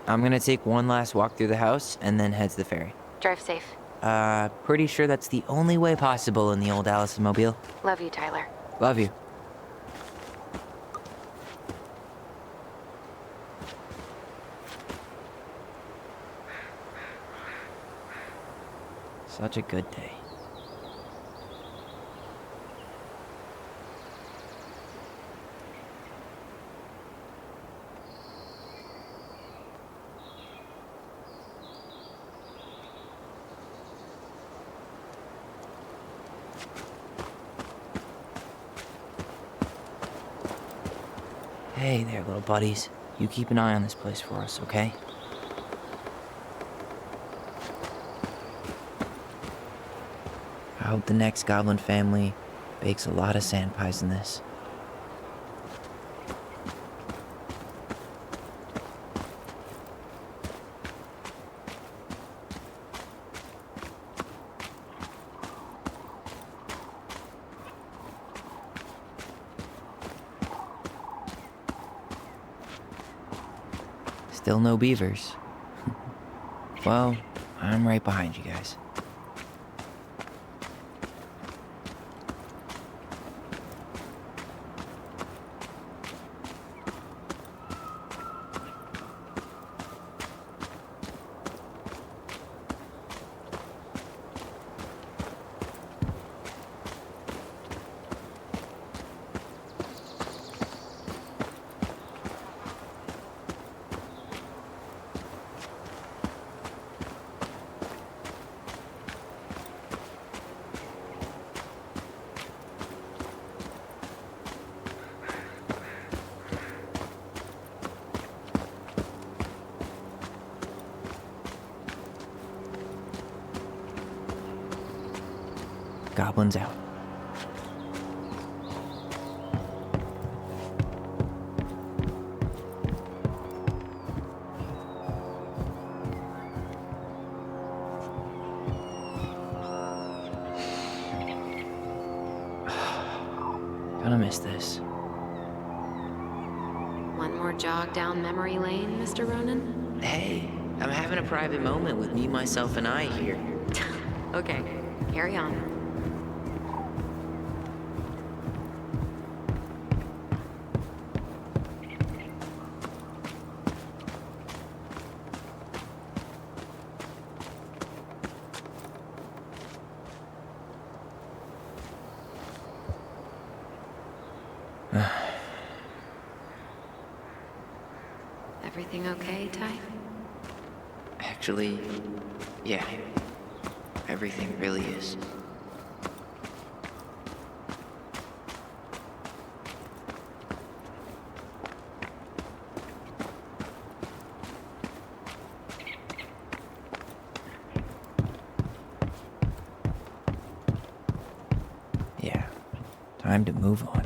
I'm gonna take one last walk through the house and then head to the ferry. Drive safe. Pretty sure that's the only way possible in the old Allison Mobile. Love you, Tyler. Love you. Such a good day. Hey there, little buddies. You keep an eye on this place for us, okay? I hope the next goblin family bakes a lot of sand pies in this. Still no beavers. Well, I'm right behind you guys. Goblins out. Gonna miss this. One more jog down memory lane, Mr. Ronan? Hey, I'm having a private moment with me, myself, and I here. Okay, carry on. Everything okay, Ty? Actually, yeah. Everything really is. Yeah, time to move on.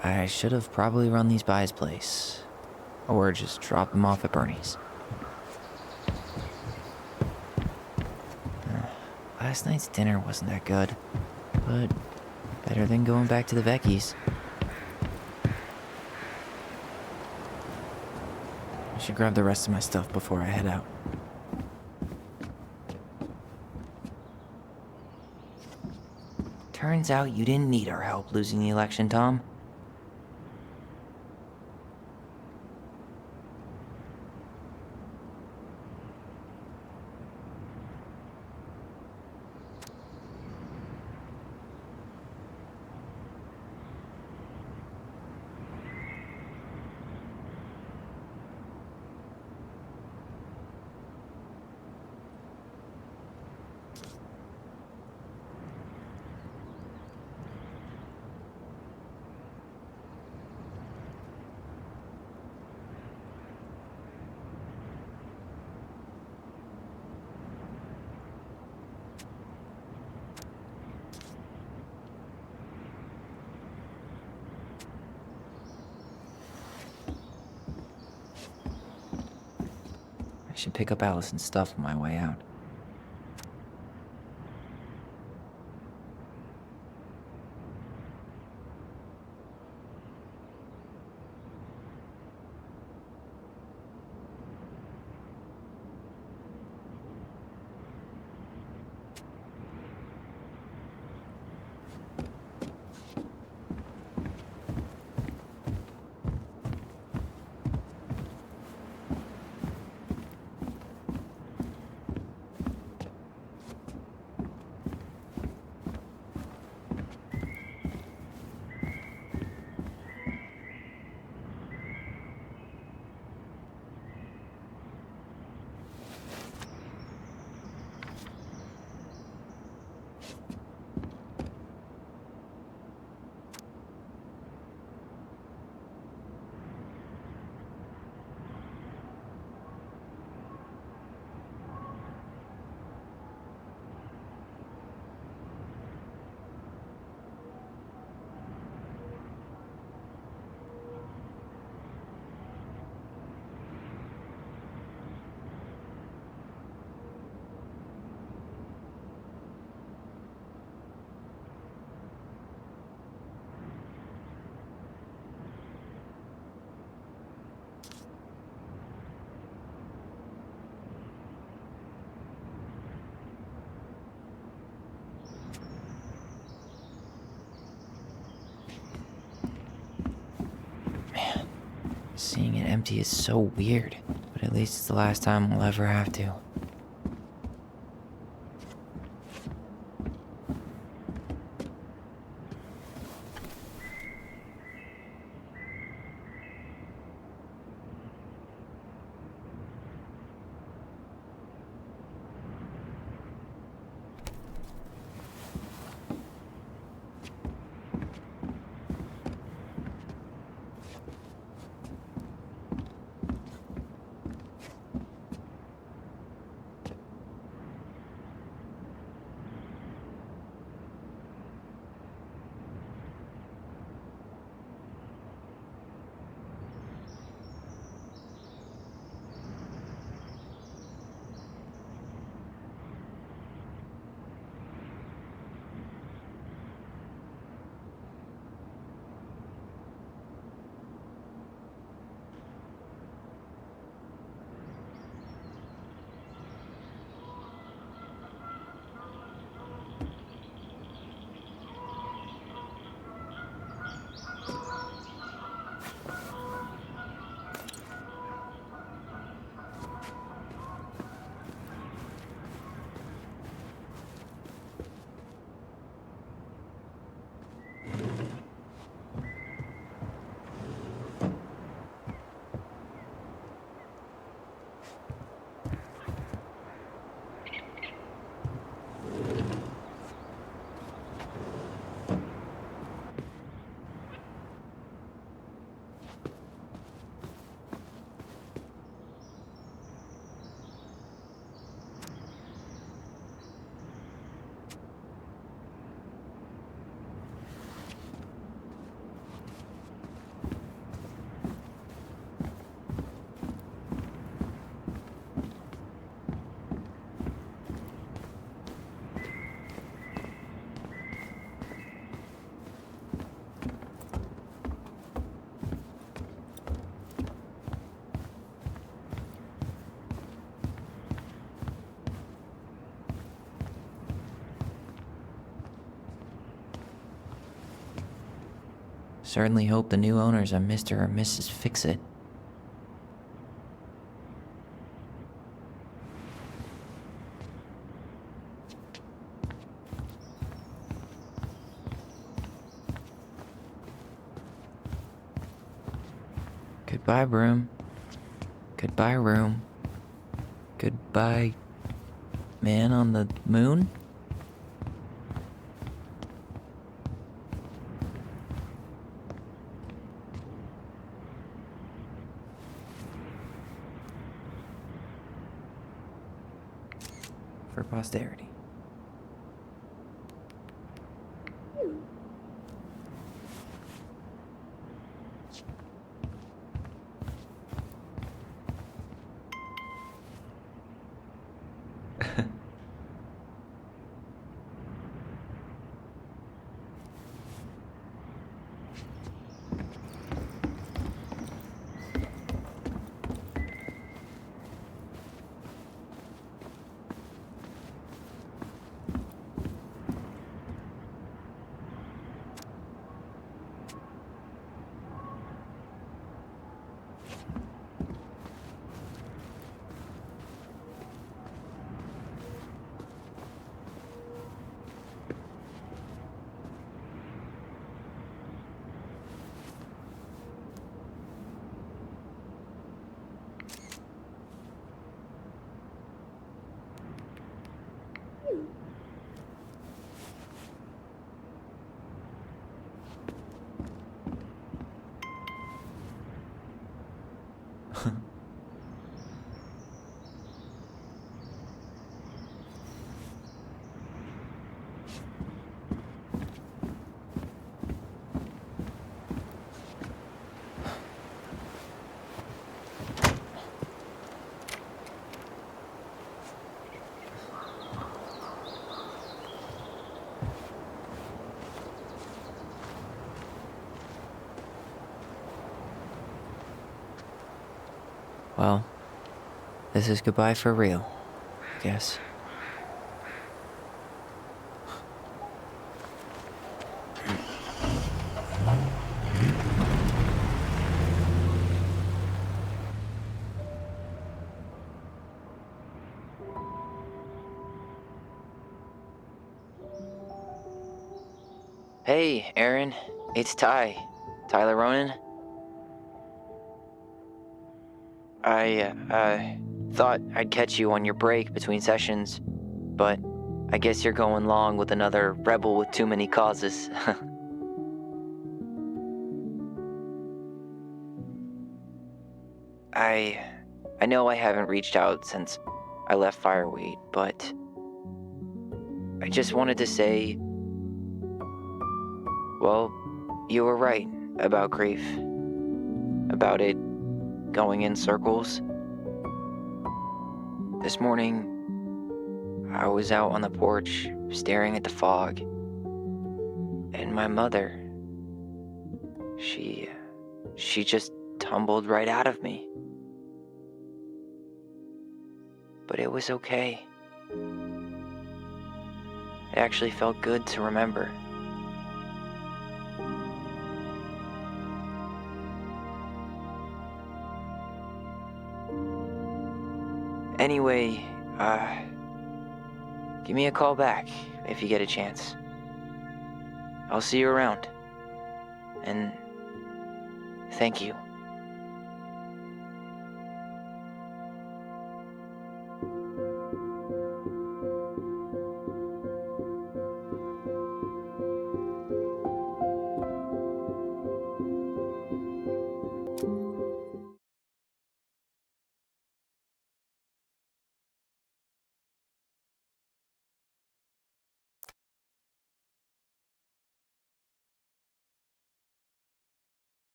I should have probably run these by his place. Or just drop them off at Bernie's. Last night's dinner wasn't that good, but better than going back to the Vecchies. I should grab the rest of my stuff before I head out. Turns out you didn't need our help losing the election, Tom. I should pick up Allison's stuff on my way out. Seeing it empty is so weird, but at least it's the last time we'll ever have to. Certainly hope the new owners are Mr. or Mrs. Fix-It. Goodbye, broom. Goodbye, room. Goodbye, man on the moon? For posterity. Well, this is goodbye for real, I guess. Hey, Aaron. It's Tyler Ronan. I thought I'd catch you on your break between sessions, but I guess you're going long with another rebel with too many causes. I know I haven't reached out since I left Fireweight, but I just wanted to say, well, you were right about grief, about it going in circles. This morning, I was out on the porch staring at the fog, and my mother, she just tumbled right out of me. But it was okay. It actually felt good to remember. Anyway, give me a call back if you get a chance. I'll see you around. And thank you.